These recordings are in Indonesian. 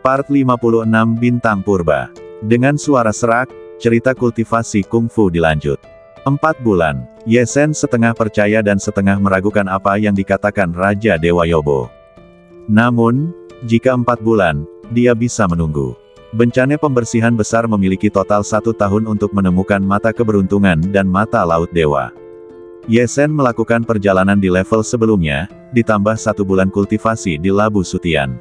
Part 56 Bintang Purba. Dengan suara serak, cerita kultivasi kungfu dilanjut. 4 bulan, Ye Sen setengah percaya dan setengah meragukan apa yang dikatakan Raja Dewa Yobo. Namun, jika 4 bulan, dia bisa menunggu. Bencana pembersihan besar memiliki total 1 tahun untuk menemukan mata keberuntungan dan mata laut dewa. Ye Sen melakukan perjalanan di level sebelumnya, ditambah 1 bulan kultivasi di Labu Sutian.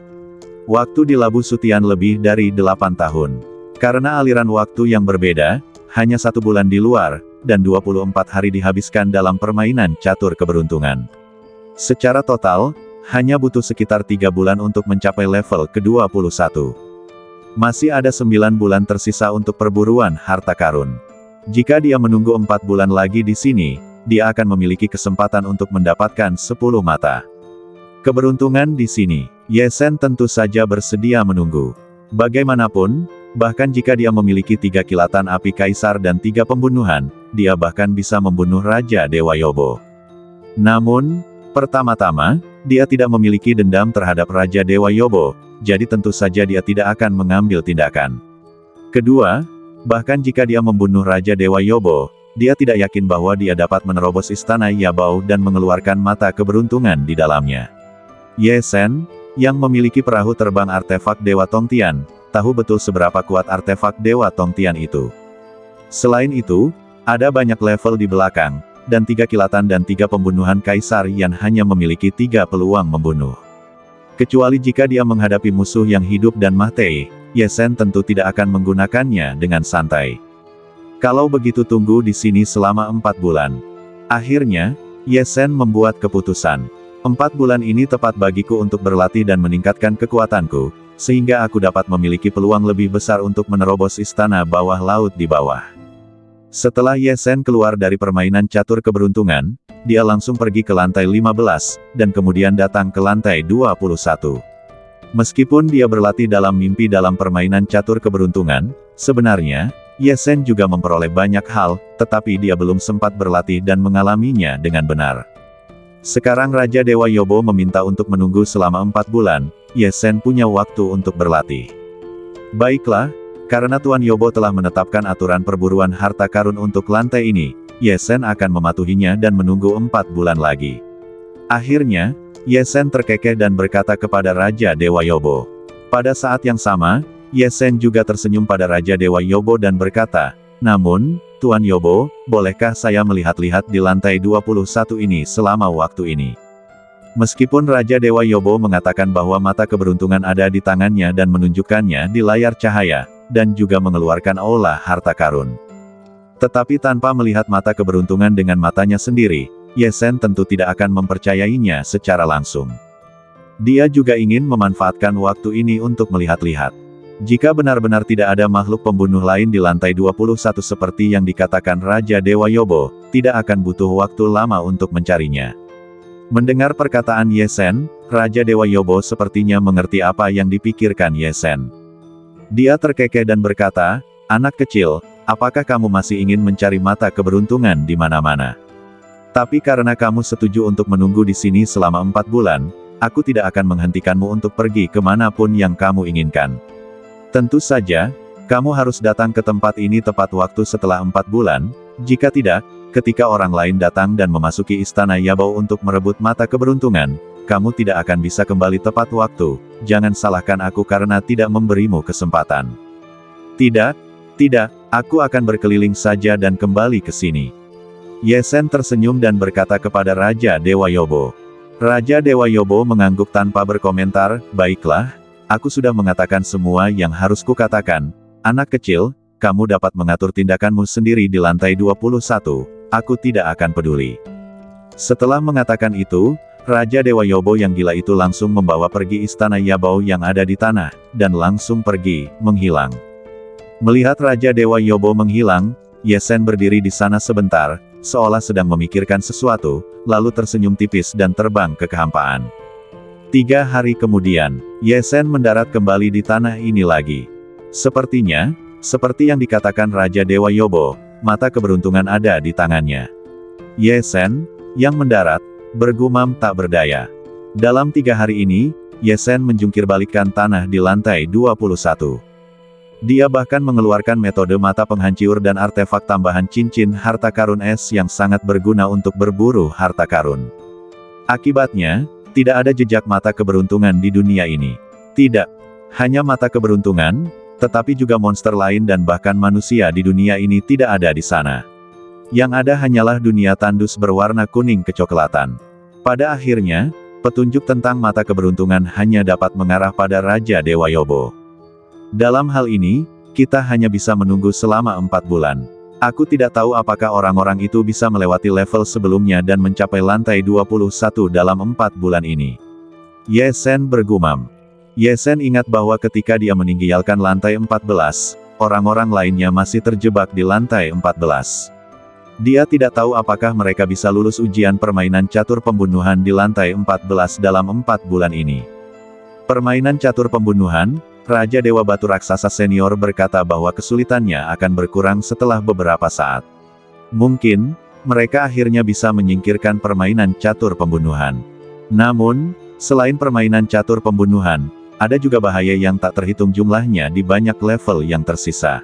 Waktu di Labu Sutian lebih dari 8 tahun. Karena aliran waktu yang berbeda, hanya 1 bulan di luar, dan 24 hari dihabiskan dalam permainan catur keberuntungan. Secara total, hanya butuh sekitar 3 bulan untuk mencapai level ke-21. Masih ada 9 bulan tersisa untuk perburuan harta karun. Jika dia menunggu 4 bulan lagi di sini, dia akan memiliki kesempatan untuk mendapatkan 10 mata keberuntungan di sini. Ye Sen tentu saja bersedia menunggu. Bagaimanapun, bahkan jika dia memiliki 3 kilatan api kaisar dan 3 pembunuhan, dia bahkan bisa membunuh Raja Dewa Yobo. Namun, pertama-tama, dia tidak memiliki dendam terhadap Raja Dewa Yobo, jadi tentu saja dia tidak akan mengambil tindakan. Kedua, bahkan jika dia membunuh Raja Dewa Yobo, dia tidak yakin bahwa dia dapat menerobos istana Yabao dan mengeluarkan mata keberuntungan di dalamnya. Ye Sen, yang memiliki perahu terbang artefak Dewa Tongtian, tahu betul seberapa kuat artefak Dewa Tongtian itu. Selain itu, ada banyak level di belakang, dan 3 kilatan dan 3 pembunuhan kaisar yang hanya memiliki 3 peluang membunuh. Kecuali jika dia menghadapi musuh yang hidup dan mati, Ye Sen tentu tidak akan menggunakannya dengan santai. Kalau begitu tunggu di sini selama 4 bulan. Akhirnya, Ye Sen membuat keputusan. 4 bulan ini tepat bagiku untuk berlatih dan meningkatkan kekuatanku, sehingga aku dapat memiliki peluang lebih besar untuk menerobos istana bawah laut di bawah. Setelah Ye Sen keluar dari permainan catur keberuntungan, dia langsung pergi ke lantai 15, dan kemudian datang ke lantai 21. Meskipun dia berlatih dalam mimpi dalam permainan catur keberuntungan, sebenarnya, Ye Sen juga memperoleh banyak hal, tetapi dia belum sempat berlatih dan mengalaminya dengan benar. Sekarang Raja Dewa Yobo meminta untuk menunggu selama 4 bulan, Ye Sen punya waktu untuk berlatih. Baiklah, karena Tuan Yobo telah menetapkan aturan perburuan harta karun untuk lantai ini, Ye Sen akan mematuhinya dan menunggu 4 bulan lagi. Akhirnya, Ye Sen terkekeh dan berkata kepada Raja Dewa Yobo. Pada saat yang sama, Ye Sen juga tersenyum pada Raja Dewa Yobo dan berkata, "Namun, Tuan Yobo, bolehkah saya melihat-lihat di lantai 21 ini selama waktu ini?" Meskipun Raja Dewa Yobo mengatakan bahwa mata keberuntungan ada di tangannya dan menunjukkannya di layar cahaya, dan juga mengeluarkan aula harta karun. Tetapi tanpa melihat mata keberuntungan dengan matanya sendiri, Ye Sen tentu tidak akan mempercayainya secara langsung. Dia juga ingin memanfaatkan waktu ini untuk melihat-lihat. Jika benar-benar tidak ada makhluk pembunuh lain di lantai 21 seperti yang dikatakan Raja Dewa Yobo, tidak akan butuh waktu lama untuk mencarinya. Mendengar perkataan Ye Sen, Raja Dewa Yobo sepertinya mengerti apa yang dipikirkan Ye Sen. Dia terkekeh dan berkata, "Anak kecil, apakah kamu masih ingin mencari mata keberuntungan di mana-mana? Tapi karena kamu setuju untuk menunggu di sini selama 4 bulan, aku tidak akan menghentikanmu untuk pergi kemanapun yang kamu inginkan. Tentu saja, kamu harus datang ke tempat ini tepat waktu setelah 4 bulan, jika tidak, ketika orang lain datang dan memasuki istana Yabao untuk merebut mata keberuntungan, kamu tidak akan bisa kembali tepat waktu. Jangan salahkan aku karena tidak memberimu kesempatan." "Tidak, tidak, aku akan berkeliling saja dan kembali ke sini." Ye Sen tersenyum dan berkata kepada Raja Dewa Yobo. Raja Dewa Yobo mengangguk tanpa berkomentar, "Baiklah. Aku sudah mengatakan semua yang harus kukatakan. Anak kecil, kamu dapat mengatur tindakanmu sendiri di lantai 21, aku tidak akan peduli." Setelah mengatakan itu, Raja Dewa Yobo yang gila itu langsung membawa pergi istana Yabao yang ada di tanah, dan langsung pergi, menghilang. Melihat Raja Dewa Yobo menghilang, Ye Sen berdiri di sana sebentar, seolah sedang memikirkan sesuatu, lalu tersenyum tipis dan terbang ke kehampaan. 3 hari kemudian, Ye Sen mendarat kembali di tanah ini lagi. Sepertinya, seperti yang dikatakan Raja Dewa Yobo, mata keberuntungan ada di tangannya. Ye Sen, yang mendarat, bergumam tak berdaya. Dalam 3 hari ini, Ye Sen menjungkirbalikkan tanah di lantai 21. Dia bahkan mengeluarkan metode mata penghancur dan artefak tambahan cincin harta karun es yang sangat berguna untuk berburu harta karun. Akibatnya, tidak ada jejak mata keberuntungan di dunia ini. Tidak hanya mata keberuntungan, tetapi juga monster lain dan bahkan manusia di dunia ini tidak ada di sana. Yang ada hanyalah dunia tandus berwarna kuning kecoklatan. Pada akhirnya, petunjuk tentang mata keberuntungan hanya dapat mengarah pada Raja Dewa Yobo. Dalam hal ini, kita hanya bisa menunggu selama 4 bulan. Aku tidak tahu apakah orang-orang itu bisa melewati level sebelumnya dan mencapai lantai 21 dalam 4 bulan ini. Ye Sen bergumam. Ye Sen ingat bahwa ketika dia meninggalkan lantai 14, orang-orang lainnya masih terjebak di lantai 14. Dia tidak tahu apakah mereka bisa lulus ujian permainan catur pembunuhan di lantai 14 dalam 4 bulan ini. Permainan catur pembunuhan, Raja Dewa Batu Raksasa Senior berkata bahwa kesulitannya akan berkurang setelah beberapa saat. Mungkin, mereka akhirnya bisa menyingkirkan permainan catur pembunuhan. Namun, selain permainan catur pembunuhan, ada juga bahaya yang tak terhitung jumlahnya di banyak level yang tersisa.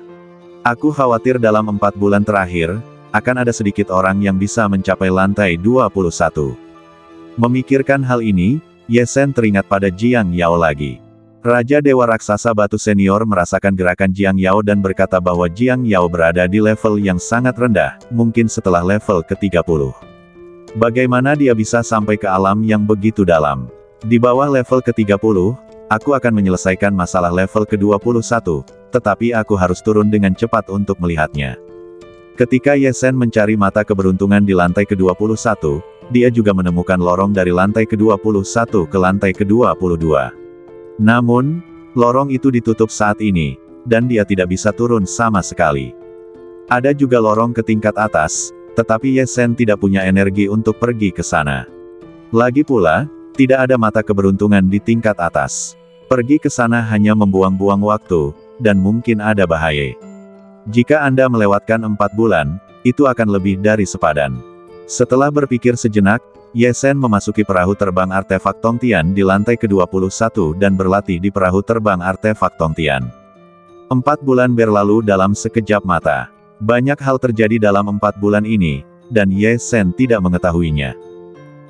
Aku khawatir dalam 4 bulan terakhir, akan ada sedikit orang yang bisa mencapai lantai 21. Memikirkan hal ini, Ye Sen teringat pada Jiang Yao lagi. Raja Dewa Raksasa Batu Senior merasakan gerakan Jiang Yao dan berkata bahwa Jiang Yao berada di level yang sangat rendah, mungkin setelah level ke-30. Bagaimana dia bisa sampai ke alam yang begitu dalam? Di bawah level ke-30, aku akan menyelesaikan masalah level ke-21, tetapi aku harus turun dengan cepat untuk melihatnya. Ketika Ye Sen mencari mata keberuntungan di lantai ke-21, dia juga menemukan lorong dari lantai ke-21 ke lantai ke-22. Namun, lorong itu ditutup saat ini, dan dia tidak bisa turun sama sekali. Ada juga lorong ke tingkat atas, tetapi Ye Sen tidak punya energi untuk pergi ke sana. Lagi pula, tidak ada mata keberuntungan di tingkat atas. Pergi ke sana hanya membuang-buang waktu, dan mungkin ada bahaya. Jika Anda melewatkan 4 bulan, itu akan lebih dari sepadan. Setelah berpikir sejenak, Ye Sen memasuki perahu terbang artefak Tongtian di lantai ke-21 dan berlatih di perahu terbang artefak Tongtian. 4 bulan berlalu dalam sekejap mata. Banyak hal terjadi dalam 4 bulan ini, dan Ye Sen tidak mengetahuinya.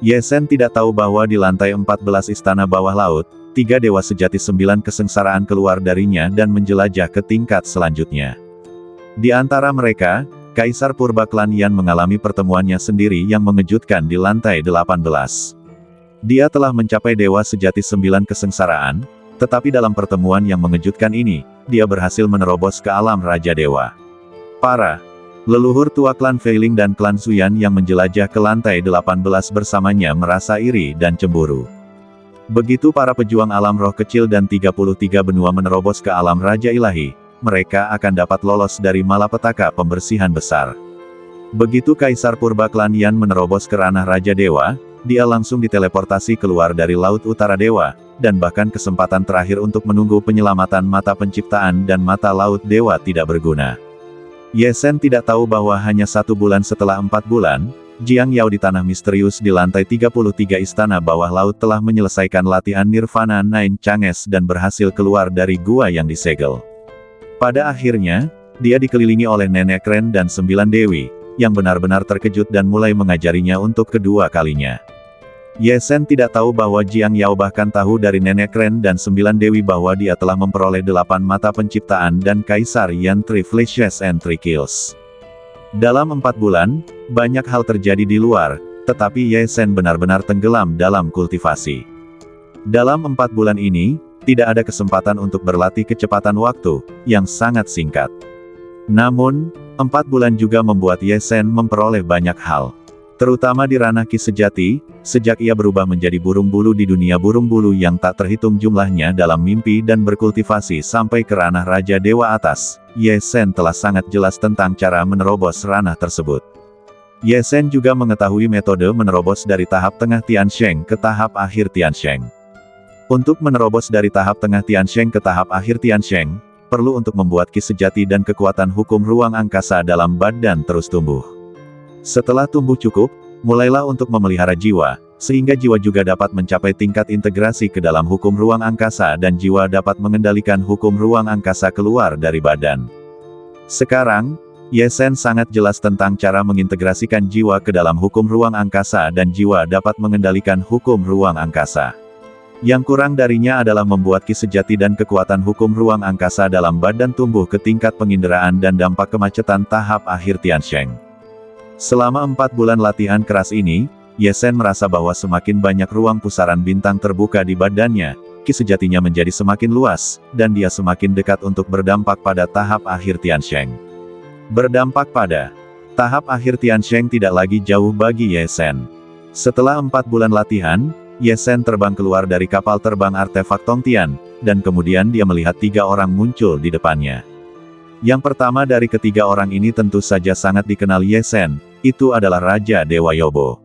Ye Sen tidak tahu bahwa di lantai 14 istana bawah laut, 3 dewa sejati 9 kesengsaraan keluar darinya dan menjelajah ke tingkat selanjutnya. Di antara mereka, Kaisar Purba Klan Yan mengalami pertemuannya sendiri yang mengejutkan di lantai 18. Dia telah mencapai dewa sejati 9 kesengsaraan, tetapi dalam pertemuan yang mengejutkan ini, dia berhasil menerobos ke alam Raja Dewa. Para leluhur tua klan Feiling dan klan Suyan yang menjelajah ke lantai 18 bersamanya merasa iri dan cemburu. Begitu para pejuang alam roh kecil dan 33 benua menerobos ke alam Raja Ilahi, mereka akan dapat lolos dari malapetaka pembersihan besar. Begitu Kaisar Purba Klan Yan menerobos ke ranah Raja Dewa, dia langsung diteleportasi keluar dari Laut Utara Dewa, dan bahkan kesempatan terakhir untuk menunggu penyelamatan mata penciptaan dan mata Laut Dewa tidak berguna. Ye Sen tidak tahu bahwa hanya 1 bulan setelah 4 bulan, Jiang Yao di tanah misterius di lantai 33 istana bawah laut telah menyelesaikan latihan Nirvana Nine Changes dan berhasil keluar dari gua yang disegel. Pada akhirnya, dia dikelilingi oleh Nenek Ren dan 9 dewi, yang benar-benar terkejut dan mulai mengajarinya untuk kedua kalinya. Ye Sen tidak tahu bahwa Jiang Yao bahkan tahu dari Nenek Ren dan 9 dewi bahwa dia telah memperoleh 8 mata penciptaan dan Kaisar Yan 3 Flashes and 3 Kills. Dalam 4 bulan, banyak hal terjadi di luar, tetapi Ye Sen benar-benar tenggelam dalam kultivasi. Dalam 4 bulan ini, tidak ada kesempatan untuk berlatih kecepatan waktu, yang sangat singkat. Namun, 4 bulan juga membuat Ye Sen memperoleh banyak hal. Terutama di ranah Ki sejati, sejak ia berubah menjadi burung bulu di dunia burung bulu yang tak terhitung jumlahnya dalam mimpi dan berkultivasi sampai ke ranah Raja Dewa atas, Ye Sen telah sangat jelas tentang cara menerobos ranah tersebut. Ye Sen juga mengetahui metode menerobos dari tahap tengah Tiansheng ke tahap akhir Tiansheng. Untuk menerobos dari tahap tengah Tiansheng ke tahap akhir Tiansheng, perlu untuk membuat ki sejati dan kekuatan hukum ruang angkasa dalam badan terus tumbuh. Setelah tumbuh cukup, mulailah untuk memelihara jiwa, sehingga jiwa juga dapat mencapai tingkat integrasi ke dalam hukum ruang angkasa dan jiwa dapat mengendalikan hukum ruang angkasa keluar dari badan. Sekarang, Yesen sangat jelas tentang cara mengintegrasikan jiwa ke dalam hukum ruang angkasa dan jiwa dapat mengendalikan hukum ruang angkasa. Yang kurang darinya adalah membuat ki sejati dan kekuatan hukum ruang angkasa dalam badan tumbuh ke tingkat penginderaan dan dampak kemacetan tahap akhir Tiansheng. Selama 4 bulan latihan keras ini, Yesen merasa bahwa semakin banyak ruang pusaran bintang terbuka di badannya, ki sejatinya menjadi semakin luas, dan dia semakin dekat untuk berdampak pada tahap akhir Tiansheng. Berdampak pada tahap akhir Tiansheng tidak lagi jauh bagi Yesen. Setelah 4 bulan latihan, Yesen terbang keluar dari kapal terbang artefak Tongtian, dan kemudian dia melihat 3 orang muncul di depannya. Yang pertama dari ketiga orang ini tentu saja sangat dikenal Yesen, itu adalah Raja Dewa Yobo.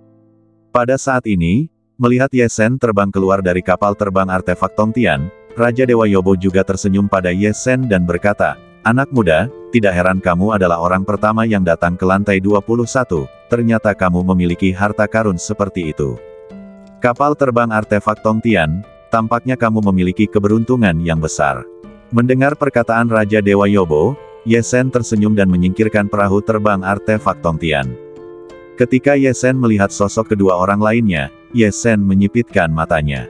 Pada saat ini, melihat Yesen terbang keluar dari kapal terbang artefak Tongtian, Raja Dewa Yobo juga tersenyum pada Yesen dan berkata, "Anak muda, tidak heran kamu adalah orang pertama yang datang ke lantai 21, ternyata kamu memiliki harta karun seperti itu. Kapal terbang artefak Tongtian, tampaknya kamu memiliki keberuntungan yang besar." Mendengar perkataan Raja Dewa Yobo, Yesen tersenyum dan menyingkirkan perahu terbang artefak Tongtian. Ketika Yesen melihat sosok kedua orang lainnya, Yesen menyipitkan matanya.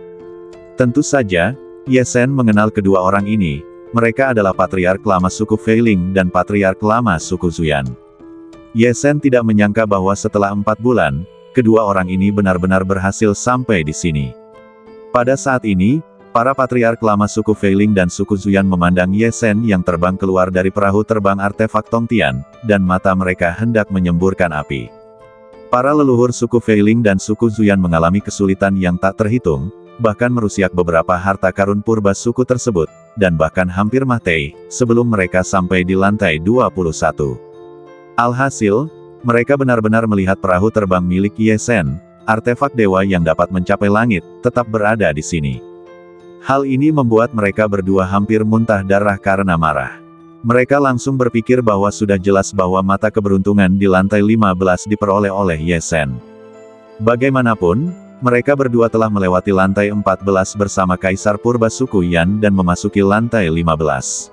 Tentu saja, Yesen mengenal kedua orang ini. Mereka adalah Patriark Lama suku Feiling dan Patriark Lama suku Zuyan. Yesen tidak menyangka bahwa setelah 4 bulan, kedua orang ini benar-benar berhasil sampai di sini. Pada saat ini, para Patriark Lama suku Feiling dan suku Zuyan memandang Yesen yang terbang keluar dari perahu terbang artefak Tongtian, dan mata mereka hendak menyemburkan api. Para leluhur suku Feiling dan suku Zuyan mengalami kesulitan yang tak terhitung, bahkan merusiak beberapa harta karun purba suku tersebut, dan bahkan hampir mati, sebelum mereka sampai di lantai 21. Alhasil, mereka benar-benar melihat perahu terbang milik Yesen, artefak dewa yang dapat mencapai langit, tetap berada di sini. Hal ini membuat mereka berdua hampir muntah darah karena marah. Mereka langsung berpikir bahwa sudah jelas bahwa mata keberuntungan di lantai 15 diperoleh oleh Yesen. Bagaimanapun, mereka berdua telah melewati lantai 14 bersama Kaisar Purba suku Yan dan memasuki lantai 15.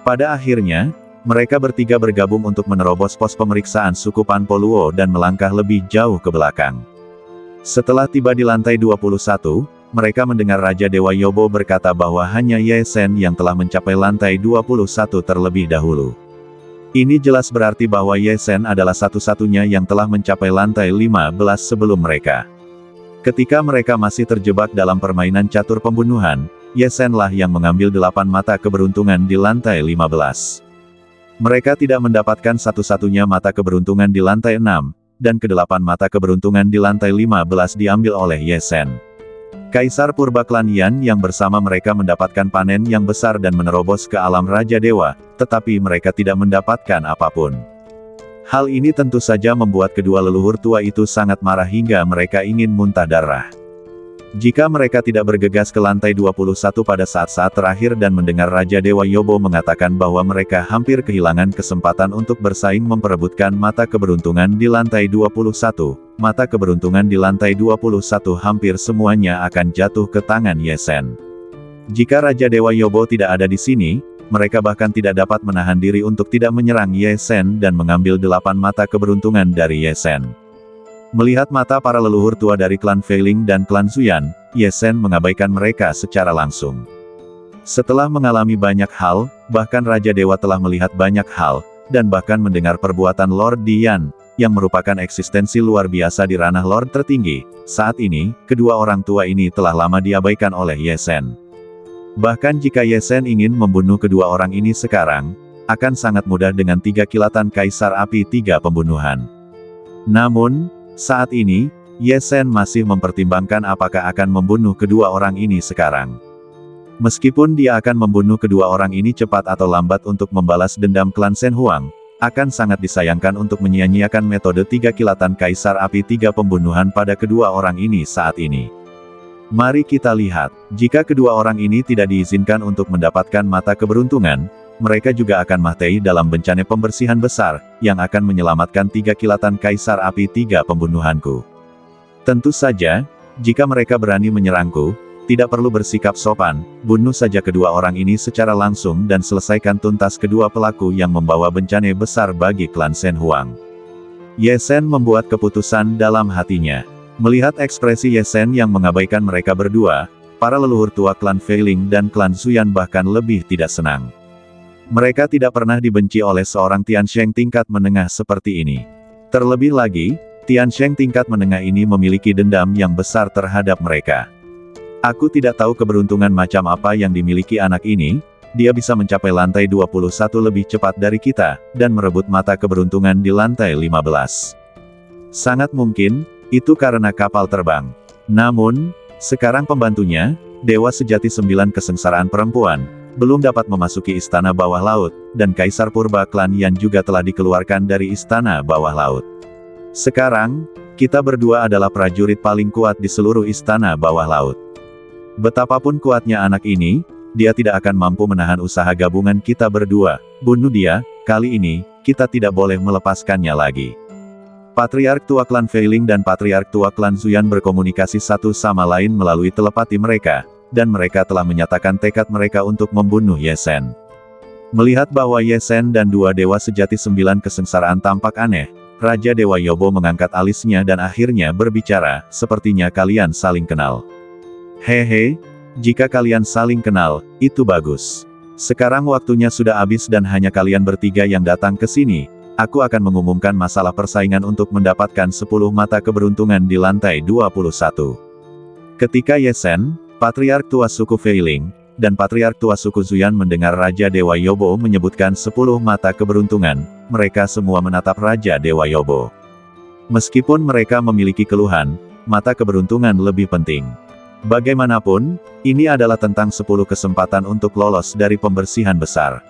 Pada akhirnya, mereka bertiga bergabung untuk menerobos pos pemeriksaan suku Panpoluo dan melangkah lebih jauh ke belakang. Setelah tiba di lantai 21, mereka mendengar Raja Dewa Yobo berkata bahwa hanya Yesen yang telah mencapai lantai 21 terlebih dahulu. Ini jelas berarti bahwa Yesen adalah satu-satunya yang telah mencapai lantai 15 sebelum mereka. Ketika mereka masih terjebak dalam permainan catur pembunuhan, Yesenlah yang mengambil 8 mata keberuntungan di lantai 15. Mereka tidak mendapatkan satu-satunya mata keberuntungan di lantai 6, dan ke-8 mata keberuntungan di lantai 15 diambil oleh Yesen. Kaisar Purba Klan Yan yang bersama mereka mendapatkan panen yang besar dan menerobos ke alam Raja Dewa, tetapi mereka tidak mendapatkan apapun. Hal ini tentu saja membuat kedua leluhur tua itu sangat marah hingga mereka ingin muntah darah. Jika mereka tidak bergegas ke lantai 21 pada saat-saat terakhir dan mendengar Raja Dewa Yobo mengatakan bahwa mereka hampir kehilangan kesempatan untuk bersaing memperebutkan mata keberuntungan di lantai 21, mata keberuntungan di lantai 21 hampir semuanya akan jatuh ke tangan Yesen. Jika Raja Dewa Yobo tidak ada di sini, mereka bahkan tidak dapat menahan diri untuk tidak menyerang Yesen dan mengambil 8 mata keberuntungan dari Yesen. Melihat mata para leluhur tua dari klan Feiling dan klan Zuyan, Yesen mengabaikan mereka secara langsung. Setelah mengalami banyak hal, bahkan Raja Dewa telah melihat banyak hal, dan bahkan mendengar perbuatan Lord Dian, yang merupakan eksistensi luar biasa di ranah Lord tertinggi. Saat ini, kedua orang tua ini telah lama diabaikan oleh Yesen. Bahkan jika Yesen ingin membunuh kedua orang ini sekarang, akan sangat mudah dengan 3 kilatan Kaisar Api 3 pembunuhan. Namun, saat ini, Yesen masih mempertimbangkan apakah akan membunuh kedua orang ini sekarang. Meskipun dia akan membunuh kedua orang ini cepat atau lambat untuk membalas dendam klan Shen Huang, akan sangat disayangkan untuk menyia-nyiakan metode 3 kilatan Kaisar Api 3 pembunuhan pada kedua orang ini saat ini. Mari kita lihat, jika kedua orang ini tidak diizinkan untuk mendapatkan mata keberuntungan, mereka juga akan mati dalam bencana pembersihan besar, yang akan menyelamatkan 3 kilatan Kaisar Api 3 pembunuhanku. Tentu saja, jika mereka berani menyerangku, tidak perlu bersikap sopan, bunuh saja kedua orang ini secara langsung dan selesaikan tuntas kedua pelaku yang membawa bencana besar bagi klan Shen Huang. Ye Shen membuat keputusan dalam hatinya. Melihat ekspresi Ye Shen yang mengabaikan mereka berdua, para leluhur tua klan Fei Ling dan klan Zuyan bahkan lebih tidak senang. Mereka tidak pernah dibenci oleh seorang Tiansheng tingkat menengah seperti ini. Terlebih lagi, Tiansheng tingkat menengah ini memiliki dendam yang besar terhadap mereka. Aku tidak tahu keberuntungan macam apa yang dimiliki anak ini, dia bisa mencapai lantai 21 lebih cepat dari kita, dan merebut mata keberuntungan di lantai 15. Sangat mungkin, itu karena kapal terbang. Namun, sekarang pembantunya, Dewa Sejati 9 Kesengsaraan Perempuan, belum dapat memasuki Istana Bawah Laut, dan Kaisar Purba Klan Yan juga telah dikeluarkan dari Istana Bawah Laut. Sekarang, kita berdua adalah prajurit paling kuat di seluruh Istana Bawah Laut. Betapapun kuatnya anak ini, dia tidak akan mampu menahan usaha gabungan kita berdua. Bunuh dia, kali ini, kita tidak boleh melepaskannya lagi. Patriark tua klan Fei Ling dan Patriark tua klan Zuyan berkomunikasi satu sama lain melalui telepati mereka, dan mereka telah menyatakan tekad mereka untuk membunuh Ye Shen. Melihat bahwa Ye Shen dan dua Dewa Sejati 9 Kesengsaraan tampak aneh, Raja Dewa Yobo mengangkat alisnya dan akhirnya berbicara, sepertinya kalian saling kenal. Hehe, jika kalian saling kenal, itu bagus. Sekarang waktunya sudah habis dan hanya kalian bertiga yang datang ke sini. Aku akan mengumumkan masalah persaingan untuk mendapatkan 10 mata keberuntungan di lantai 21. Ketika Ye Shen, Patriark tua suku Fei Ling, dan Patriark tua suku Zuyan mendengar Raja Dewa Yobo menyebutkan 10 mata keberuntungan, mereka semua menatap Raja Dewa Yobo. Meskipun mereka memiliki keluhan, mata keberuntungan lebih penting. Bagaimanapun, ini adalah tentang 10 kesempatan untuk lolos dari pembersihan besar.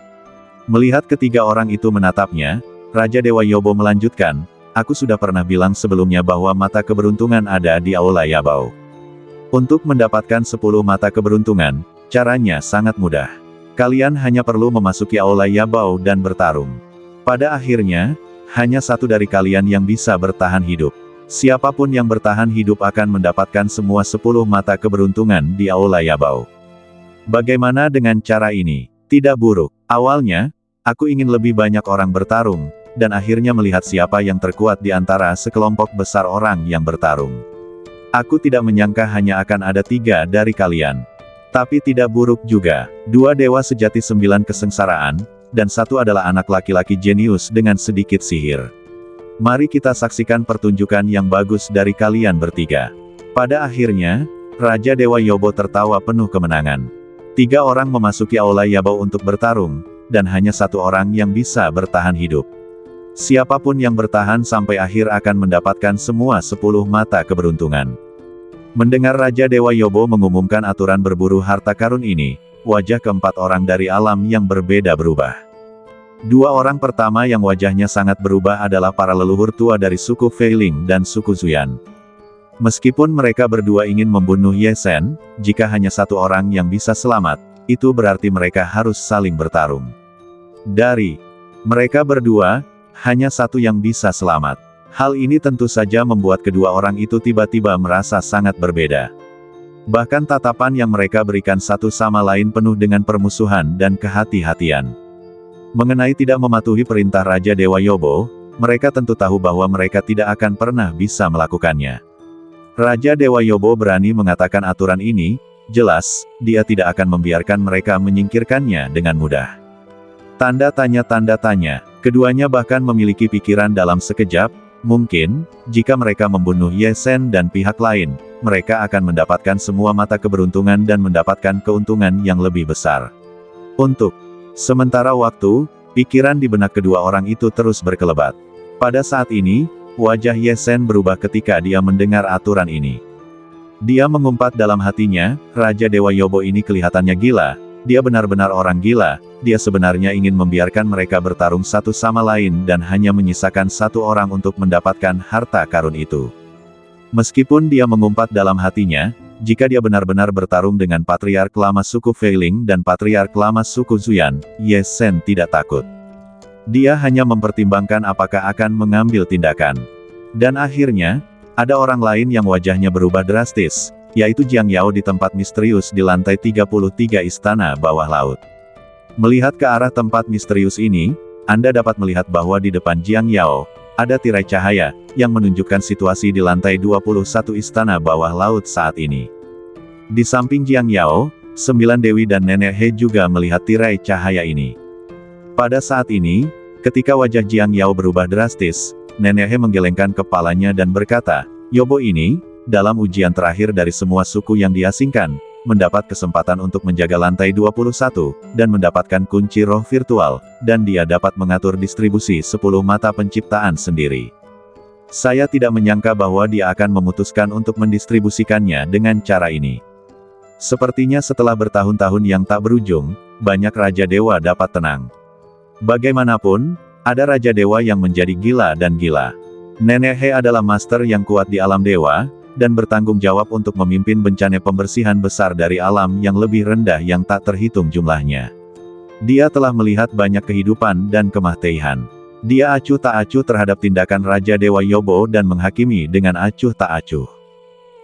Melihat ketiga orang itu menatapnya, Raja Dewa Yobo melanjutkan, aku sudah pernah bilang sebelumnya bahwa mata keberuntungan ada di Aula Yabao. Untuk mendapatkan 10 mata keberuntungan, caranya sangat mudah. Kalian hanya perlu memasuki Aula Yabao dan bertarung. Pada akhirnya, hanya satu dari kalian yang bisa bertahan hidup. Siapapun yang bertahan hidup akan mendapatkan semua 10 mata keberuntungan di Aula Yabao. Bagaimana dengan cara ini? Tidak buruk. Awalnya, aku ingin lebih banyak orang bertarung, dan akhirnya melihat siapa yang terkuat di antara sekelompok besar orang yang bertarung. Aku tidak menyangka hanya akan ada 3 dari kalian. Tapi tidak buruk juga. 2 Dewa Sejati 9 Kesengsaraan, dan 1 adalah anak laki-laki jenius dengan sedikit sihir. Mari kita saksikan pertunjukan yang bagus dari kalian bertiga. Pada akhirnya, Raja Dewa Yobo tertawa penuh kemenangan. 3 orang memasuki Aula Yabao untuk bertarung, dan hanya 1 orang yang bisa bertahan hidup. Siapapun yang bertahan sampai akhir akan mendapatkan semua 10 mata keberuntungan. Mendengar Raja Dewa Yobo mengumumkan aturan berburu harta karun ini, wajah keempat orang dari alam yang berbeda berubah. 2 orang pertama yang wajahnya sangat berubah adalah para leluhur tua dari suku Fei Ling dan suku Zuyan. Meskipun mereka berdua ingin membunuh Ye Shen, jika hanya 1 orang yang bisa selamat, itu berarti mereka harus saling bertarung. Dari mereka berdua, hanya 1 yang bisa selamat. Hal ini tentu saja membuat kedua orang itu tiba-tiba merasa sangat berbeda. Bahkan tatapan yang mereka berikan satu sama lain penuh dengan permusuhan dan kehati-hatian. Mengenai tidak mematuhi perintah Raja Dewa Yobo, mereka tentu tahu bahwa mereka tidak akan pernah bisa melakukannya. Raja Dewa Yobo berani mengatakan aturan ini, jelas, dia tidak akan membiarkan mereka menyingkirkannya dengan mudah. Tanda tanya, keduanya bahkan memiliki pikiran dalam sekejap, mungkin, jika mereka membunuh Ye Shen dan pihak lain, mereka akan mendapatkan semua mata keberuntungan dan mendapatkan keuntungan yang lebih besar. Untuk sementara waktu, pikiran di benak kedua orang itu terus berkelebat. Pada saat ini, wajah Ye Shen berubah ketika dia mendengar aturan ini. Dia mengumpat dalam hatinya, Raja Dewa Yobo ini kelihatannya gila, dia benar-benar orang gila, dia sebenarnya ingin membiarkan mereka bertarung satu sama lain dan hanya menyisakan 1 orang untuk mendapatkan harta karun itu. Meskipun dia mengumpat dalam hatinya, jika dia benar-benar bertarung dengan Patriark Lama suku Fei Ling dan Patriark Lama suku Zuyan, Ye Shen tidak takut. Dia hanya mempertimbangkan apakah akan mengambil tindakan. Dan akhirnya, Ada orang lain yang wajahnya berubah drastis, yaitu Jiang Yao di tempat misterius di lantai 33 istana bawah laut. Melihat ke arah tempat misterius ini, Anda dapat melihat bahwa di depan Jiang Yao, ada tirai cahaya, yang menunjukkan situasi di lantai 21 istana bawah laut saat ini. Di samping Jiang Yao, 9 dewi dan Nenek He juga melihat tirai cahaya ini. Pada saat ini, ketika wajah Jiang Yao berubah drastis, Nenek He menggelengkan kepalanya dan berkata, Yobo ini, dalam ujian terakhir dari semua suku yang diasingkan, mendapat kesempatan untuk menjaga lantai 21, dan mendapatkan kunci roh virtual, dan dia dapat mengatur distribusi 10 mata penciptaan sendiri. Saya tidak menyangka bahwa dia akan memutuskan untuk mendistribusikannya dengan cara ini. Sepertinya setelah bertahun-tahun yang tak berujung, banyak Raja Dewa dapat tenang. Bagaimanapun, ada Raja Dewa yang menjadi gila dan gila. Nenek He adalah master yang kuat di alam dewa, dan bertanggung jawab untuk memimpin bencana pembersihan besar dari alam yang lebih rendah yang tak terhitung jumlahnya. Dia telah melihat banyak kehidupan dan kematian. Dia acuh tak acuh terhadap tindakan Raja Dewa Yobo dan menghakimi dengan acuh tak acuh.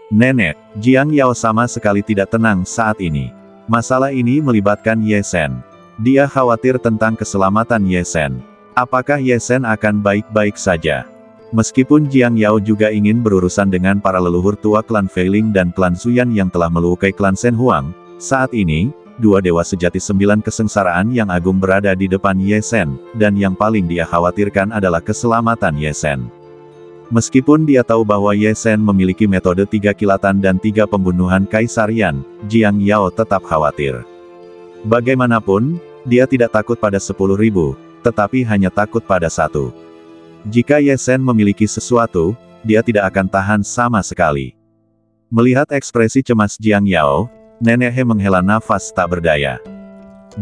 Nenek, Jiang Yao sama sekali tidak tenang saat ini. Masalah ini melibatkan Ye Shen. Dia khawatir tentang keselamatan Ye Shen. Apakah Ye Shen akan baik-baik saja? Meskipun Jiang Yao juga ingin berurusan dengan para leluhur tua klan Feiling dan klan Zuyan yang telah melukai klan Shen Huang, saat ini, dua dewa sejati 9 kesengsaraan yang agung berada di depan Ye Shen, dan yang paling dia khawatirkan adalah keselamatan Ye Shen. Meskipun dia tahu bahwa Ye Shen memiliki metode 3 kilatan dan 3 pembunuhan Kaisar Yan, Jiang Yao tetap khawatir. Bagaimanapun, dia tidak takut pada 10.000, tetapi hanya takut pada 1. Jika Ye Shen memiliki sesuatu, dia tidak akan tahan sama sekali. Melihat ekspresi cemas Jiang Yao, Nenek He menghela nafas tak berdaya.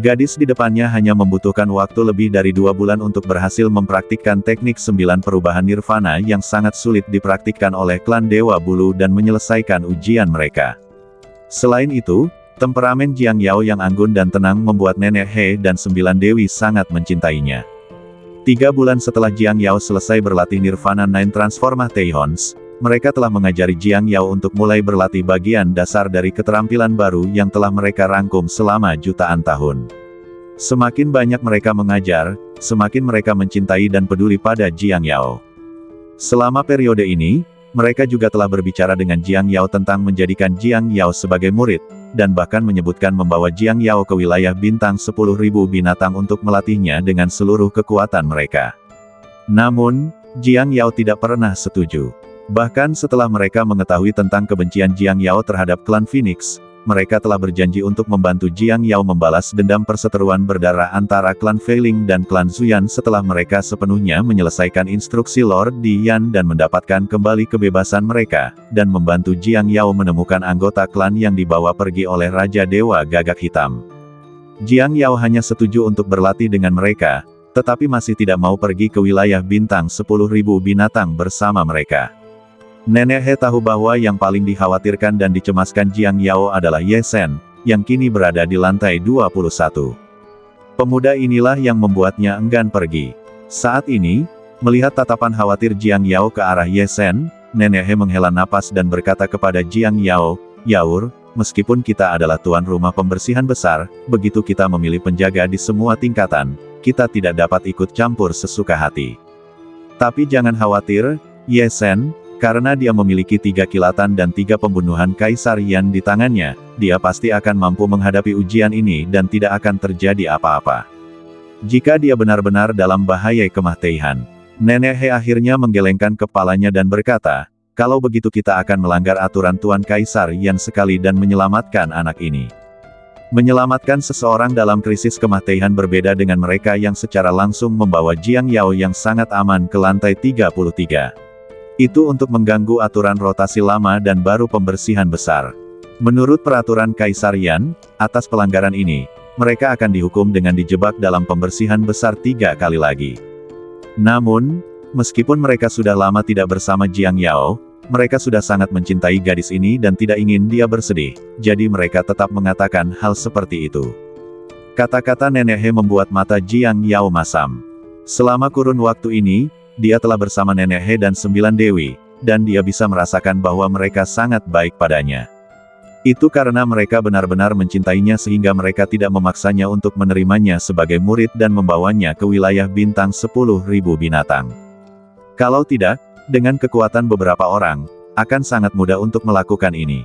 Gadis di depannya hanya membutuhkan waktu lebih dari 2 bulan untuk berhasil mempraktikkan teknik 9 perubahan nirvana yang sangat sulit dipraktikkan oleh klan Dewa Bulu dan menyelesaikan ujian mereka. Selain itu, temperamen Jiang Yao yang anggun dan tenang membuat Nenek He dan 9 dewi sangat mencintainya. 3 bulan setelah Jiang Yao selesai berlatih Nirvana Nine Transformations, mereka telah mengajari Jiang Yao untuk mulai berlatih bagian dasar dari keterampilan baru yang telah mereka rangkum selama jutaan tahun. Semakin banyak mereka mengajar, semakin mereka mencintai dan peduli pada Jiang Yao. Selama periode ini, mereka juga telah berbicara dengan Jiang Yao tentang menjadikan Jiang Yao sebagai murid, dan bahkan menyebutkan membawa Jiang Yao ke wilayah bintang 10.000 binatang untuk melatihnya dengan seluruh kekuatan mereka. Namun, Jiang Yao tidak pernah setuju. Bahkan setelah mereka mengetahui tentang kebencian Jiang Yao terhadap klan Phoenix, mereka telah berjanji untuk membantu Jiang Yao membalas dendam perseteruan berdarah antara klan Feiling dan klan Zuyan setelah mereka sepenuhnya menyelesaikan instruksi Lord Dian dan mendapatkan kembali kebebasan mereka, dan membantu Jiang Yao menemukan anggota klan yang dibawa pergi oleh Raja Dewa Gagak Hitam. Jiang Yao hanya setuju untuk berlatih dengan mereka, tetapi masih tidak mau pergi ke wilayah bintang 10.000 binatang bersama mereka. Nenek He tahu bahwa yang paling dikhawatirkan dan dicemaskan Jiang Yao adalah Ye Shen, yang kini berada di lantai 21. Pemuda inilah yang membuatnya enggan pergi. Saat ini, melihat tatapan khawatir Jiang Yao ke arah Ye Shen, Nenek He menghela napas dan berkata kepada Jiang Yao, Yaur, meskipun kita adalah tuan rumah pembersihan besar, begitu kita memilih penjaga di semua tingkatan, kita tidak dapat ikut campur sesuka hati. Tapi jangan khawatir, Ye Shen, karena dia memiliki 3 kilatan dan 3 pembunuhan Kaisar Yan di tangannya, dia pasti akan mampu menghadapi ujian ini dan tidak akan terjadi apa-apa. Jika dia benar-benar dalam bahaya kematian, Nenek He akhirnya menggelengkan kepalanya dan berkata, kalau begitu kita akan melanggar aturan Tuan Kaisar Yan sekali dan menyelamatkan anak ini. Menyelamatkan seseorang dalam krisis kematian berbeda dengan mereka yang secara langsung membawa Jiang Yao yang sangat aman ke lantai 33. Itu untuk mengganggu aturan rotasi lama dan baru pembersihan besar. Menurut peraturan Kaisar Yan, atas pelanggaran ini, mereka akan dihukum dengan dijebak dalam pembersihan besar 3 kali lagi. Namun, meskipun mereka sudah lama tidak bersama Jiang Yao, mereka sudah sangat mencintai gadis ini dan tidak ingin dia bersedih, jadi mereka tetap mengatakan hal seperti itu. Kata-kata Nenek He membuat mata Jiang Yao masam. Selama kurun waktu ini, dia telah bersama Nenek He dan 9 dewi, dan dia bisa merasakan bahwa mereka sangat baik padanya. Itu karena mereka benar-benar mencintainya sehingga mereka tidak memaksanya untuk menerimanya sebagai murid dan membawanya ke wilayah bintang 10.000 binatang. Kalau tidak, dengan kekuatan beberapa orang, akan sangat mudah untuk melakukan ini.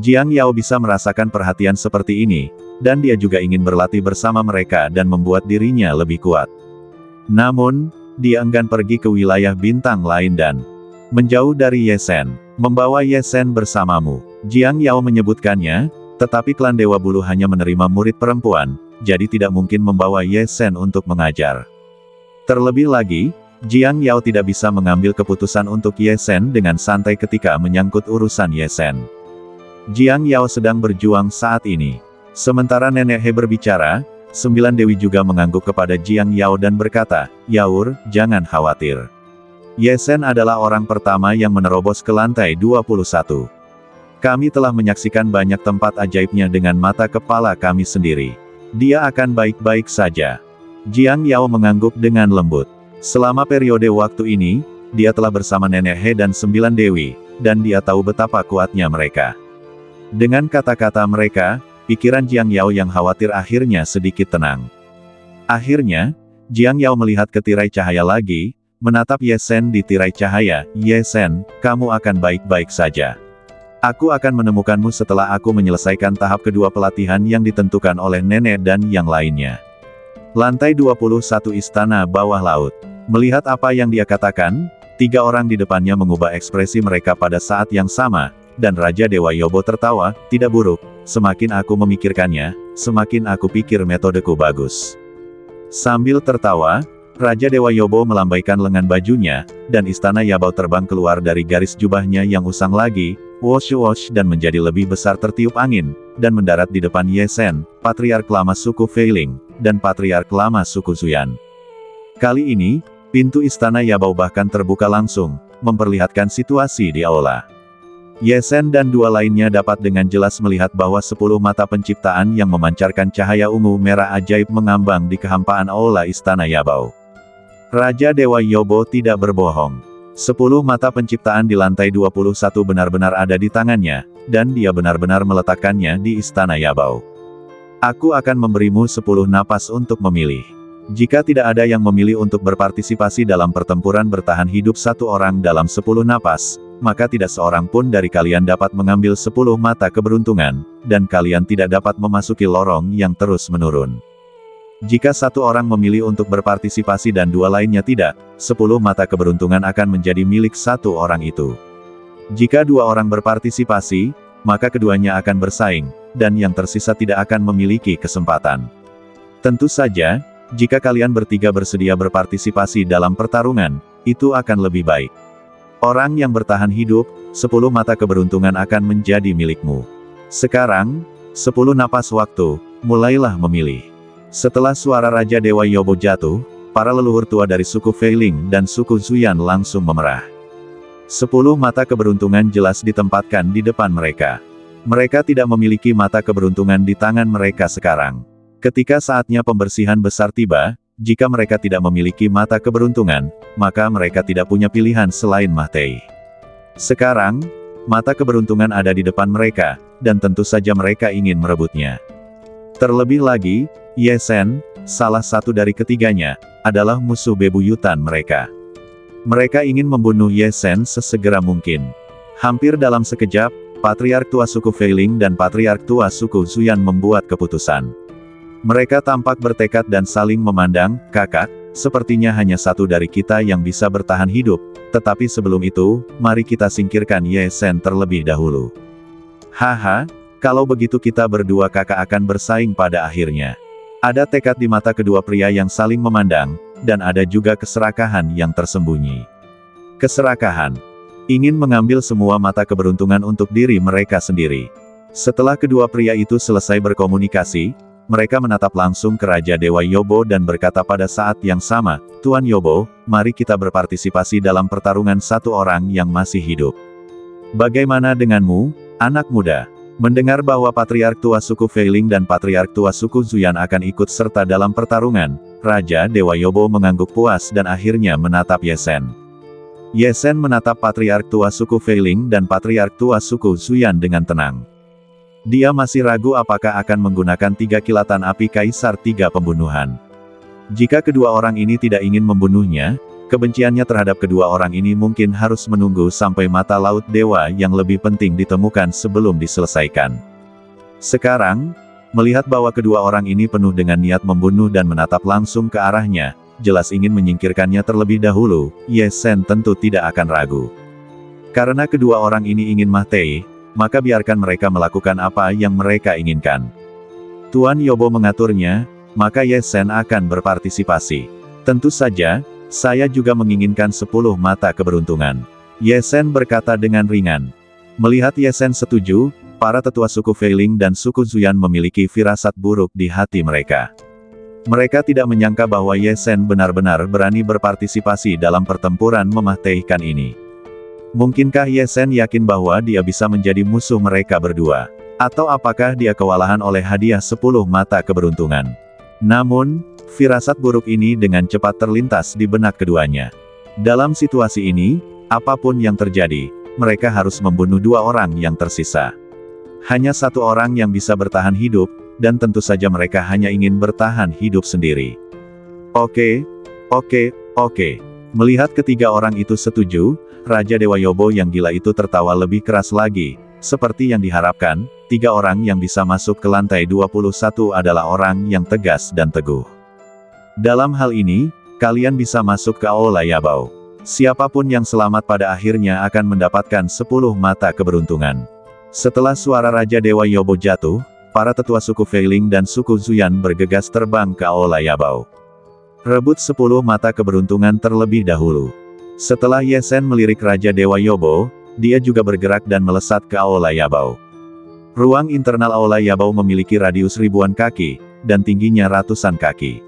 Jiang Yao bisa merasakan perhatian seperti ini, dan dia juga ingin berlatih bersama mereka dan membuat dirinya lebih kuat. Namun, dia enggan pergi ke wilayah bintang lain dan menjauh dari Ye Shen, membawa Ye Shen bersamamu. Jiang Yao menyebutkannya, tetapi klan Dewa Bulu hanya menerima murid perempuan, jadi tidak mungkin membawa Ye Shen untuk mengajar. Terlebih lagi, Jiang Yao tidak bisa mengambil keputusan untuk Ye Shen dengan santai ketika menyangkut urusan Ye Shen. Jiang Yao sedang berjuang saat ini. Sementara Nenek He berbicara, 9 dewi juga mengangguk kepada Jiang Yao dan berkata, "Yaur, jangan khawatir. Ye Shen adalah orang pertama yang menerobos ke lantai 21. Kami telah menyaksikan banyak tempat ajaibnya dengan mata kepala kami sendiri. Dia akan baik-baik saja." Jiang Yao mengangguk dengan lembut. Selama periode waktu ini, dia telah bersama Nenek He dan 9 dewi, dan dia tahu betapa kuatnya mereka. Dengan kata-kata mereka, pikiran Jiang Yao yang khawatir akhirnya sedikit tenang. Akhirnya, Jiang Yao melihat ke tirai cahaya lagi, menatap Ye Shen di tirai cahaya. "Ye Shen, kamu akan baik-baik saja. Aku akan menemukanmu setelah aku menyelesaikan tahap kedua pelatihan yang ditentukan oleh nenek dan yang lainnya." Lantai 21 Istana Bawah Laut. Melihat apa yang dia katakan, 3 orang di depannya mengubah ekspresi mereka pada saat yang sama, dan Raja Dewa Yobo tertawa. "Tidak buruk, semakin aku memikirkannya, semakin aku pikir metodeku bagus." Sambil tertawa, Raja Dewa Yobo melambaikan lengan bajunya, dan Istana Yabao terbang keluar dari garis jubahnya yang usang lagi, wosh-wosh dan menjadi lebih besar tertiup angin, dan mendarat di depan Ye Shen, Patriark Lama suku Feiling, dan Patriark Lama suku Zuyan. Kali ini, pintu Istana Yabao bahkan terbuka langsung, memperlihatkan situasi di aula. Ye Shen dan 2 lainnya dapat dengan jelas melihat bahwa 10 mata penciptaan yang memancarkan cahaya ungu merah ajaib mengambang di kehampaan aula Istana Yabao. Raja Dewa Yobo tidak berbohong. 10 mata penciptaan di lantai 21 benar-benar ada di tangannya, dan dia benar-benar meletakkannya di Istana Yabao. "Aku akan memberimu 10 napas untuk memilih. Jika tidak ada yang memilih untuk berpartisipasi dalam pertempuran bertahan hidup 1 orang dalam 10 napas, maka tidak seorang pun dari kalian dapat mengambil 10 mata keberuntungan, dan kalian tidak dapat memasuki lorong yang terus menurun. Jika 1 orang memilih untuk berpartisipasi dan 2 lainnya tidak, 10 mata keberuntungan akan menjadi milik 1 orang itu. Jika 2 orang berpartisipasi, maka keduanya akan bersaing, dan yang tersisa tidak akan memiliki kesempatan. Tentu saja, jika kalian bertiga bersedia berpartisipasi dalam pertarungan, itu akan lebih baik. Orang yang bertahan hidup, 10 mata keberuntungan akan menjadi milikmu. Sekarang, 10 napas waktu, mulailah memilih." Setelah suara Raja Dewa Yobo jatuh, para leluhur tua dari suku Feiling dan suku Zuyan langsung memerah. 10 mata keberuntungan jelas ditempatkan di depan mereka. Mereka tidak memiliki mata keberuntungan di tangan mereka sekarang. Ketika saatnya pembersihan besar tiba, jika mereka tidak memiliki mata keberuntungan, maka mereka tidak punya pilihan selain mati. Sekarang, mata keberuntungan ada di depan mereka, dan tentu saja mereka ingin merebutnya. Terlebih lagi, Ye Shen, salah satu dari ketiganya, adalah musuh bebuyutan mereka. Mereka ingin membunuh Ye Shen sesegera mungkin. Hampir dalam sekejap, Patriark tua suku Feiling dan Patriark tua suku Zuyan membuat keputusan. Mereka tampak bertekad dan saling memandang. "Kakak, sepertinya hanya 1 dari kita yang bisa bertahan hidup, tetapi sebelum itu, mari kita singkirkan Ye Shen terlebih dahulu." "Haha, kalau begitu kita berdua kakak akan bersaing pada akhirnya." Ada tekad di mata kedua pria yang saling memandang, dan ada juga keserakahan yang tersembunyi. Keserakahan. Ingin mengambil semua mata keberuntungan untuk diri mereka sendiri. Setelah kedua pria itu selesai berkomunikasi, mereka menatap langsung ke Raja Dewa Yobo dan berkata pada saat yang sama, "Tuan Yobo, mari kita berpartisipasi dalam pertarungan 1 orang yang masih hidup. Bagaimana denganmu, anak muda?" Mendengar bahwa Patriark tua suku Feiling dan Patriark tua suku Zuyan akan ikut serta dalam pertarungan, Raja Dewa Yobo mengangguk puas dan akhirnya menatap Ye Shen. Ye Sen menatap patriark tua suku Feiling dan patriark tua suku Zuyan dengan tenang. Dia masih ragu apakah akan menggunakan 3 kilatan api kaisar 3 pembunuhan. Jika kedua orang ini tidak ingin membunuhnya, kebenciannya terhadap kedua orang ini mungkin harus menunggu sampai mata laut dewa yang lebih penting ditemukan sebelum diselesaikan. Sekarang, melihat bahwa kedua orang ini penuh dengan niat membunuh dan menatap langsung ke arahnya, jelas ingin menyingkirkannya terlebih dahulu, Ye Sen tentu tidak akan ragu. Karena kedua orang ini ingin mati, maka biarkan mereka melakukan apa yang mereka inginkan. Tuan Yobo mengaturnya, maka Ye Sen akan berpartisipasi. Tentu saja, saya juga menginginkan 10 mata keberuntungan. Ye Sen berkata dengan ringan. Melihat Ye Sen setuju, para tetua suku Feiling dan suku Zuyan memiliki firasat buruk di hati mereka. Mereka tidak menyangka bahwa Ye Sen benar-benar berani berpartisipasi dalam pertempuran mematikan ini. Mungkinkah Ye Sen yakin bahwa dia bisa menjadi musuh mereka berdua? Atau apakah dia kewalahan oleh hadiah 10 mata keberuntungan? Namun, firasat buruk ini dengan cepat terlintas di benak keduanya. Dalam situasi ini, apapun yang terjadi, mereka harus membunuh 2 orang yang tersisa. Hanya 1 orang yang bisa bertahan hidup, dan tentu saja mereka hanya ingin bertahan hidup sendiri. Oke. Melihat ketiga orang itu setuju, Raja Dewa Yobo yang gila itu tertawa lebih keras lagi. Seperti yang diharapkan, 3 orang yang bisa masuk ke lantai 21 adalah orang yang tegas dan teguh. Dalam hal ini, kalian bisa masuk ke Aula Yabao. Siapapun yang selamat pada akhirnya akan mendapatkan 10 mata keberuntungan. Setelah suara Raja Dewa Yobo jatuh, para tetua suku Feiling dan suku Zuyan bergegas terbang ke Aula Yabao. Rebut 10 mata keberuntungan terlebih dahulu. Setelah Ye Sen melirik Raja Dewa Yobo, dia juga bergerak dan melesat ke Aula Yabao. Ruang internal Aula Yabao memiliki radius ribuan kaki, dan tingginya ratusan kaki.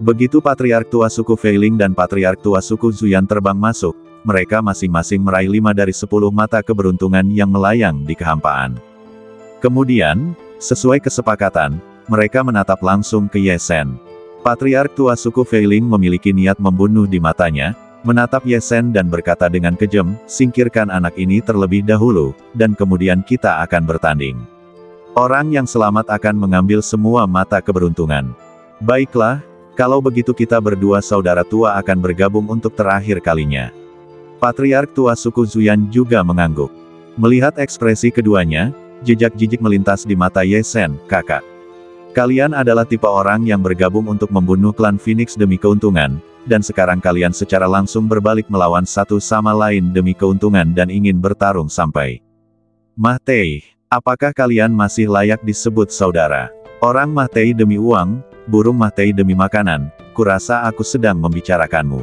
Begitu patriark tua suku Feiling dan patriark tua suku Zuyan terbang masuk, mereka masing-masing meraih 5 dari 10 mata keberuntungan yang melayang di kehampaan. Kemudian, sesuai kesepakatan, mereka menatap langsung ke Ye Sen. Patriark tua suku Feiling memiliki niat membunuh di matanya, menatap Ye Sen dan berkata dengan kejam, singkirkan anak ini terlebih dahulu, dan kemudian kita akan bertanding. Orang yang selamat akan mengambil semua mata keberuntungan. Baiklah, kalau begitu kita berdua saudara tua akan bergabung untuk terakhir kalinya. Patriark tua suku Zuyan juga mengangguk. Melihat ekspresi keduanya, jejak jijik melintas di mata Ye Sen, kakak. Kalian adalah tipe orang yang bergabung untuk membunuh klan Phoenix demi keuntungan, dan sekarang kalian secara langsung berbalik melawan satu sama lain demi keuntungan dan ingin bertarung sampai mati. Apakah kalian masih layak disebut saudara? Orang mati demi uang, burung mati demi makanan, kurasa aku sedang membicarakanmu.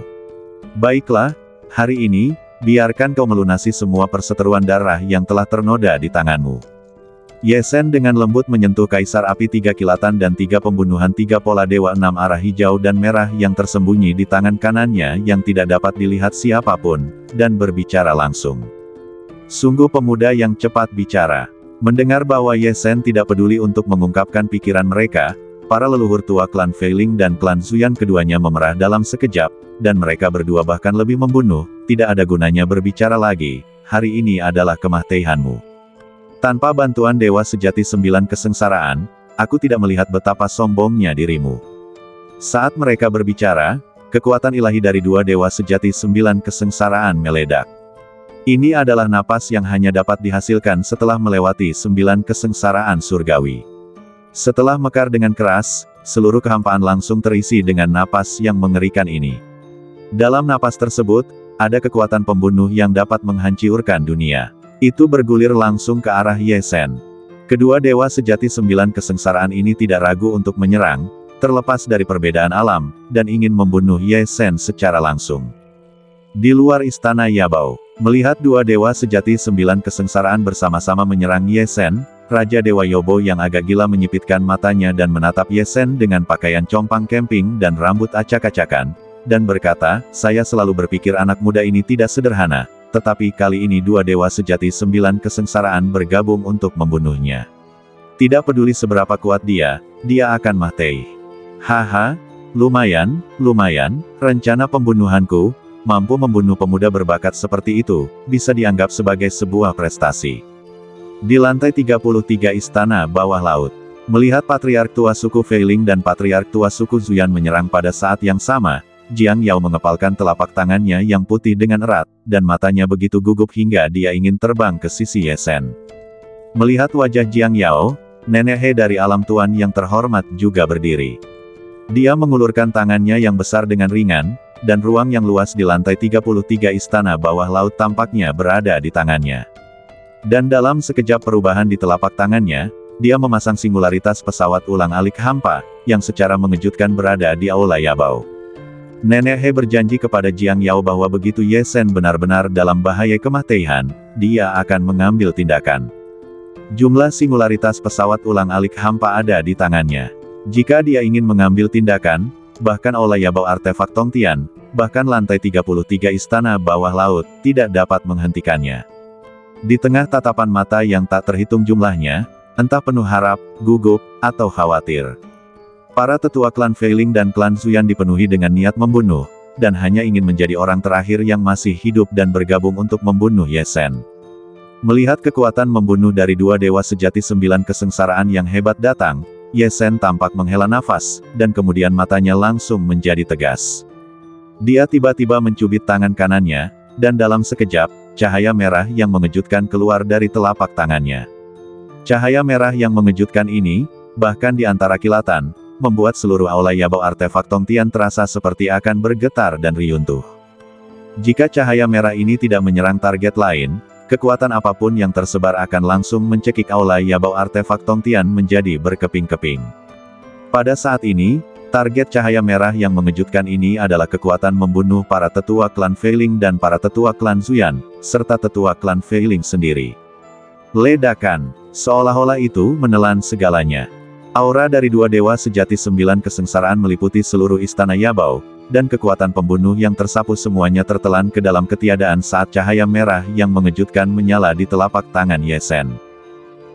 Baiklah, hari ini, biarkan kau melunasi semua perseteruan darah yang telah ternoda di tanganmu. Ye Sen dengan lembut menyentuh Kaisar Api 3 kilatan dan 3 pembunuhan 3 pola dewa 6 arah hijau dan merah yang tersembunyi di tangan kanannya yang tidak dapat dilihat siapapun, dan berbicara langsung. Sungguh pemuda yang cepat bicara. Mendengar bahwa Ye Sen tidak peduli untuk mengungkapkan pikiran mereka, para leluhur tua klan Feiling dan klan Zuyan keduanya memerah dalam sekejap, dan mereka berdua bahkan lebih membunuh, tidak ada gunanya berbicara lagi, hari ini adalah kematianmu. Tanpa bantuan Dewa Sejati 9 kesengsaraan, aku tidak melihat betapa sombongnya dirimu. Saat mereka berbicara, kekuatan ilahi dari 2 Dewa Sejati 9 kesengsaraan meledak. Ini adalah napas yang hanya dapat dihasilkan setelah melewati 9 kesengsaraan surgawi. Setelah mekar dengan keras, seluruh kehampaan langsung terisi dengan napas yang mengerikan ini. Dalam napas tersebut, ada kekuatan pembunuh yang dapat menghancurkan dunia. Itu bergulir langsung ke arah Ye Sen. Kedua Dewa Sejati 9 kesengsaraan ini tidak ragu untuk menyerang, terlepas dari perbedaan alam, dan ingin membunuh Ye Sen secara langsung. Di luar istana Yabao, melihat 2 Dewa Sejati 9 kesengsaraan bersama-sama menyerang Ye Sen, Raja Dewa Yobo yang agak gila menyipitkan matanya dan menatap Ye Sen dengan pakaian compang camping dan rambut acak-acakan, dan berkata, saya selalu berpikir anak muda ini tidak sederhana. Tetapi kali ini 2 Dewa Sejati 9 kesengsaraan bergabung untuk membunuhnya. Tidak peduli seberapa kuat dia akan mati. Haha, lumayan, rencana pembunuhanku, mampu membunuh pemuda berbakat seperti itu, bisa dianggap sebagai sebuah prestasi. Di lantai 33 Istana Bawah Laut, melihat Patriark tua suku Feiling dan Patriark tua suku Zuyan menyerang pada saat yang sama, Jiang Yao mengepalkan telapak tangannya yang putih dengan erat, dan matanya begitu gugup hingga dia ingin terbang ke sisi Ye Sen. Melihat wajah Jiang Yao, Nenek He dari alam tuan yang terhormat juga berdiri. Dia mengulurkan tangannya yang besar dengan ringan, dan ruang yang luas di lantai 33 Istana Bawah Laut tampaknya berada di tangannya. Dan dalam sekejap perubahan di telapak tangannya, dia memasang singularitas pesawat ulang-alik hampa, yang secara mengejutkan berada di Aula Yabao. Nenek He berjanji kepada Jiang Yao bahwa begitu Ye Sen benar-benar dalam bahaya kematian, dia akan mengambil tindakan. Jumlah singularitas pesawat ulang-alik hampa ada di tangannya. Jika dia ingin mengambil tindakan, bahkan Aula Yabao artefak Tongtian, bahkan lantai 33 Istana Bawah Laut, tidak dapat menghentikannya. Di tengah tatapan mata yang tak terhitung jumlahnya, entah penuh harap, gugup, atau khawatir, para tetua klan Feiling dan klan Zuyan dipenuhi dengan niat membunuh, dan hanya ingin menjadi orang terakhir yang masih hidup dan bergabung untuk membunuh Ye Sen. Melihat kekuatan membunuh dari dua dewa sejati 9 kesengsaraan yang hebat datang, Ye Sen tampak menghela nafas, dan kemudian matanya langsung menjadi tegas. Dia tiba-tiba mencubit tangan kanannya, dan dalam sekejap, cahaya merah yang mengejutkan keluar dari telapak tangannya. Cahaya merah yang mengejutkan ini, bahkan di antara kilatan, membuat seluruh Aula Yabao artefak Tongtian terasa seperti akan bergetar dan riuntuh. Jika cahaya merah ini tidak menyerang target lain, kekuatan apapun yang tersebar akan langsung mencekik Aula Yabao artefak Tongtian menjadi berkeping-keping. Pada saat ini, target cahaya merah yang mengejutkan ini adalah kekuatan membunuh para tetua klan Feiling dan para tetua klan Zuyan, serta tetua klan Feiling sendiri. Ledakan, seolah-olah itu menelan segalanya. Aura dari dua dewa sejati 9 kesengsaraan meliputi seluruh istana Yabao, dan kekuatan pembunuh yang tersapu semuanya tertelan ke dalam ketiadaan saat cahaya merah yang mengejutkan menyala di telapak tangan Ye Sen.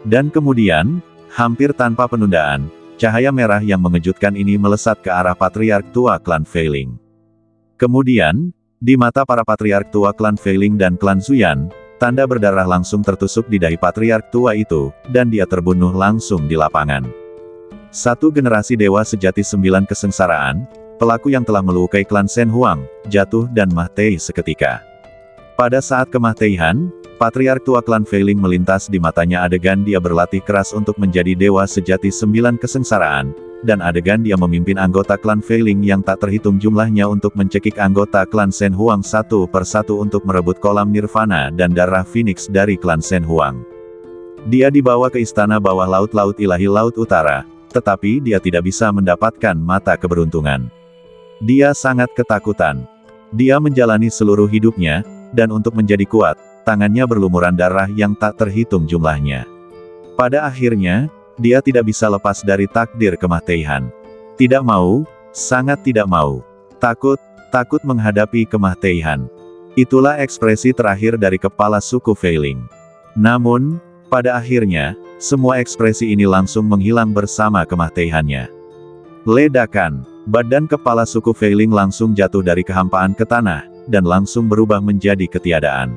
Dan kemudian, hampir tanpa penundaan, cahaya merah yang mengejutkan ini melesat ke arah Patriark tua klan Feiling. Kemudian, di mata para Patriark tua klan Feiling dan klan Zuyan, tanda berdarah langsung tertusuk di dahi Patriark tua itu, dan dia terbunuh langsung di lapangan. Satu generasi dewa sejati 9 kesengsaraan, pelaku yang telah melukai klan Shen Huang, jatuh dan mati seketika. Pada saat kematian, Patriark tua klan Feiling melintas di matanya adegan dia berlatih keras untuk menjadi dewa sejati 9 kesengsaraan, dan adegan dia memimpin anggota klan Feiling yang tak terhitung jumlahnya untuk mencekik anggota klan Shen Huang satu persatu untuk merebut kolam nirvana dan darah Phoenix dari klan Shen Huang. Dia dibawa ke istana bawah laut Laut Ilahi Laut Utara, tetapi dia tidak bisa mendapatkan mata keberuntungan. Dia sangat ketakutan. Dia menjalani seluruh hidupnya, dan untuk menjadi kuat, tangannya berlumuran darah yang tak terhitung jumlahnya. Pada akhirnya, dia tidak bisa lepas dari takdir kematian. Tidak mau, sangat tidak mau. Takut menghadapi kematian. Itulah ekspresi terakhir dari kepala suku Feiling. Namun, pada akhirnya, semua ekspresi ini langsung menghilang bersama kematiannya. Ledakan, badan kepala suku Feiling langsung jatuh dari kehampaan ke tanah, dan langsung berubah menjadi ketiadaan.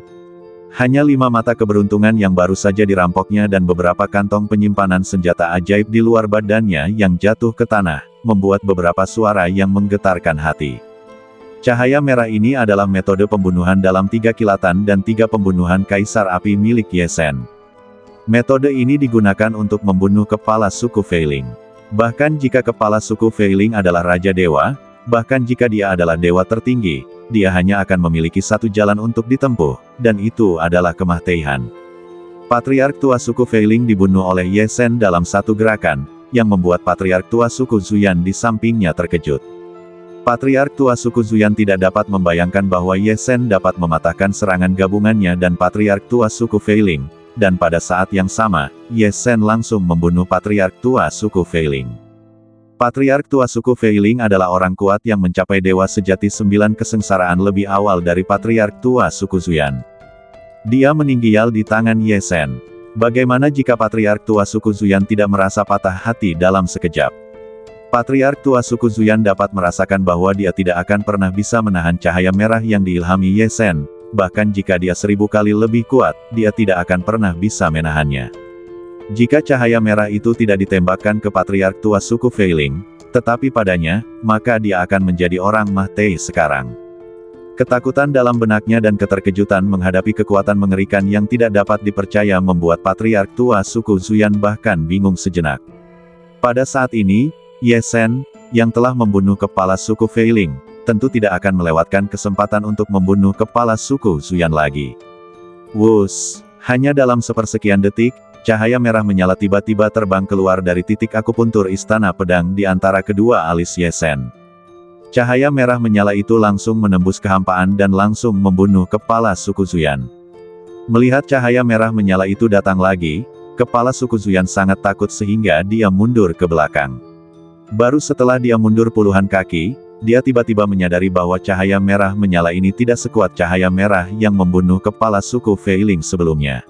Hanya 5 mata keberuntungan yang baru saja dirampoknya dan beberapa kantong penyimpanan senjata ajaib di luar badannya yang jatuh ke tanah, membuat beberapa suara yang menggetarkan hati. Cahaya merah ini adalah metode pembunuhan dalam 3 kilatan dan 3 pembunuhan kaisar api milik Ye Sen. Metode ini digunakan untuk membunuh kepala suku Feiling. Bahkan jika kepala suku Feiling adalah Raja Dewa, bahkan jika dia adalah dewa tertinggi, dia hanya akan memiliki satu jalan untuk ditempuh, dan itu adalah kematian. Patriark tua suku Feiling dibunuh oleh Ye Sen dalam satu gerakan, yang membuat Patriark tua suku Zuyan di sampingnya terkejut. Patriark tua suku Zuyan tidak dapat membayangkan bahwa Ye Sen dapat mematahkan serangan gabungannya dan Patriark tua suku Feiling. Dan pada saat yang sama, Ye Sen langsung membunuh Patriark tua suku Feiling. Patriark tua suku Feiling adalah orang kuat yang mencapai dewa sejati 9 kesengsaraan lebih awal dari Patriark tua suku Zuyan. Dia meninggal di tangan Ye Sen. Bagaimana jika Patriark tua suku Zuyan tidak merasa patah hati dalam sekejap? Patriark tua suku Zuyan dapat merasakan bahwa dia tidak akan pernah bisa menahan cahaya merah yang diilhami Ye Sen, bahkan jika dia 1000 kali lebih kuat, dia tidak akan pernah bisa menahannya. Jika cahaya merah itu tidak ditembakkan ke Patriark tua suku Feiling, tetapi padanya, maka dia akan menjadi orang Mah Tei sekarang. Ketakutan dalam benaknya dan keterkejutan menghadapi kekuatan mengerikan yang tidak dapat dipercaya membuat Patriark tua suku Zuyan bahkan bingung sejenak. Pada saat ini, Ye Sen, yang telah membunuh kepala suku Feiling, tentu tidak akan melewatkan kesempatan untuk membunuh kepala suku Zuyan lagi. Wus, hanya dalam sepersekian detik, cahaya merah menyala tiba-tiba terbang keluar dari titik akupuntur istana pedang di antara kedua alis Ye Sen. Cahaya merah menyala itu langsung menembus kehampaan dan langsung membunuh kepala suku Zuyan. Melihat cahaya merah menyala itu datang lagi, kepala suku Zuyan sangat takut sehingga dia mundur ke belakang. Baru setelah dia mundur puluhan kaki, dia tiba-tiba menyadari bahwa cahaya merah menyala ini tidak sekuat cahaya merah yang membunuh kepala suku Feiling sebelumnya.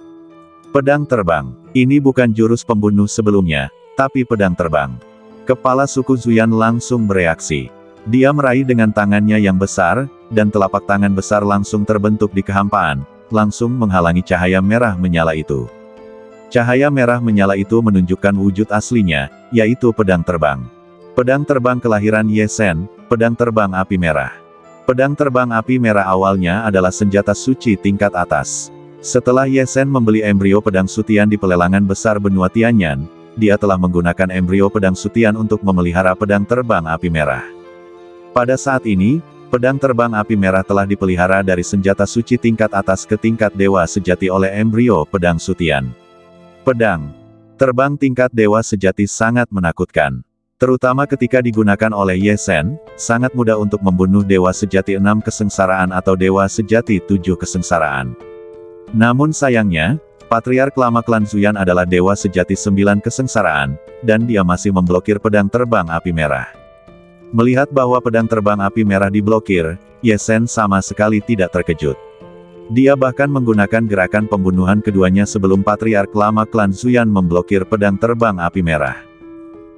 Pedang terbang. Ini bukan jurus pembunuh sebelumnya, tapi pedang terbang. Kepala suku Zuyan langsung bereaksi. Dia meraih dengan tangannya yang besar, dan telapak tangan besar langsung terbentuk di kehampaan, langsung menghalangi cahaya merah menyala itu. Cahaya merah menyala itu menunjukkan wujud aslinya, yaitu pedang terbang. Pedang terbang kelahiran Ye Sen, pedang terbang api merah. Pedang terbang api merah awalnya adalah senjata suci tingkat atas. Setelah Ye Sen membeli embrio pedang sutian di pelelangan besar benua Tianyan, dia telah menggunakan embrio pedang sutian untuk memelihara pedang terbang api merah. Pada saat ini, pedang terbang api merah telah dipelihara dari senjata suci tingkat atas ke tingkat dewa sejati oleh embrio pedang sutian. Pedang terbang tingkat dewa sejati sangat menakutkan. Terutama ketika digunakan oleh Ye Sen, sangat mudah untuk membunuh dewa sejati 6 kesengsaraan atau dewa sejati 7 kesengsaraan. Namun sayangnya, Patriark lama klan Zuyan adalah dewa sejati 9 kesengsaraan, dan dia masih memblokir pedang terbang api merah. Melihat bahwa pedang terbang api merah diblokir, Ye Sen sama sekali tidak terkejut. Dia bahkan menggunakan gerakan pembunuhan keduanya sebelum Patriark lama klan Zuyan memblokir pedang terbang api merah.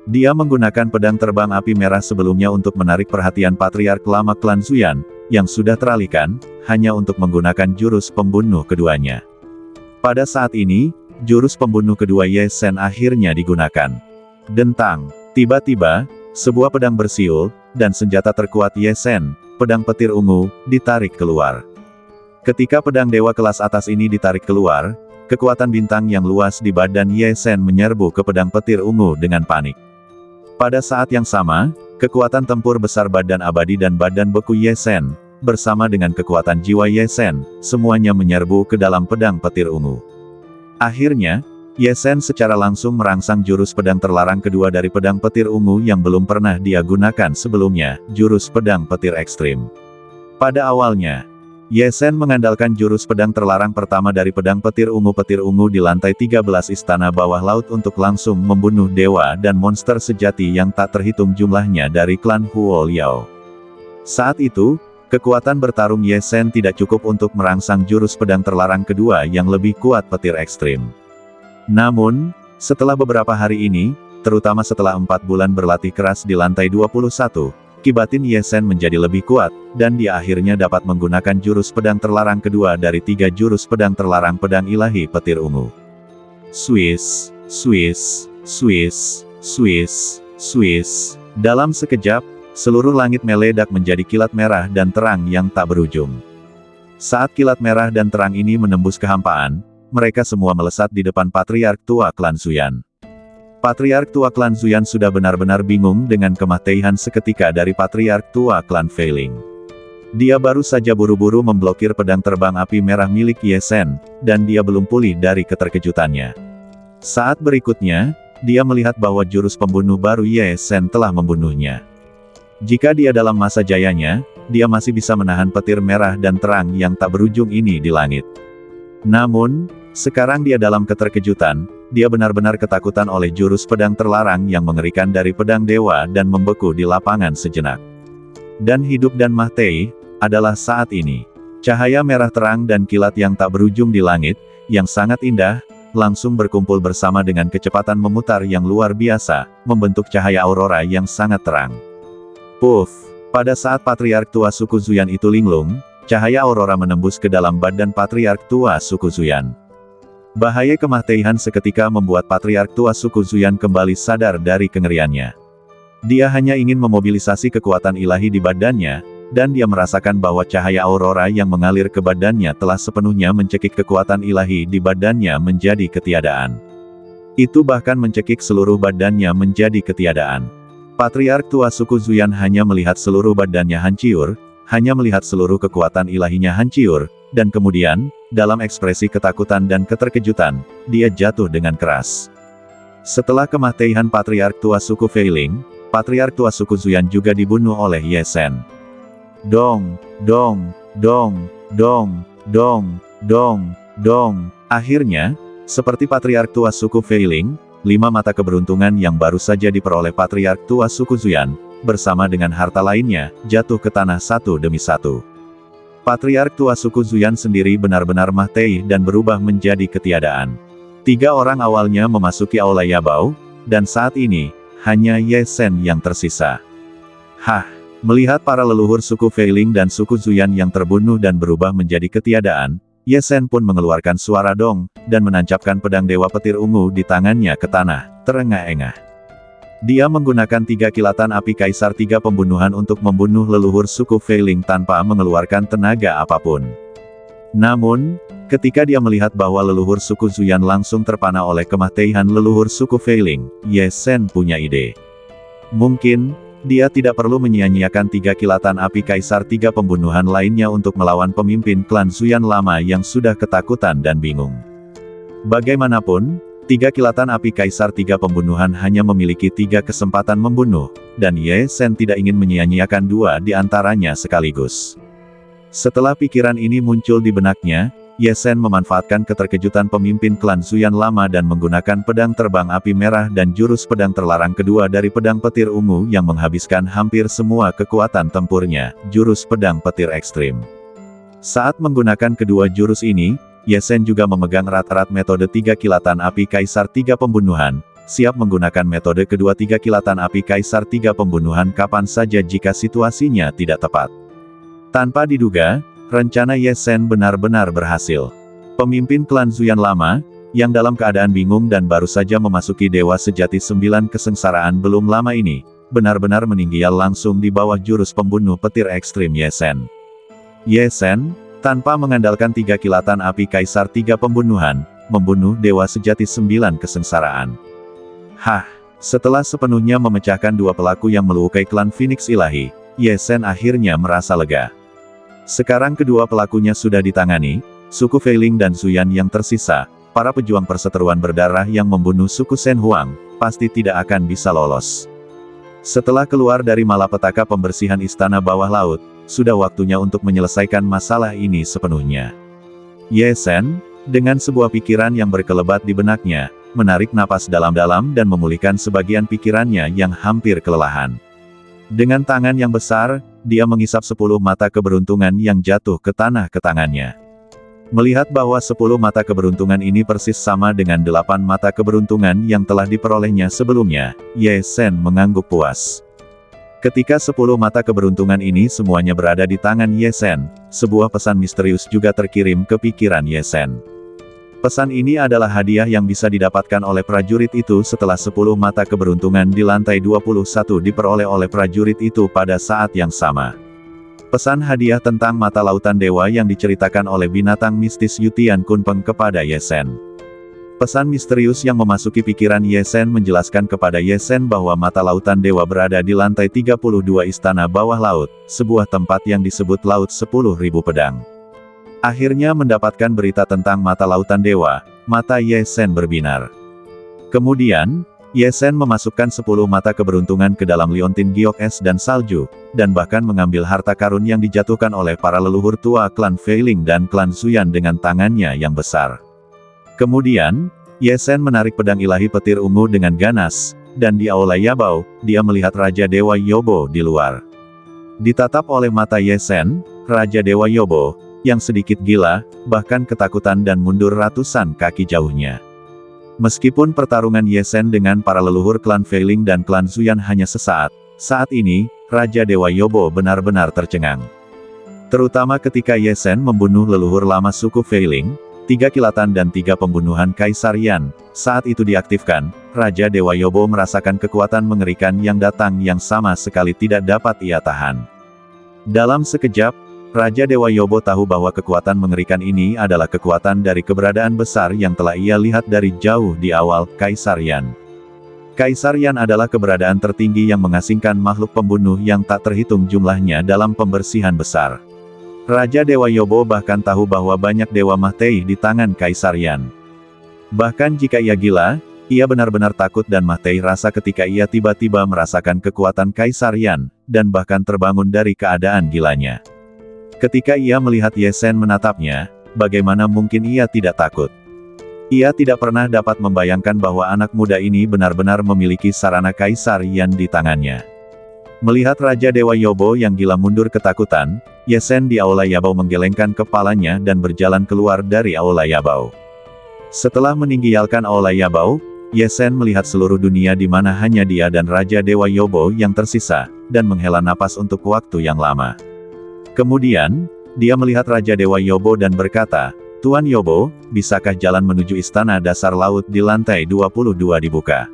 Dia menggunakan pedang terbang api merah sebelumnya untuk menarik perhatian Patriark lama klan Zuyan, yang sudah teralihkan, hanya untuk menggunakan jurus pembunuh keduanya. Pada saat ini, jurus pembunuh kedua Ye Sen akhirnya digunakan. Dentang. Tiba-tiba, sebuah pedang bersiul, dan senjata terkuat Ye Sen, pedang petir ungu, ditarik keluar. Ketika pedang dewa kelas atas ini ditarik keluar, kekuatan bintang yang luas di badan Ye Sen menyerbu ke pedang petir ungu dengan panik. Pada saat yang sama, kekuatan tempur besar badan abadi dan badan beku Ye Sen, bersama dengan kekuatan jiwa Ye Sen, semuanya menyerbu ke dalam pedang petir ungu. Akhirnya, Ye Sen secara langsung merangsang jurus pedang terlarang kedua dari pedang petir ungu yang belum pernah dia gunakan sebelumnya, jurus pedang petir ekstrim. Pada awalnya, Ye Sen mengandalkan jurus pedang terlarang pertama dari pedang petir ungu di lantai 13 istana bawah laut untuk langsung membunuh dewa dan monster sejati yang tak terhitung jumlahnya dari klan Huo Liao. Saat itu, kekuatan bertarung Ye Sen tidak cukup untuk merangsang jurus pedang terlarang kedua yang lebih kuat petir ekstrim. Namun, setelah beberapa hari ini, terutama setelah 4 bulan berlatih keras di lantai 21, ki batin Ye Sen menjadi lebih kuat, dan dia akhirnya dapat menggunakan jurus pedang terlarang kedua dari 3 jurus pedang terlarang pedang ilahi petir ungu. Swiss, Swiss, Swiss, Swiss, Swiss. Dalam sekejap, seluruh langit meledak menjadi kilat merah dan terang yang tak berujung. Saat kilat merah dan terang ini menembus kehampaan, mereka semua melesat di depan Patriark tua klan Zuyan. Patriark tua klan Zuyan sudah benar-benar bingung dengan kematian seketika dari Patriark tua klan Feiling. Dia baru saja buru-buru memblokir pedang terbang api merah milik Ye Sen, dan dia belum pulih dari keterkejutannya. Saat berikutnya, dia melihat bahwa jurus pembunuh baru Ye Sen telah membunuhnya. Jika dia dalam masa jayanya, dia masih bisa menahan petir merah dan terang yang tak berujung ini di langit. Namun, sekarang dia dalam keterkejutan, dia benar-benar ketakutan oleh jurus pedang terlarang yang mengerikan dari pedang dewa dan membeku di lapangan sejenak. Dan hidup dan mati adalah saat ini. Cahaya merah terang dan kilat yang tak berujung di langit, yang sangat indah, langsung berkumpul bersama dengan kecepatan memutar yang luar biasa, membentuk cahaya aurora yang sangat terang. Puff! Pada saat Patriark tua suku Zuyan itu linglung, cahaya aurora menembus ke dalam badan Patriark tua suku Zuyan. Bahaya kematian seketika membuat Patriark tua suku Zuyan kembali sadar dari kengeriannya. Dia hanya ingin memobilisasi kekuatan ilahi di badannya, dan dia merasakan bahwa cahaya aurora yang mengalir ke badannya telah sepenuhnya mencekik kekuatan ilahi di badannya menjadi ketiadaan. Itu bahkan mencekik seluruh badannya menjadi ketiadaan. Patriark tua suku Zuyan hanya melihat seluruh badannya hancur, hanya melihat seluruh kekuatan ilahinya hancur, dan kemudian, dalam ekspresi ketakutan dan keterkejutan, dia jatuh dengan keras. Setelah kematian Patriark tua suku Feiling, Patriark tua suku Zuyan juga dibunuh oleh Ye Sen. Dong, dong, dong, dong, dong, dong, dong. Akhirnya, seperti Patriark tua suku Feiling, 5 mata keberuntungan yang baru saja diperoleh Patriark tua suku Zuyan, bersama dengan harta lainnya, jatuh ke tanah satu demi satu. Patriark tua suku Zuyan sendiri benar-benar mati dan berubah menjadi ketiadaan. 3 orang awalnya memasuki Aula Yabao, dan saat ini, hanya Ye Sen yang tersisa. Hah! Melihat para leluhur suku Feiling dan suku Zuyan yang terbunuh dan berubah menjadi ketiadaan, Ye Sen pun mengeluarkan suara dong, dan menancapkan pedang Dewa Petir Ungu di tangannya ke tanah, terengah-engah. Dia menggunakan 3 kilatan api Kaisar 3 pembunuhan untuk membunuh leluhur suku Feiling tanpa mengeluarkan tenaga apapun. Namun, ketika dia melihat bahwa leluhur suku Zuyan langsung terpana oleh kematian leluhur suku Feiling, Ye Sen punya ide. Mungkin, dia tidak perlu menyia-nyiakan 3 kilatan api Kaisar 3 pembunuhan lainnya untuk melawan pemimpin klan Zuyan lama yang sudah ketakutan dan bingung. Bagaimanapun, 3 kilatan api Kaisar 3 pembunuhan hanya memiliki 3 kesempatan membunuh, dan Ye Sen tidak ingin menyia-nyiakan 2 di antaranya sekaligus. Setelah pikiran ini muncul di benaknya, Ye Sen memanfaatkan keterkejutan pemimpin klan Zuyan lama dan menggunakan pedang terbang api merah dan jurus pedang terlarang kedua dari pedang petir ungu yang menghabiskan hampir semua kekuatan tempurnya, jurus pedang petir ekstrim. Saat menggunakan kedua jurus ini, Ye Sen juga memegang erat-erat metode 3 kilatan api Kaisar 3 pembunuhan, siap menggunakan metode kedua 3 kilatan api Kaisar 3 pembunuhan kapan saja jika situasinya tidak tepat. Tanpa diduga, rencana Ye Sen benar-benar berhasil. Pemimpin klan Zuyan lama, yang dalam keadaan bingung dan baru saja memasuki Dewa Sejati 9 kesengsaraan belum lama ini, benar-benar meninggal langsung di bawah jurus pembunuh petir ekstrim Ye Sen. Ye Sen, tanpa mengandalkan 3 kilatan api Kaisar 3 pembunuhan, membunuh Dewa Sejati 9 kesengsaraan. Hah! Setelah sepenuhnya memecahkan 2 pelaku yang melukai klan Phoenix Ilahi, Ye Sen akhirnya merasa lega. Sekarang kedua pelakunya sudah ditangani, suku Feiling dan Zuyan yang tersisa, para pejuang perseteruan berdarah yang membunuh suku Shen Huang, pasti tidak akan bisa lolos. Setelah keluar dari malapetaka pembersihan istana bawah laut, sudah waktunya untuk menyelesaikan masalah ini sepenuhnya. Ye Sen, dengan sebuah pikiran yang berkelebat di benaknya, menarik napas dalam-dalam dan memulihkan sebagian pikirannya yang hampir kelelahan. Dengan tangan yang besar, dia menghisap 10 mata keberuntungan yang jatuh ke tanah ke tangannya. Melihat bahwa 10 mata keberuntungan ini persis sama dengan 8 mata keberuntungan yang telah diperolehnya sebelumnya, Ye Sen mengangguk puas. Ketika 10 mata keberuntungan ini semuanya berada di tangan Ye Sen, sebuah pesan misterius juga terkirim ke pikiran Ye Sen. Pesan ini adalah hadiah yang bisa didapatkan oleh prajurit itu setelah 10 mata keberuntungan di lantai 21 diperoleh oleh prajurit itu pada saat yang sama. Pesan hadiah tentang mata lautan dewa yang diceritakan oleh binatang mistis Yutian Kunpeng kepada Ye Sen. Pesan misterius yang memasuki pikiran Ye Sen menjelaskan kepada Ye Sen bahwa mata lautan dewa berada di lantai 32 istana bawah laut, sebuah tempat yang disebut Laut 10.000 Pedang. Akhirnya mendapatkan berita tentang mata lautan dewa, mata Ye Sen berbinar. Kemudian, Ye Sen memasukkan 10 mata keberuntungan ke dalam liontin giok es dan salju, dan bahkan mengambil harta karun yang dijatuhkan oleh para leluhur tua klan Feiling dan klan Zuyan dengan tangannya yang besar. Kemudian, Ye Sen menarik pedang ilahi petir ungu dengan ganas, dan di Aula Yabao, dia melihat Raja Dewa Yobo di luar. Ditatap oleh mata Ye Sen, Raja Dewa Yobo, yang sedikit gila, bahkan ketakutan dan mundur ratusan kaki jauhnya. Meskipun pertarungan Ye Zhen dengan para leluhur klan Feiling dan klan Zuyan hanya sesaat, saat ini, Raja Dewa Yobo benar-benar tercengang. Terutama ketika Ye Zhen membunuh leluhur lama suku Feiling, 3 kilatan dan 3 pembunuhan Kaisar Yan. Saat itu diaktifkan, Raja Dewa Yobo merasakan kekuatan mengerikan yang datang yang sama sekali tidak dapat ia tahan. Dalam sekejap, Raja Dewa Yobo tahu bahwa kekuatan mengerikan ini adalah kekuatan dari keberadaan besar yang telah ia lihat dari jauh di awal, Kaisar Yan. Kaisar Yan adalah keberadaan tertinggi yang mengasingkan makhluk pembunuh yang tak terhitung jumlahnya dalam pembersihan besar. Raja Dewa Yobo bahkan tahu bahwa banyak Dewa Mahtei di tangan Kaisar Yan. Bahkan jika ia gila, ia benar-benar takut dan Mahtei rasa ketika ia tiba-tiba merasakan kekuatan Kaisar Yan, dan bahkan terbangun dari keadaan gilanya. Ketika ia melihat Ye Zhen menatapnya, bagaimana mungkin ia tidak takut? Ia tidak pernah dapat membayangkan bahwa anak muda ini benar-benar memiliki sarana Kaisar Yan di tangannya. Melihat Raja Dewa Yobo yang gila mundur ketakutan, Ye Zhen di Aula Yabao menggelengkan kepalanya dan berjalan keluar dari Aula Yabao. Setelah meninggalkan Aula Yabao, Ye Zhen melihat seluruh dunia di mana hanya dia dan Raja Dewa Yobo yang tersisa, dan menghela napas untuk waktu yang lama. Kemudian, dia melihat Raja Dewa Yobo dan berkata, "Tuan Yobo, bisakah jalan menuju istana dasar laut di lantai 22 dibuka?"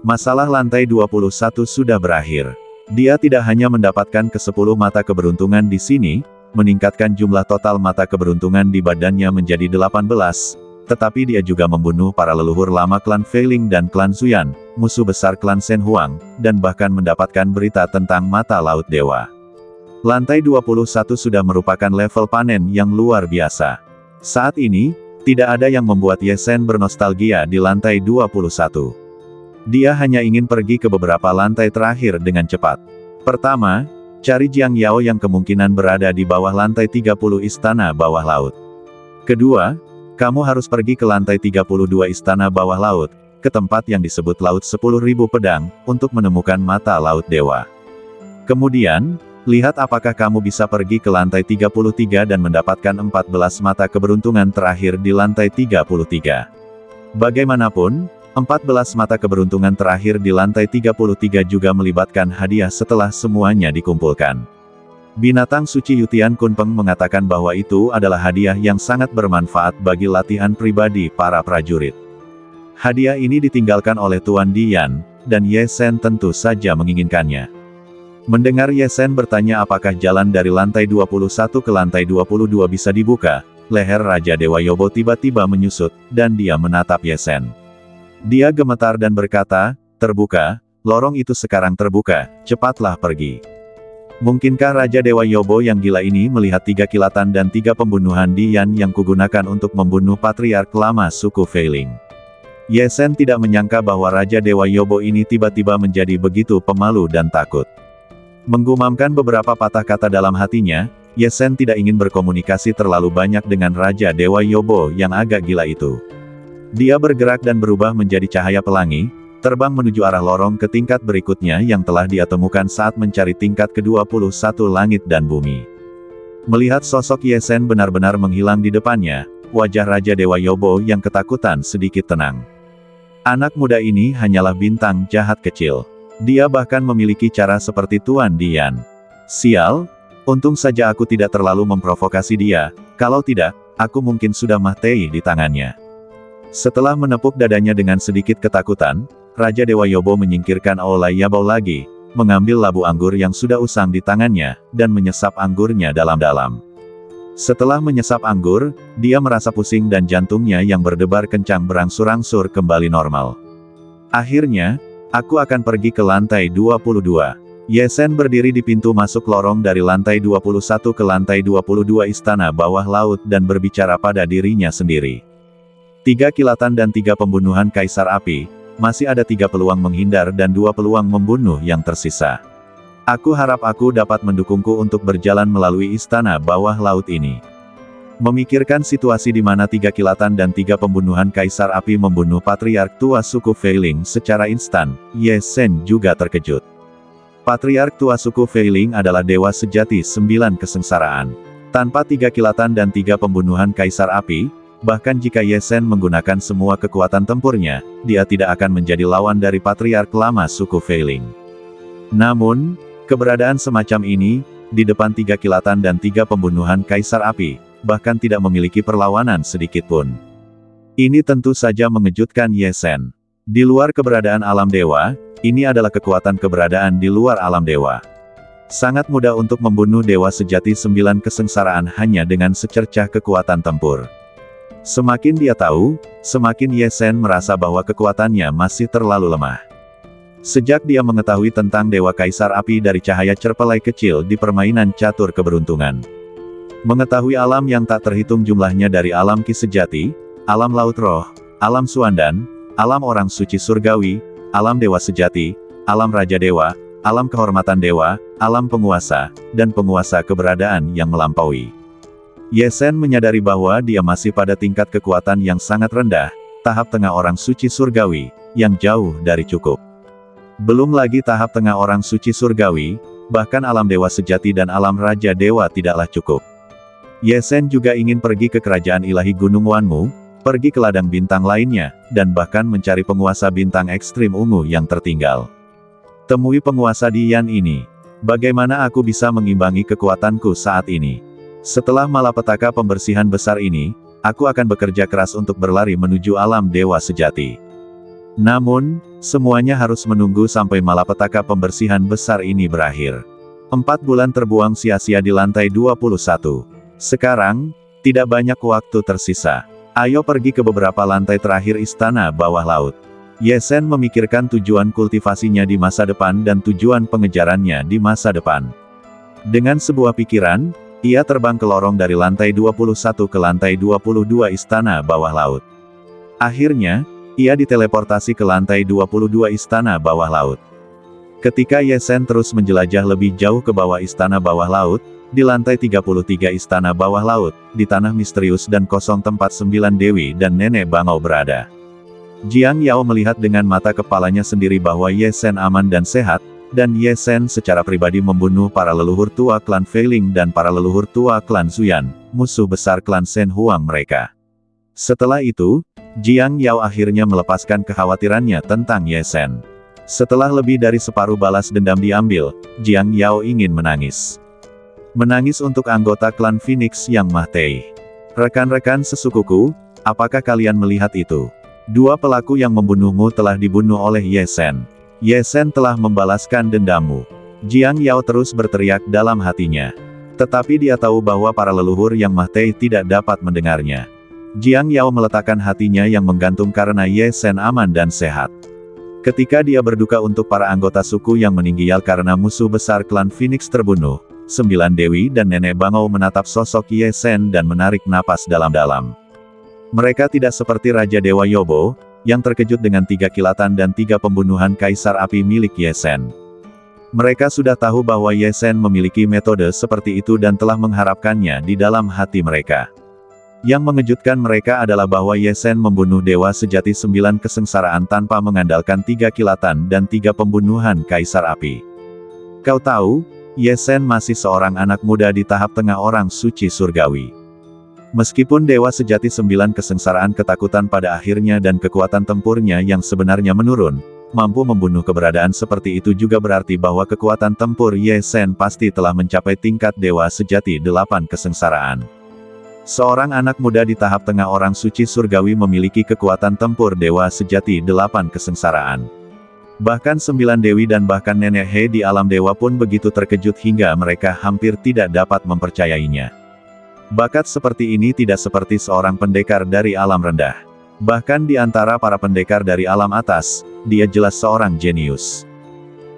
Masalah lantai 21 sudah berakhir. Dia tidak hanya mendapatkan ke-10 mata keberuntungan di sini, meningkatkan jumlah total mata keberuntungan di badannya menjadi 18, tetapi dia juga membunuh para leluhur lama klan Feiling dan klan Zuyan, musuh besar klan Shen Huang, dan bahkan mendapatkan berita tentang mata laut dewa. Lantai 21 sudah merupakan level panen yang luar biasa. Saat ini, tidak ada yang membuat Ye Zhen bernostalgia di lantai 21. Dia hanya ingin pergi ke beberapa lantai terakhir dengan cepat. Pertama, cari Jiang Yao yang kemungkinan berada di bawah lantai 30 istana bawah laut. Kedua, kamu harus pergi ke lantai 32 istana bawah laut, ke tempat yang disebut Laut 10.000 Pedang, untuk menemukan mata laut dewa. Kemudian, lihat apakah kamu bisa pergi ke lantai 33 dan mendapatkan 14 mata keberuntungan terakhir di lantai 33. Bagaimanapun, 14 mata keberuntungan terakhir di lantai 33 juga melibatkan hadiah setelah semuanya dikumpulkan. Binatang suci Yutian Kunpeng mengatakan bahwa itu adalah hadiah yang sangat bermanfaat bagi latihan pribadi para prajurit. Hadiah ini ditinggalkan oleh Tuan Dian, dan Ye Zhen tentu saja menginginkannya. Mendengar Ye Zhen bertanya apakah jalan dari lantai 21 ke lantai 22 bisa dibuka, leher Raja Dewa Yobo tiba-tiba menyusut, dan dia menatap Ye Zhen. Dia gemetar dan berkata, "Terbuka, lorong itu sekarang terbuka, cepatlah pergi." Mungkinkah Raja Dewa Yobo yang gila ini melihat 3 kilatan dan 3 pembunuhan Dian yang kugunakan untuk membunuh patriark lama suku Feiling? Ye Zhen tidak menyangka bahwa Raja Dewa Yobo ini tiba-tiba menjadi begitu pemalu dan takut. Menggumamkan beberapa patah kata dalam hatinya, Ye Zhen tidak ingin berkomunikasi terlalu banyak dengan Raja Dewa Yobo yang agak gila itu. Dia bergerak dan berubah menjadi cahaya pelangi, terbang menuju arah lorong ke tingkat berikutnya yang telah dia temukan saat mencari tingkat ke-21 langit dan bumi. Melihat sosok Ye Zhen benar-benar menghilang di depannya, wajah Raja Dewa Yobo yang ketakutan sedikit tenang. Anak muda ini hanyalah bintang jahat kecil. Dia bahkan memiliki cara seperti Tuan Dian. Sial, untung saja aku tidak terlalu memprovokasi dia, kalau tidak, aku mungkin sudah Mahtei di tangannya. Setelah menepuk dadanya dengan sedikit ketakutan, Raja Dewa Yobo menyingkirkan Aula Yabao lagi, mengambil labu anggur yang sudah usang di tangannya, dan menyesap anggurnya dalam-dalam. Setelah menyesap anggur, dia merasa pusing dan jantungnya yang berdebar kencang berangsur-angsur kembali normal. Akhirnya, aku akan pergi ke lantai 22. Ye Zhen berdiri di pintu masuk lorong dari lantai 21 ke lantai 22 istana bawah laut dan berbicara pada dirinya sendiri. 3 kilatan dan 3 pembunuhan Kaisar Api, masih ada 3 peluang menghindar dan 2 peluang membunuh yang tersisa. Aku harap aku dapat mendukungku untuk berjalan melalui istana bawah laut ini. Memikirkan situasi di mana 3 kilatan dan 3 pembunuhan Kaisar Api membunuh patriark tua suku Feiling secara instan, Ye Zhen juga terkejut. Patriark tua suku Feiling adalah dewa sejati 9 kesengsaraan. Tanpa 3 kilatan dan 3 pembunuhan Kaisar Api, bahkan jika Ye Sen menggunakan semua kekuatan tempurnya, dia tidak akan menjadi lawan dari patriark lama suku Feiling. Namun, keberadaan semacam ini, di depan 3 kilatan dan 3 pembunuhan Kaisar Api, bahkan tidak memiliki perlawanan sedikitpun. Ini tentu saja mengejutkan Ye Sen. Di luar keberadaan alam dewa, ini adalah kekuatan keberadaan di luar alam dewa. Sangat mudah untuk membunuh dewa sejati 9 kesengsaraan hanya dengan secercah kekuatan tempur. Semakin dia tahu, semakin Ye Sen merasa bahwa kekuatannya masih terlalu lemah. Sejak dia mengetahui tentang Dewa Kaisar Api dari cahaya cerpelai kecil di permainan catur keberuntungan. Mengetahui alam yang tak terhitung jumlahnya dari alam ki sejati, alam laut roh, alam suandan, alam orang suci surgawi, alam dewa sejati, alam raja dewa, alam kehormatan dewa, alam penguasa, dan penguasa keberadaan yang melampaui. Ye Sen menyadari bahwa dia masih pada tingkat kekuatan yang sangat rendah, tahap tengah orang suci surgawi, yang jauh dari cukup. Belum lagi tahap tengah orang suci surgawi, bahkan alam dewa sejati dan alam raja dewa tidaklah cukup. Ye Sen juga ingin pergi ke kerajaan ilahi Gunung Wanmu, pergi ke ladang bintang lainnya, dan bahkan mencari penguasa bintang ekstrim ungu yang tertinggal. Temui penguasa di Yan ini. Bagaimana aku bisa mengimbangi kekuatanku saat ini? Setelah malapetaka pembersihan besar ini, aku akan bekerja keras untuk berlari menuju alam dewa sejati. Namun, semuanya harus menunggu sampai malapetaka pembersihan besar ini berakhir. 4 bulan terbuang sia-sia di lantai 21. Sekarang, tidak banyak waktu tersisa. Ayo pergi ke beberapa lantai terakhir istana bawah laut. Ye Sen memikirkan tujuan kultivasinya di masa depan dan tujuan pengejarannya di masa depan. Dengan sebuah pikiran, ia terbang ke lorong dari lantai 21 ke lantai 22 istana bawah laut. Akhirnya, ia diteleportasi ke lantai 22 istana bawah laut. Ketika Ye Sen terus menjelajah lebih jauh ke bawah istana bawah laut, di lantai 33 istana bawah laut, di tanah misterius dan kosong tempat 9 dewi dan nenek bangau berada. Jiang Yao melihat dengan mata kepalanya sendiri bahwa Ye Sen aman dan sehat, dan Ye Sen secara pribadi membunuh para leluhur tua klan Feiling dan para leluhur tua klan Zuyan, musuh besar klan Shen Huang mereka. Setelah itu, Jiang Yao akhirnya melepaskan kekhawatirannya tentang Ye Sen. Setelah lebih dari separuh balas dendam diambil, Jiang Yao ingin menangis. Menangis untuk anggota klan Phoenix yang mati. Rekan-rekan sesukuku, apakah kalian melihat itu? 2 pelaku yang membunuhmu telah dibunuh oleh Ye Sen. Ye Sen telah membalaskan dendammu. Jiang Yao terus berteriak dalam hatinya. Tetapi dia tahu bahwa para leluhur yang mati tidak dapat mendengarnya. Jiang Yao meletakkan hatinya yang menggantung karena Ye Sen aman dan sehat. Ketika dia berduka untuk para anggota suku yang meninggal karena musuh besar klan Phoenix terbunuh, 9 dewi dan nenek bangau menatap sosok Ye Sen dan menarik napas dalam-dalam. Mereka tidak seperti Raja Dewa Yobo, yang terkejut dengan 3 kilatan dan 3 pembunuhan Kaisar Api milik Ye Sen. Mereka sudah tahu bahwa Ye Sen memiliki metode seperti itu dan telah mengharapkannya di dalam hati mereka. Yang mengejutkan mereka adalah bahwa Ye Sen membunuh dewa sejati 9 kesengsaraan tanpa mengandalkan 3 kilatan dan 3 pembunuhan Kaisar Api. Kau tahu, Ye Sen masih seorang anak muda di tahap tengah orang suci surgawi. Meskipun dewa sejati 9 kesengsaraan ketakutan pada akhirnya dan kekuatan tempurnya yang sebenarnya menurun, mampu membunuh keberadaan seperti itu juga berarti bahwa kekuatan tempur Ye Sen pasti telah mencapai tingkat dewa sejati 8 kesengsaraan. Seorang anak muda di tahap tengah orang suci surgawi memiliki kekuatan tempur dewa sejati 8 kesengsaraan. Bahkan 9 dewi dan bahkan nenek He di alam dewa pun begitu terkejut hingga mereka hampir tidak dapat mempercayainya. Bakat seperti ini tidak seperti seorang pendekar dari alam rendah. Bahkan di antara para pendekar dari alam atas, dia jelas seorang jenius.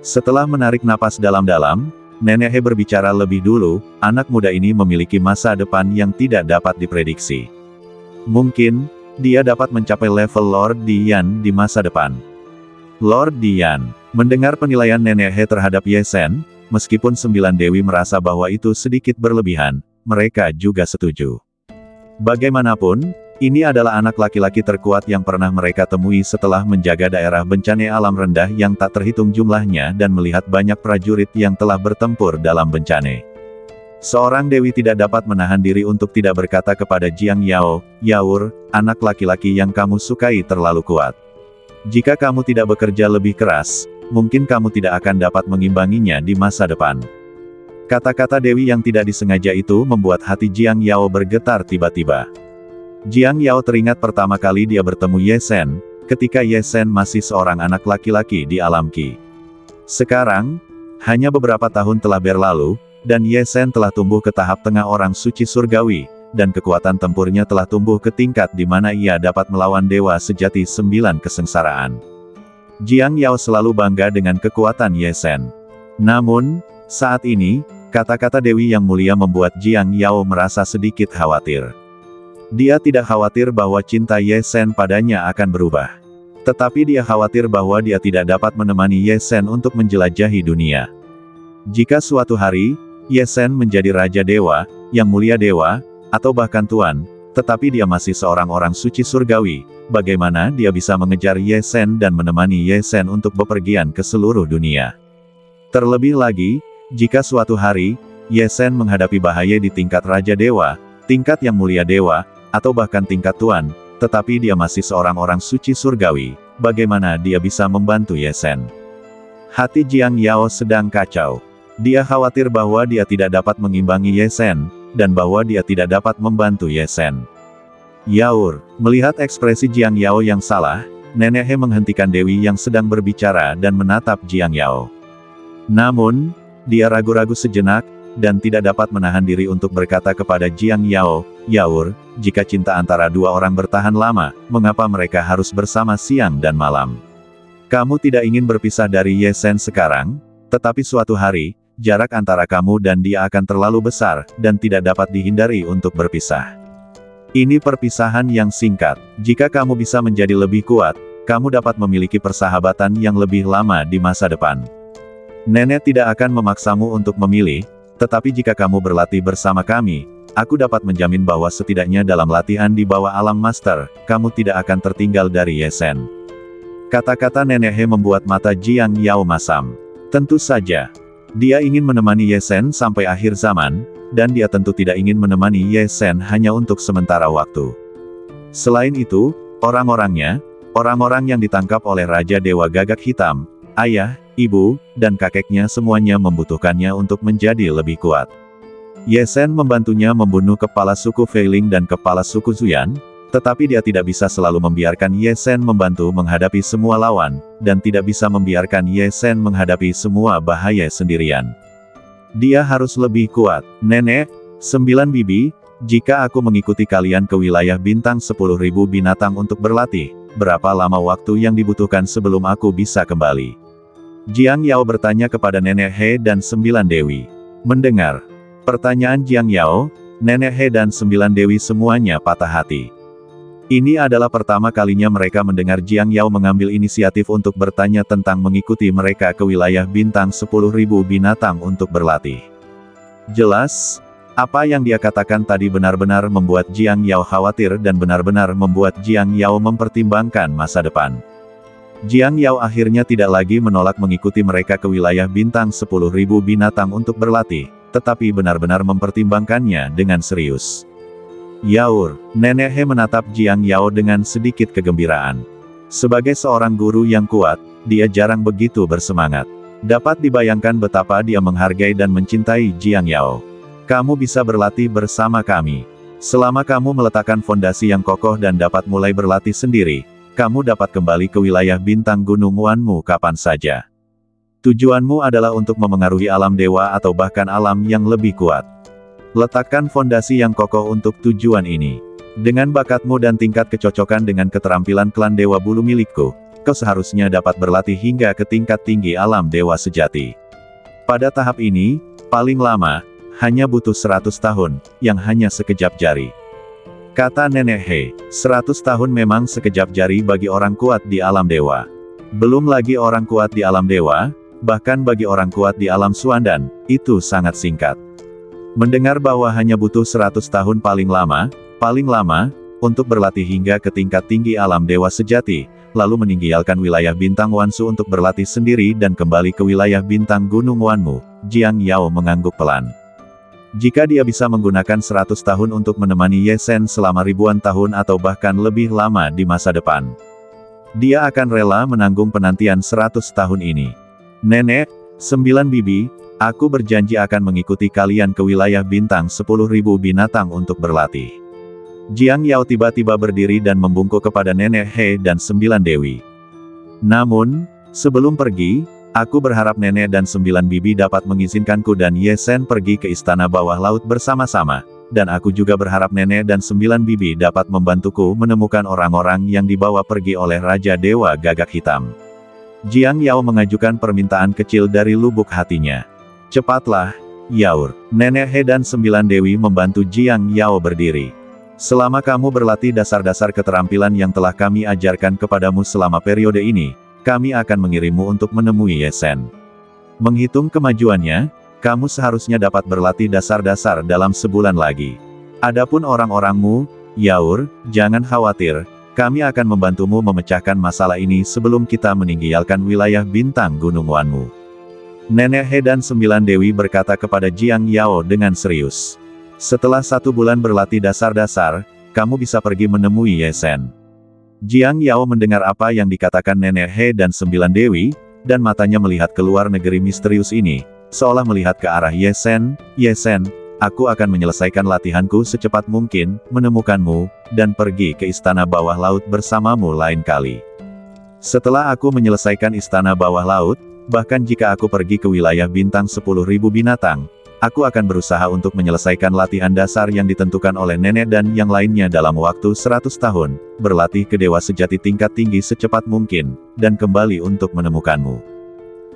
Setelah menarik napas dalam-dalam, Nenek He berbicara lebih dulu, anak muda ini memiliki masa depan yang tidak dapat diprediksi. Mungkin, dia dapat mencapai level Lord Dian di masa depan. Lord Dian, mendengar penilaian Nenek He terhadap Ye Sen, meskipun 9 dewi merasa bahwa itu sedikit berlebihan, mereka juga setuju. Bagaimanapun, ini adalah anak laki-laki terkuat yang pernah mereka temui setelah menjaga daerah bencana alam rendah yang tak terhitung jumlahnya dan melihat banyak prajurit yang telah bertempur dalam bencana. Seorang dewi tidak dapat menahan diri untuk tidak berkata kepada Jiang Yao, "Yaur, anak laki-laki yang kamu sukai terlalu kuat. Jika kamu tidak bekerja lebih keras, mungkin kamu tidak akan dapat mengimbanginya di masa depan." Kata-kata dewi yang tidak disengaja itu membuat hati Jiang Yao bergetar tiba-tiba. Jiang Yao teringat pertama kali dia bertemu Ye Shen, ketika Ye Shen masih seorang anak laki-laki di alam Qi. Sekarang, hanya beberapa tahun telah berlalu, dan Ye Shen telah tumbuh ke tahap tengah orang suci surgawi, dan kekuatan tempurnya telah tumbuh ke tingkat di mana ia dapat melawan dewa sejati 9 kesengsaraan. Jiang Yao selalu bangga dengan kekuatan Ye Shen. Namun, saat ini, kata-kata Dewi yang mulia membuat Jiang Yao merasa sedikit khawatir. Dia tidak khawatir bahwa cinta Ye Shen padanya akan berubah. Tetapi dia khawatir bahwa dia tidak dapat menemani Ye Shen untuk menjelajahi dunia. Jika suatu hari, Ye Shen menjadi Raja Dewa, Yang Mulia Dewa, atau bahkan Tuan, tetapi dia masih seorang orang suci surgawi, bagaimana dia bisa mengejar Ye Shen dan menemani Ye Shen untuk bepergian ke seluruh dunia? Terlebih lagi, jika suatu hari, Ye Shen menghadapi bahaya di tingkat Raja Dewa, tingkat Yang Mulia Dewa, atau bahkan tingkat Tuan, tetapi dia masih seorang orang suci surgawi, bagaimana dia bisa membantu Ye Shen? Hati Jiang Yao sedang kacau. Dia khawatir bahwa dia tidak dapat mengimbangi Ye Shen, dan bahwa dia tidak dapat membantu Ye Shen. "Yaur," melihat ekspresi Jiang Yao yang salah, Nenek He menghentikan Dewi yang sedang berbicara dan menatap Jiang Yao. Namun, dia ragu-ragu sejenak, dan tidak dapat menahan diri untuk berkata kepada Jiang Yao, "Yaur, jika cinta antara dua orang bertahan lama, mengapa mereka harus bersama siang dan malam? Kamu tidak ingin berpisah dari Ye Shen sekarang, tetapi suatu hari, jarak antara kamu dan dia akan terlalu besar, dan tidak dapat dihindari untuk berpisah. Ini perpisahan yang singkat. Jika kamu bisa menjadi lebih kuat, kamu dapat memiliki persahabatan yang lebih lama di masa depan. Nenek tidak akan memaksamu untuk memilih, tetapi jika kamu berlatih bersama kami, aku dapat menjamin bahwa setidaknya dalam latihan di bawah alam master, kamu tidak akan tertinggal dari Ye Shen." Kata-kata Nenek He membuat mata Jiang Yao masam. Tentu saja. Dia ingin menemani Ye Shen sampai akhir zaman, dan dia tentu tidak ingin menemani Ye Shen hanya untuk sementara waktu. Selain itu, orang-orangnya, orang-orang yang ditangkap oleh Raja Dewa Gagak Hitam, ayah, ibu, dan kakeknya semuanya membutuhkannya untuk menjadi lebih kuat. Ye Shen membantunya membunuh kepala suku Feiling dan kepala suku Zuyan, tetapi dia tidak bisa selalu membiarkan Ye Shen membantu menghadapi semua lawan, dan tidak bisa membiarkan Ye Shen menghadapi semua bahaya sendirian. Dia harus lebih kuat. "Nenek, 9 bibi, jika aku mengikuti kalian ke wilayah bintang 10.000 binatang untuk berlatih, berapa lama waktu yang dibutuhkan sebelum aku bisa kembali?" Jiang Yao bertanya kepada Nenek He dan 9 dewi. Mendengar pertanyaan Jiang Yao, Nenek He dan 9 dewi semuanya patah hati. Ini adalah pertama kalinya mereka mendengar Jiang Yao mengambil inisiatif untuk bertanya tentang mengikuti mereka ke wilayah bintang 10.000 binatang untuk berlatih. Jelas, apa yang dia katakan tadi benar-benar membuat Jiang Yao khawatir dan benar-benar membuat Jiang Yao mempertimbangkan masa depan. Jiang Yao akhirnya tidak lagi menolak mengikuti mereka ke wilayah bintang 10.000 binatang untuk berlatih, tetapi benar-benar mempertimbangkannya dengan serius. "Yaur," Nenek He menatap Jiang Yao dengan sedikit kegembiraan. Sebagai seorang guru yang kuat, dia jarang begitu bersemangat. Dapat dibayangkan betapa dia menghargai dan mencintai Jiang Yao. "Kamu bisa berlatih bersama kami. Selama kamu meletakkan fondasi yang kokoh dan dapat mulai berlatih sendiri, kamu dapat kembali ke wilayah bintang Gunung Wanmu kapan saja. Tujuanmu adalah untuk memengaruhi alam dewa atau bahkan alam yang lebih kuat. Letakkan fondasi yang kokoh untuk tujuan ini. Dengan bakatmu dan tingkat kecocokan dengan keterampilan klan Dewa Bulu milikku, kau seharusnya dapat berlatih hingga ke tingkat tinggi alam dewa sejati. Pada tahap ini, paling lama, hanya butuh 100 tahun, yang hanya sekejap jari." Kata Nenek He, 100 tahun memang sekejap jari bagi orang kuat di alam dewa. Belum lagi orang kuat di alam dewa, bahkan bagi orang kuat di alam Suandan, itu sangat singkat. Mendengar bahwa hanya butuh 100 tahun paling lama, untuk berlatih hingga ke tingkat tinggi alam dewa sejati, lalu meninggalkan wilayah bintang Wansu untuk berlatih sendiri dan kembali ke wilayah bintang Gunung Wanmu, Jiang Yao mengangguk pelan. Jika dia bisa menggunakan 100 tahun untuk menemani Ye Sen selama ribuan tahun atau bahkan lebih lama di masa depan, dia akan rela menanggung penantian 100 tahun ini. Nenek, 9 bibi, aku berjanji akan mengikuti kalian ke wilayah bintang 10.000 binatang untuk berlatih. Jiang Yao tiba-tiba berdiri dan membungkuk kepada Nenek He dan 9 dewi. Namun, sebelum pergi, aku berharap Nenek dan 9 bibi dapat mengizinkanku dan Ye Sen pergi ke istana bawah laut bersama-sama, dan aku juga berharap Nenek dan 9 bibi dapat membantuku menemukan orang-orang yang dibawa pergi oleh Raja Dewa Gagak Hitam. Jiang Yao mengajukan permintaan kecil dari lubuk hatinya. Cepatlah, Yaur. Nenek He dan 9 dewi membantu Jiang Yao berdiri. Selama kamu berlatih dasar-dasar keterampilan yang telah kami ajarkan kepadamu selama periode ini, kami akan mengirimmu untuk menemui Ye Sen. Menghitung kemajuannya, kamu seharusnya dapat berlatih dasar-dasar dalam sebulan lagi. Adapun orang-orangmu, Yaur, jangan khawatir, kami akan membantumu memecahkan masalah ini sebelum kita meninggalkan wilayah bintang Gunung Wanmu. Nenek He dan 9 dewi berkata kepada Jiang Yao dengan serius. Setelah 1 bulan berlatih dasar-dasar, kamu bisa pergi menemui Ye Sen. Jiang Yao mendengar apa yang dikatakan Nenek He dan 9 dewi, dan matanya melihat keluar negeri misterius ini, seolah melihat ke arah Ye Sen. Ye Sen, aku akan menyelesaikan latihanku secepat mungkin, menemukanmu, dan pergi ke istana bawah laut bersamamu lain kali. Setelah aku menyelesaikan istana bawah laut, bahkan jika aku pergi ke wilayah bintang 10.000 binatang, aku akan berusaha untuk menyelesaikan latihan dasar yang ditentukan oleh nenek dan yang lainnya dalam waktu 100 tahun, berlatih ke dewa sejati tingkat tinggi secepat mungkin, dan kembali untuk menemukanmu.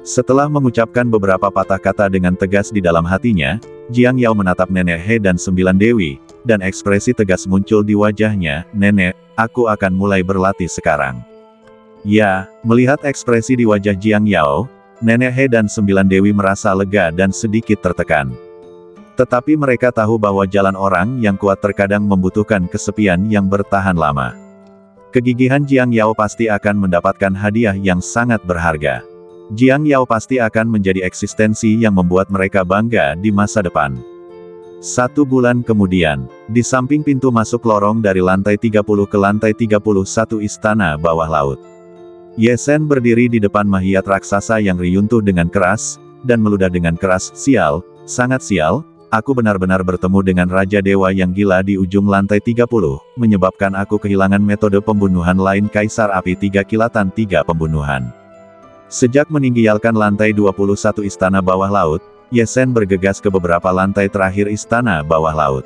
Setelah mengucapkan beberapa patah kata dengan tegas di dalam hatinya, Jiang Yao menatap Nenek He dan 9 dewi, dan ekspresi tegas muncul di wajahnya. Nenek, aku akan mulai berlatih sekarang. Ya, melihat ekspresi di wajah Jiang Yao, Nenek He dan 9 dewi merasa lega dan sedikit tertekan. Tetapi mereka tahu bahwa jalan orang yang kuat terkadang membutuhkan kesepian yang bertahan lama. Kegigihan Jiang Yao pasti akan mendapatkan hadiah yang sangat berharga. Jiang Yao pasti akan menjadi eksistensi yang membuat mereka bangga di masa depan. 1 bulan kemudian, di samping pintu masuk lorong dari lantai 30 ke lantai 31 istana bawah laut, Ye Sen berdiri di depan mahiat raksasa yang riyuntuh dengan keras, dan meludah dengan keras. Sial, sangat sial, aku benar-benar bertemu dengan Raja Dewa yang gila di ujung lantai 30, menyebabkan aku kehilangan metode pembunuhan lain Kaisar Api 3 Kilatan 3 Pembunuhan. Sejak meninggalkan lantai 21 istana bawah laut, Ye Sen bergegas ke beberapa lantai terakhir istana bawah laut.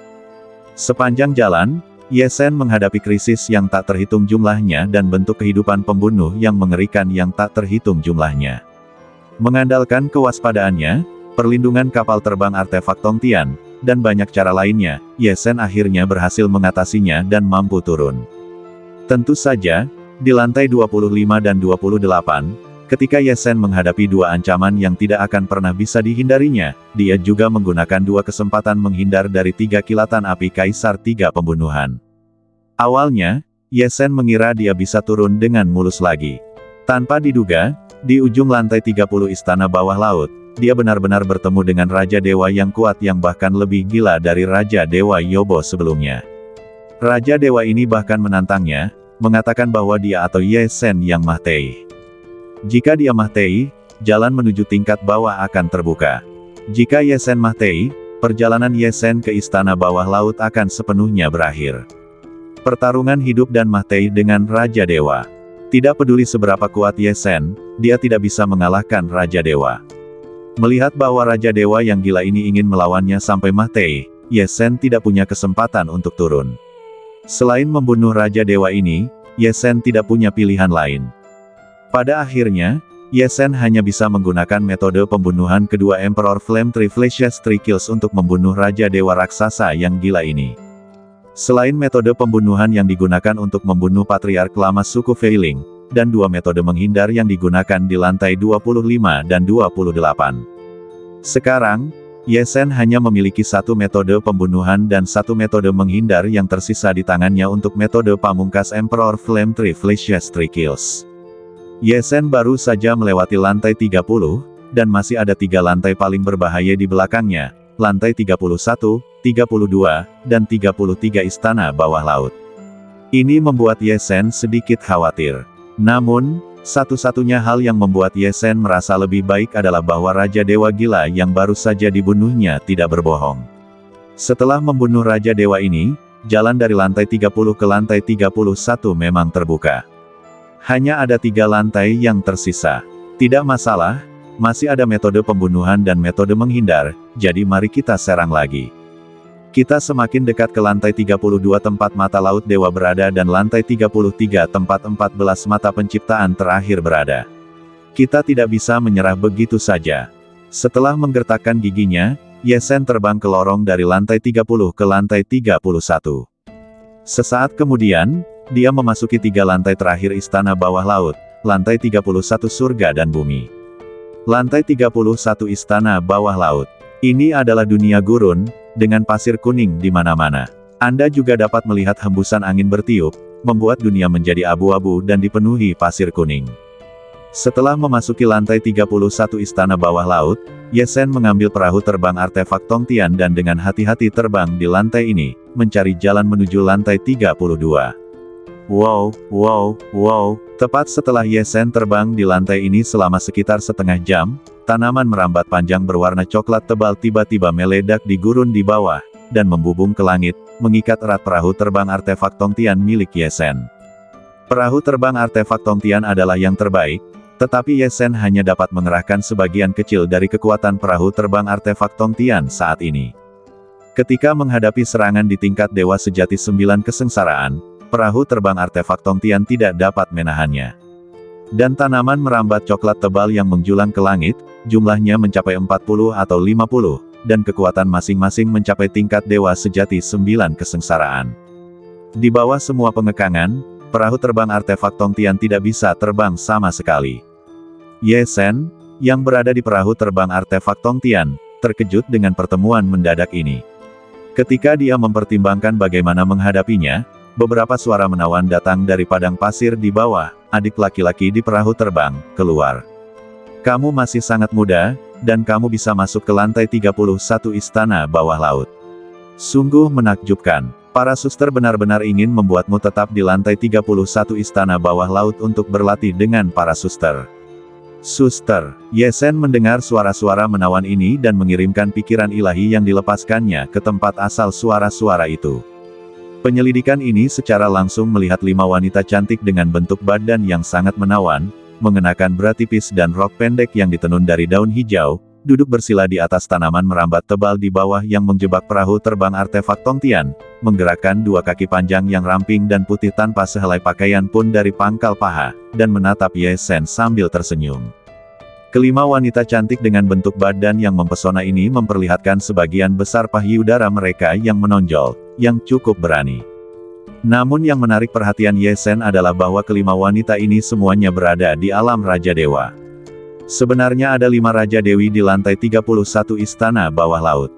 Sepanjang jalan, Ye Sen menghadapi krisis yang tak terhitung jumlahnya dan bentuk kehidupan pembunuh yang mengerikan yang tak terhitung jumlahnya. Mengandalkan kewaspadaannya, perlindungan kapal terbang artefak Tongtian, dan banyak cara lainnya, Ye Sen akhirnya berhasil mengatasinya dan mampu turun. Tentu saja, di lantai 25 dan 28, ketika Ye Sen menghadapi 2 ancaman yang tidak akan pernah bisa dihindarinya, dia juga menggunakan 2 kesempatan menghindar dari 3 kilatan api Kaisar 3 Pembunuhan. Awalnya, Ye Sen mengira dia bisa turun dengan mulus lagi. Tanpa diduga, di ujung lantai 30 istana bawah laut, dia benar-benar bertemu dengan Raja Dewa yang kuat yang bahkan lebih gila dari Raja Dewa Yobo sebelumnya. Raja Dewa ini bahkan menantangnya, mengatakan bahwa dia atau Ye Sen yang Mahtei. Jika dia Mahtei, jalan menuju tingkat bawah akan terbuka. Jika Ye Sen Mahtei, perjalanan Ye Sen ke istana bawah laut akan sepenuhnya berakhir. Pertarungan hidup dan Mahtei dengan Raja Dewa. Tidak peduli seberapa kuat Ye Sen, dia tidak bisa mengalahkan Raja Dewa. Melihat bahwa Raja Dewa yang gila ini ingin melawannya sampai Mahtei, Ye Sen tidak punya kesempatan untuk turun. Selain membunuh Raja Dewa ini, Ye Sen tidak punya pilihan lain. Pada akhirnya, Ye Sen hanya bisa menggunakan metode pembunuhan kedua Emperor Flame Tree Flashes Three Kills untuk membunuh Raja Dewa raksasa yang gila ini. Selain metode pembunuhan yang digunakan untuk membunuh Patriark Lama suku Feiling, dan 2 metode menghindar yang digunakan di lantai 25 dan 28. Sekarang, Ye Sen hanya memiliki 1 metode pembunuhan dan 1 metode menghindar yang tersisa di tangannya untuk metode pamungkas Emperor Flame Tree Flashes Three Kills. Ye Sen baru saja melewati lantai 30, dan masih ada 3 lantai paling berbahaya di belakangnya. lantai 31, 32, dan 33 istana bawah laut. Ini membuat Ye Zhen sedikit khawatir. Namun, satu-satunya hal yang membuat Ye Zhen merasa lebih baik adalah bahwa Raja Dewa Gila yang baru saja dibunuhnya tidak berbohong. Setelah membunuh Raja Dewa ini, jalan dari lantai 30 ke lantai 31 memang terbuka. Hanya ada 3 lantai yang tersisa. Tidak masalah, masih ada metode pembunuhan dan metode menghindar, jadi mari kita serang lagi. Kita semakin dekat ke lantai 32 tempat mata laut dewa berada dan lantai 33 tempat 14 mata penciptaan terakhir berada. Kita tidak bisa menyerah begitu saja. Setelah menggertakkan giginya, Ye Zhen terbang ke lorong dari lantai 30 ke lantai 31. Sesaat kemudian, dia memasuki 3 lantai terakhir istana bawah laut, lantai 31 surga dan bumi. Lantai 31 istana bawah laut. Ini adalah dunia gurun, dengan pasir kuning di mana-mana. Anda juga dapat melihat hembusan angin bertiup, membuat dunia menjadi abu-abu dan dipenuhi pasir kuning. Setelah memasuki lantai 31 istana bawah laut, Ye Zhen mengambil perahu terbang artefak Tongtian dan dengan hati-hati terbang di lantai ini, mencari jalan menuju lantai 32. Wow, wow, wow, tepat setelah Ye Zhen terbang di lantai ini selama sekitar setengah jam, tanaman merambat panjang berwarna coklat tebal tiba-tiba meledak di gurun di bawah, dan membubung ke langit, mengikat erat perahu terbang artefak Tongtian milik Ye Zhen. Perahu terbang artefak Tongtian adalah yang terbaik, tetapi Ye Zhen hanya dapat mengerahkan sebagian kecil dari kekuatan perahu terbang artefak Tongtian saat ini. Ketika menghadapi serangan di tingkat Dewa Sejati 9 kesengsaraan, perahu terbang artefak Tongtian tidak dapat menahannya. Dan tanaman merambat coklat tebal yang menjulang ke langit, jumlahnya mencapai 40 atau 50, dan kekuatan masing-masing mencapai tingkat Dewa Sejati 9 kesengsaraan. Di bawah semua pengekangan, perahu terbang artefak Tongtian tidak bisa terbang sama sekali. Ye Zhen, yang berada di perahu terbang artefak Tongtian, terkejut dengan pertemuan mendadak ini. Ketika dia mempertimbangkan bagaimana menghadapinya, beberapa suara menawan datang dari padang pasir di bawah. Adik laki-laki di perahu terbang, keluar. Kamu masih sangat muda, dan kamu bisa masuk ke lantai 31 istana bawah laut. Sungguh menakjubkan. Para suster benar-benar ingin membuatmu tetap di lantai 31 istana bawah laut untuk berlatih dengan para suster. Suster, Ye Zhen mendengar suara-suara menawan ini dan mengirimkan pikiran ilahi yang dilepaskannya ke tempat asal suara-suara itu. Penyelidikan ini secara langsung melihat 5 wanita cantik dengan bentuk badan yang sangat menawan, mengenakan bra tipis dan rok pendek yang ditenun dari daun hijau, duduk bersila di atas tanaman merambat tebal di bawah yang menjebak perahu terbang artefak Tongtian, menggerakkan 2 kaki panjang yang ramping dan putih tanpa sehelai pakaian pun dari pangkal paha, dan menatap Ye Zhen sambil tersenyum. Kelima wanita cantik dengan bentuk badan yang mempesona ini memperlihatkan sebagian besar payudara mereka yang menonjol, yang cukup berani. Namun yang menarik perhatian Ye Zhen adalah bahwa kelima wanita ini semuanya berada di alam Raja Dewa. Sebenarnya ada 5 Raja Dewi di lantai 31 istana bawah laut.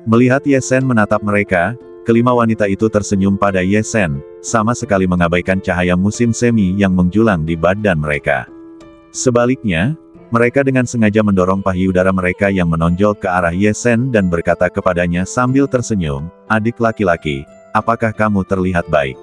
Melihat Ye Zhen menatap mereka, kelima wanita itu tersenyum pada Ye Zhen, sama sekali mengabaikan cahaya musim semi yang menjulang di badan mereka. Sebaliknya, mereka dengan sengaja mendorong payudara mereka yang menonjol ke arah Ye Zhen dan berkata kepadanya sambil tersenyum, "Adik laki-laki, apakah kamu terlihat baik?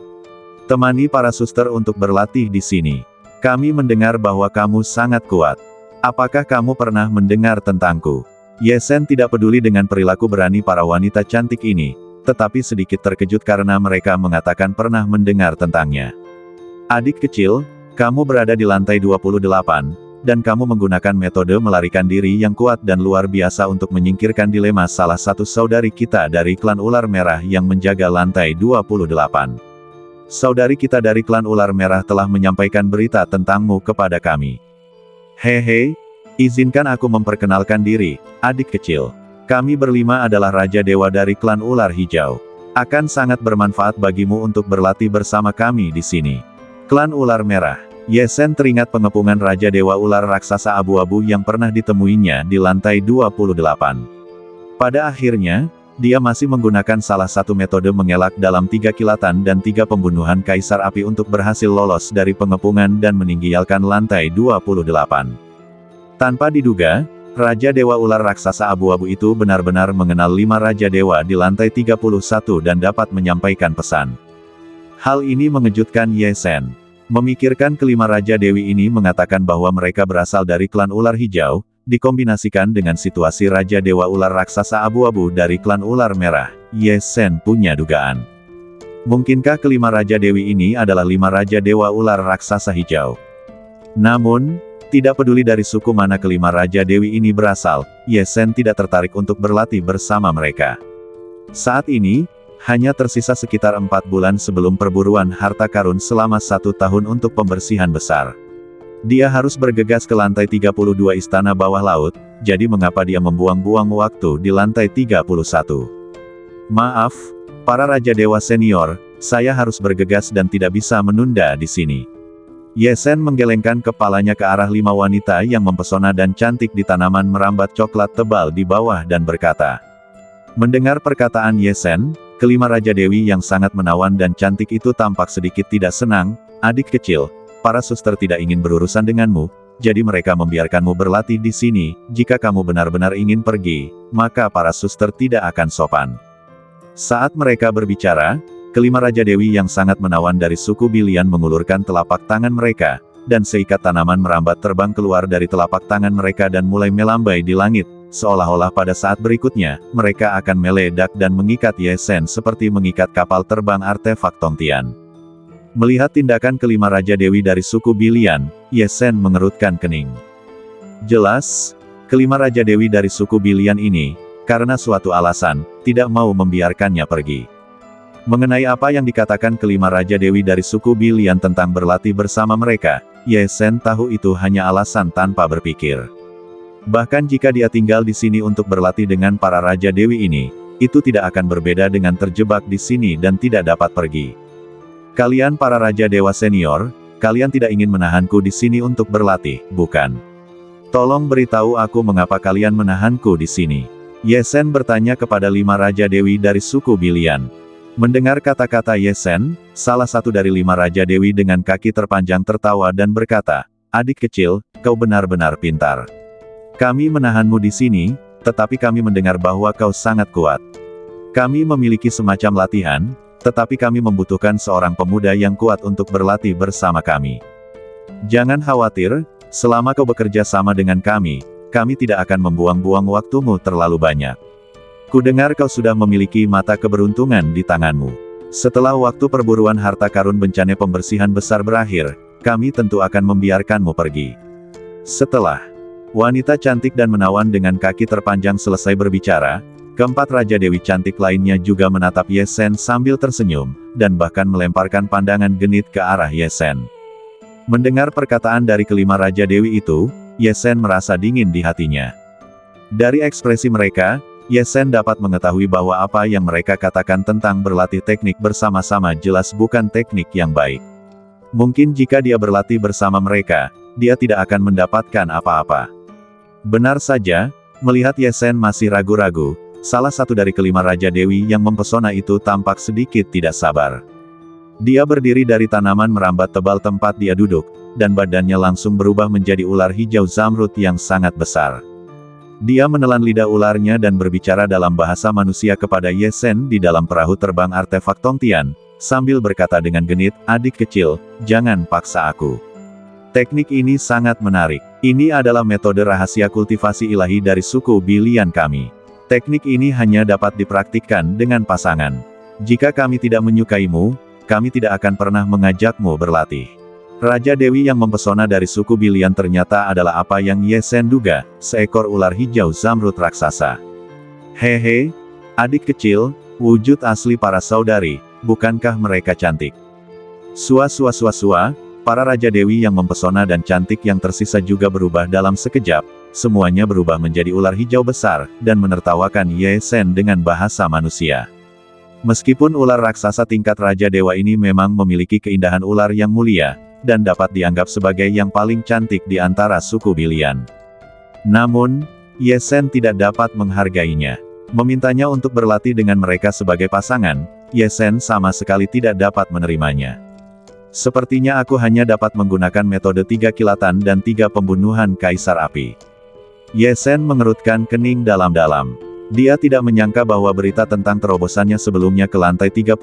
Temani para suster untuk berlatih di sini. Kami mendengar bahwa kamu sangat kuat. Apakah kamu pernah mendengar tentangku?" Ye Zhen tidak peduli dengan perilaku berani para wanita cantik ini, tetapi sedikit terkejut karena mereka mengatakan pernah mendengar tentangnya. "Adik kecil, kamu berada di lantai 28. Dan kamu menggunakan metode melarikan diri yang kuat dan luar biasa untuk menyingkirkan dilema salah satu saudari kita dari klan ular merah yang menjaga lantai 28. Saudari kita dari klan ular merah telah menyampaikan berita tentangmu kepada kami. Hehe, izinkan aku memperkenalkan diri, adik kecil. Kami berlima adalah Raja Dewa dari klan ular hijau. Akan sangat bermanfaat bagimu untuk berlatih bersama kami di sini. Klan ular merah. Ye Zhen teringat pengepungan Raja Dewa Ular Raksasa Abu-Abu yang pernah ditemuinya di lantai 28. Pada akhirnya, dia masih menggunakan salah satu metode mengelak dalam 3 kilatan dan 3 pembunuhan Kaisar Api untuk berhasil lolos dari pengepungan dan meninggalkan lantai 28. Tanpa diduga, Raja Dewa Ular Raksasa Abu-Abu itu benar-benar mengenal 5 Raja Dewa di lantai 31 dan dapat menyampaikan pesan. Hal ini mengejutkan Ye Sen. Memikirkan kelima Raja Dewi ini mengatakan bahwa mereka berasal dari klan Ular Hijau, dikombinasikan dengan situasi Raja Dewa Ular Raksasa Abu-Abu dari klan Ular Merah. Ye Sen punya dugaan. Mungkinkah kelima Raja Dewi ini adalah 5 Raja Dewa Ular Raksasa Hijau? Namun, tidak peduli dari suku mana kelima Raja Dewi ini berasal, Ye Sen tidak tertarik untuk berlatih bersama mereka. Saat ini, hanya tersisa sekitar 4 bulan sebelum perburuan harta karun selama 1 tahun untuk pembersihan besar. Dia harus bergegas ke lantai 32 istana bawah laut, jadi mengapa dia membuang-buang waktu di lantai 31? Maaf, para Raja Dewa Senior, saya harus bergegas dan tidak bisa menunda di sini. Ye Sen menggelengkan kepalanya ke arah 5 wanita yang mempesona dan cantik di tanaman merambat coklat tebal di bawah dan berkata. Mendengar perkataan Ye Sen, kelima Raja Dewi yang sangat menawan dan cantik itu tampak sedikit tidak senang. Adik kecil, para suster tidak ingin berurusan denganmu, jadi mereka membiarkanmu berlatih di sini. Jika kamu benar-benar ingin pergi, maka para suster tidak akan sopan. Saat mereka berbicara, kelima Raja Dewi yang sangat menawan dari suku Bilian mengulurkan telapak tangan mereka, dan seikat tanaman merambat terbang keluar dari telapak tangan mereka dan mulai melambai di langit, seolah-olah pada saat berikutnya, mereka akan meledak dan mengikat Ye Sen seperti mengikat kapal terbang artefak Tongtian. Melihat tindakan kelima Raja Dewi dari suku Bilian, Ye Sen mengerutkan kening. Jelas, kelima Raja Dewi dari suku Bilian ini, karena suatu alasan, tidak mau membiarkannya pergi. Mengenai apa yang dikatakan kelima Raja Dewi dari suku Bilian tentang berlatih bersama mereka, Ye Sen tahu itu hanya alasan tanpa berpikir. Bahkan jika dia tinggal di sini untuk berlatih dengan para Raja Dewi ini, itu tidak akan berbeda dengan terjebak di sini dan tidak dapat pergi. Kalian para Raja Dewa Senior, kalian tidak ingin menahanku di sini untuk berlatih, bukan? Tolong beritahu aku mengapa kalian menahanku di sini. Ye Sen bertanya kepada 5 Raja Dewi dari suku Bilian. Mendengar kata-kata Ye Sen, salah satu dari 5 Raja Dewi dengan kaki terpanjang tertawa dan berkata, adik kecil, kau benar-benar pintar. Kami menahanmu di sini, tetapi kami mendengar bahwa kau sangat kuat. Kami memiliki semacam latihan, tetapi kami membutuhkan seorang pemuda yang kuat untuk berlatih bersama kami. Jangan khawatir, selama kau bekerja sama dengan kami tidak akan membuang-buang waktumu terlalu banyak. Kudengar kau sudah memiliki mata keberuntungan di tanganmu. Setelah waktu perburuan harta karun bencana pembersihan besar berakhir, kami tentu akan membiarkanmu pergi. Setelah wanita cantik dan menawan dengan kaki terpanjang selesai berbicara, keempat Raja Dewi cantik lainnya juga menatap Ye Sen sambil tersenyum, dan bahkan melemparkan pandangan genit ke arah Ye Sen. Mendengar perkataan dari kelima Raja Dewi itu, Ye Sen merasa dingin di hatinya. Dari ekspresi mereka, Ye Sen dapat mengetahui bahwa apa yang mereka katakan tentang berlatih teknik bersama-sama jelas bukan teknik yang baik. Mungkin jika dia berlatih bersama mereka, dia tidak akan mendapatkan apa-apa. Benar saja, melihat Ye Sen masih ragu-ragu, salah satu dari kelima Raja Dewi yang mempesona itu tampak sedikit tidak sabar. Dia berdiri dari tanaman merambat tebal tempat dia duduk, dan badannya langsung berubah menjadi ular hijau zamrud yang sangat besar. Dia menelan lidah ularnya dan berbicara dalam bahasa manusia kepada Ye Sen di dalam perahu terbang artefak Tongtian, sambil berkata dengan genit, adik kecil, jangan paksa aku. Teknik ini sangat menarik. Ini adalah metode rahasia kultivasi ilahi dari suku Bilian kami. Teknik ini hanya dapat dipraktikkan dengan pasangan. Jika kami tidak menyukaimu, kami tidak akan pernah mengajakmu berlatih. Raja Dewi yang mempesona dari suku Bilian ternyata adalah apa yang Ye Sen duga, seekor ular hijau zamrud raksasa. Hehe, adik kecil, wujud asli para saudari, bukankah mereka cantik? Sua, para Raja Dewi yang mempesona dan cantik yang tersisa juga berubah dalam sekejap, semuanya berubah menjadi ular hijau besar, dan menertawakan Ye Sen dengan bahasa manusia. Meskipun ular raksasa tingkat Raja Dewa ini memang memiliki keindahan ular yang mulia, dan dapat dianggap sebagai yang paling cantik di antara suku Bilian. Namun, Ye Sen tidak dapat menghargainya. Memintanya untuk berlatih dengan mereka sebagai pasangan, Ye Sen sama sekali tidak dapat menerimanya. Sepertinya aku hanya dapat menggunakan metode 3 kilatan dan 3 pembunuhan Kaisar Api. Ye Sen mengerutkan kening dalam-dalam. Dia tidak menyangka bahwa berita tentang terobosannya sebelumnya ke lantai 31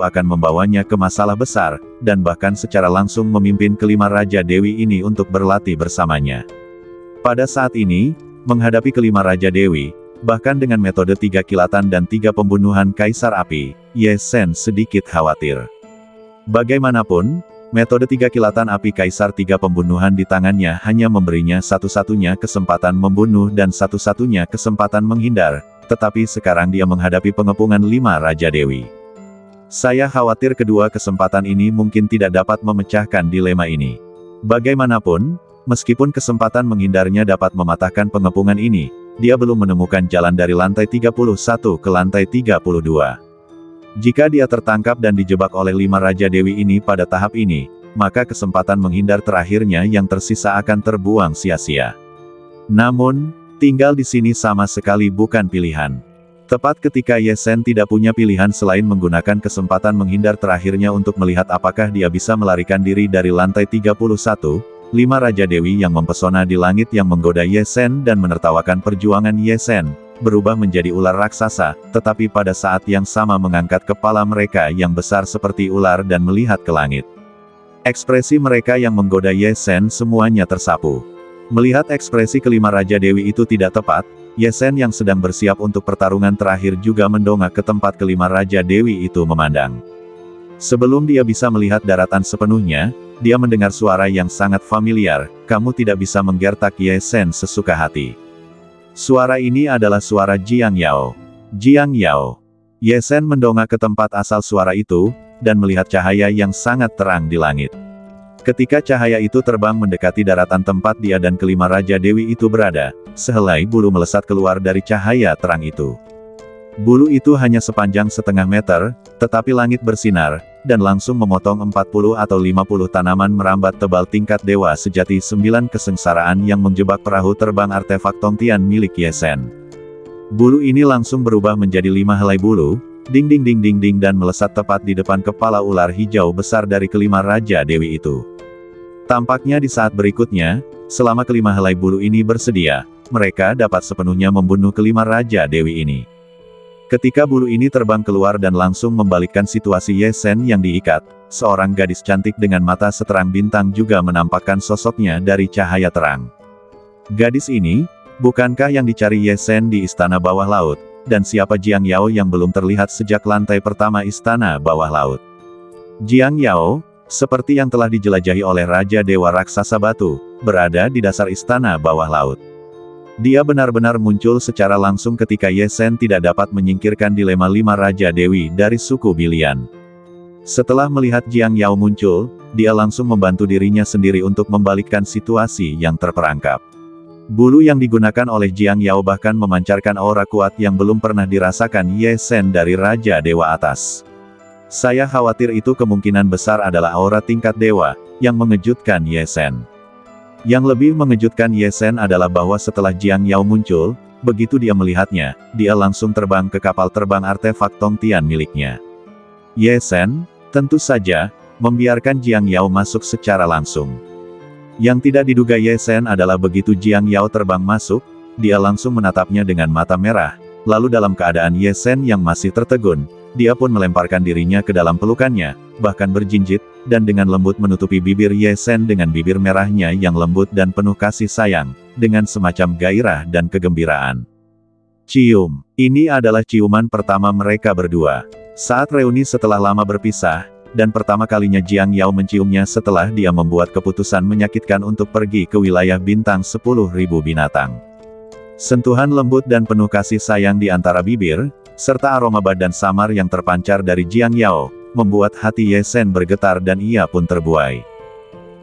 akan membawanya ke masalah besar, dan bahkan secara langsung memimpin kelima Raja Dewi ini untuk berlatih bersamanya. Pada saat ini, menghadapi kelima Raja Dewi, bahkan dengan metode 3 kilatan dan 3 pembunuhan Kaisar Api, Ye Sen sedikit khawatir. Bagaimanapun, metode 3 kilatan api Kaisar 3 pembunuhan di tangannya hanya memberinya satu-satunya kesempatan membunuh dan satu-satunya kesempatan menghindar, tetapi sekarang dia menghadapi pengepungan 5 Raja Dewi. Saya khawatir kedua kesempatan ini mungkin tidak dapat memecahkan dilema ini. Bagaimanapun, meskipun kesempatan menghindarnya dapat mematahkan pengepungan ini, dia belum menemukan jalan dari lantai 31 ke lantai 32. Jika dia tertangkap dan dijebak oleh 5 Raja Dewi ini pada tahap ini, maka kesempatan menghindar terakhirnya yang tersisa akan terbuang sia-sia. Namun, tinggal di sini sama sekali bukan pilihan. Tepat ketika Ye Sen tidak punya pilihan selain menggunakan kesempatan menghindar terakhirnya untuk melihat apakah dia bisa melarikan diri dari lantai 31, 5 Raja Dewi yang mempesona di langit yang menggoda Ye Sen dan menertawakan perjuangan Ye Sen, berubah menjadi ular raksasa, tetapi pada saat yang sama mengangkat kepala mereka yang besar seperti ular dan melihat ke langit. Ekspresi mereka yang menggoda Ye Sen semuanya tersapu. Melihat ekspresi kelima Raja Dewi itu tidak tepat, Ye Sen yang sedang bersiap untuk pertarungan terakhir juga mendongak ke tempat kelima Raja Dewi itu memandang. Sebelum dia bisa melihat daratan sepenuhnya, dia mendengar suara yang sangat familiar, "Kamu tidak bisa menggertak Ye Sen sesuka hati." Suara ini adalah suara Jiang Yao. Jiang Yao. Ye Sen mendongak ke tempat asal suara itu, dan melihat cahaya yang sangat terang di langit. Ketika cahaya itu terbang mendekati daratan tempat dia dan kelima Raja Dewi itu berada, sehelai bulu melesat keluar dari cahaya terang itu. Bulu itu hanya sepanjang setengah meter, tetapi langit bersinar, dan langsung memotong 40 atau 50 tanaman merambat tebal tingkat dewa sejati 9 kesengsaraan yang menjebak perahu terbang artefak Tongtian milik Ye Sen. Bulu ini langsung berubah menjadi 5 helai bulu, ding ding ding ding ding dan melesat tepat di depan kepala ular hijau besar dari kelima Raja Dewi itu. Tampaknya di saat berikutnya, selama kelima helai bulu ini bersedia, mereka dapat sepenuhnya membunuh kelima Raja Dewi ini. Ketika bulu ini terbang keluar dan langsung membalikkan situasi Ye Sen yang diikat, seorang gadis cantik dengan mata seterang bintang juga menampakkan sosoknya dari cahaya terang. Gadis ini, bukankah yang dicari Ye Sen di Istana Bawah Laut, dan siapa Jiang Yao yang belum terlihat sejak lantai pertama Istana Bawah Laut? Jiang Yao, seperti yang telah dijelajahi oleh Raja Dewa Raksasa Batu, berada di dasar Istana Bawah Laut. Dia benar-benar muncul secara langsung ketika Ye Sen tidak dapat menyingkirkan dilema 5 Raja Dewi dari suku Bilian. Setelah melihat Jiang Yao muncul, dia langsung membantu dirinya sendiri untuk membalikkan situasi yang terperangkap. Bulu yang digunakan oleh Jiang Yao bahkan memancarkan aura kuat yang belum pernah dirasakan Ye Sen dari Raja Dewa atas. Saya khawatir itu kemungkinan besar adalah aura tingkat dewa, yang mengejutkan Ye Sen. Yang lebih mengejutkan Ye Sen adalah bahwa setelah Jiang Yao muncul, begitu dia melihatnya, dia langsung terbang ke kapal terbang artefak Tongtian miliknya. Ye Sen, tentu saja, membiarkan Jiang Yao masuk secara langsung. Yang tidak diduga Ye Sen adalah begitu Jiang Yao terbang masuk, dia langsung menatapnya dengan mata merah, lalu dalam keadaan Ye Sen yang masih tertegun, dia pun melemparkan dirinya ke dalam pelukannya, bahkan berjinjit, dan dengan lembut menutupi bibir Ye Sen dengan bibir merahnya yang lembut dan penuh kasih sayang, dengan semacam gairah dan kegembiraan. Cium. Ini adalah ciuman pertama mereka berdua. Saat reuni setelah lama berpisah, dan pertama kalinya Jiang Yao menciumnya setelah dia membuat keputusan menyakitkan untuk pergi ke wilayah bintang 10.000 binatang. Sentuhan lembut dan penuh kasih sayang di antara bibir, serta aroma badan samar yang terpancar dari Jiang Yao, membuat hati Ye Sen bergetar dan ia pun terbuai.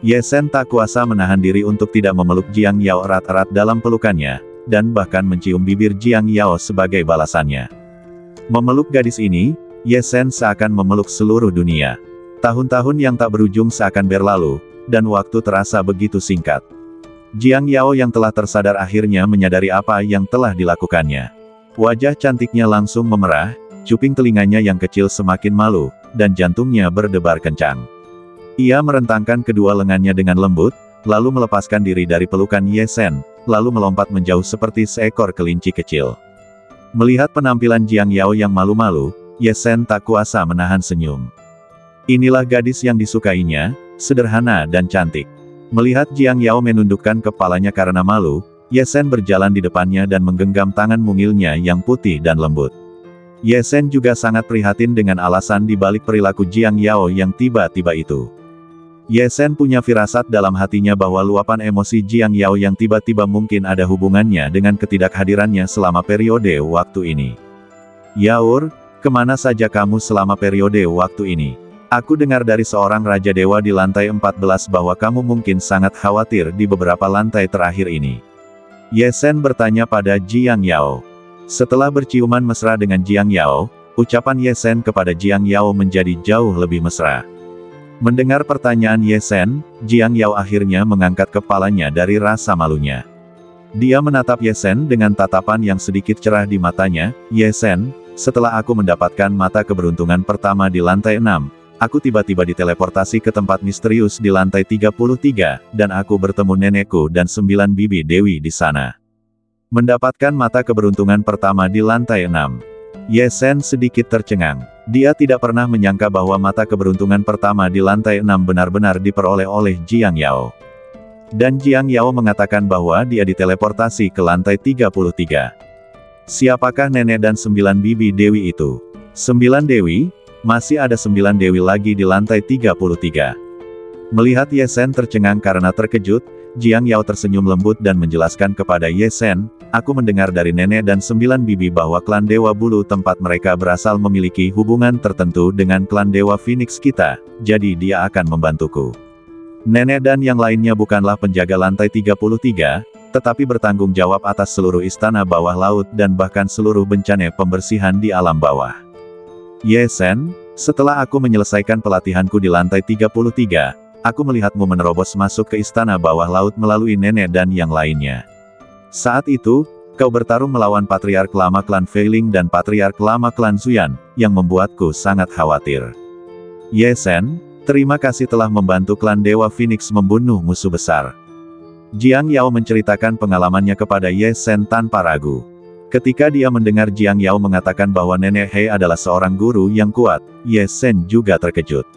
Ye Sen tak kuasa menahan diri untuk tidak memeluk Jiang Yao erat-erat dalam pelukannya, dan bahkan mencium bibir Jiang Yao sebagai balasannya. Memeluk gadis ini, Ye Sen seakan memeluk seluruh dunia. Tahun-tahun yang tak berujung seakan berlalu, dan waktu terasa begitu singkat. Jiang Yao yang telah tersadar akhirnya menyadari apa yang telah dilakukannya. Wajah cantiknya langsung memerah, cuping telinganya yang kecil semakin malu, dan jantungnya berdebar kencang. Ia merentangkan kedua lengannya dengan lembut, lalu melepaskan diri dari pelukan Ye Sen, lalu melompat menjauh seperti seekor kelinci kecil. Melihat penampilan Jiang Yao yang malu-malu, Ye Sen tak kuasa menahan senyum. Inilah gadis yang disukainya, sederhana dan cantik. Melihat Jiang Yao menundukkan kepalanya karena malu, Ye Sen berjalan di depannya dan menggenggam tangan mungilnya yang putih dan lembut. Ye Sen juga sangat prihatin dengan alasan di balik perilaku Jiang Yao yang tiba-tiba itu. Ye Sen punya firasat dalam hatinya bahwa luapan emosi Jiang Yao yang tiba-tiba mungkin ada hubungannya dengan ketidakhadirannya selama periode waktu ini. "Yaur, kemana saja kamu selama periode waktu ini? Aku dengar dari seorang Raja Dewa di lantai 14 bahwa kamu mungkin sangat khawatir di beberapa lantai terakhir ini." Ye Sen bertanya pada Jiang Yao. Setelah berciuman mesra dengan Jiang Yao, ucapan Ye Sen kepada Jiang Yao menjadi jauh lebih mesra. Mendengar pertanyaan Ye Sen, Jiang Yao akhirnya mengangkat kepalanya dari rasa malunya. Dia menatap Ye Sen dengan tatapan yang sedikit cerah di matanya. "Ye Sen, setelah aku mendapatkan mata keberuntungan pertama di lantai 6, aku tiba-tiba diteleportasi ke tempat misterius di lantai 33, dan aku bertemu nenekku dan 9 bibi dewi di sana." Mendapatkan mata keberuntungan pertama di lantai 6. Ye Sen sedikit tercengang. Dia tidak pernah menyangka bahwa mata keberuntungan pertama di lantai 6 benar-benar diperoleh oleh Jiang Yao. Dan Jiang Yao mengatakan bahwa dia diteleportasi ke lantai 33. Siapakah nenek dan 9 bibi dewi itu? 9 dewi? Masih ada 9 dewi lagi di lantai 33. Melihat Ye Sen tercengang karena terkejut, Jiang Yao tersenyum lembut dan menjelaskan kepada Ye Sen, "Aku mendengar dari nenek dan 9 bibi bahwa klan Dewa Bulu tempat mereka berasal memiliki hubungan tertentu dengan klan Dewa Phoenix kita, jadi dia akan membantuku. Nenek dan yang lainnya bukanlah penjaga lantai 33, tetapi bertanggung jawab atas seluruh istana bawah laut dan bahkan seluruh bencana pembersihan di alam bawah. Ye Sen, setelah aku menyelesaikan pelatihanku di lantai 33, aku melihatmu menerobos masuk ke istana bawah laut melalui nenek dan yang lainnya. Saat itu, kau bertarung melawan Patriark Lama Klan Feiling dan Patriark Lama Klan Zuyan, yang membuatku sangat khawatir. Ye Sen, terima kasih telah membantu klan Dewa Phoenix membunuh musuh besar." Jiang Yao menceritakan pengalamannya kepada Ye Sen tanpa ragu. Ketika dia mendengar Jiang Yao mengatakan bahwa Nenek He adalah seorang guru yang kuat, Ye Sen juga terkejut.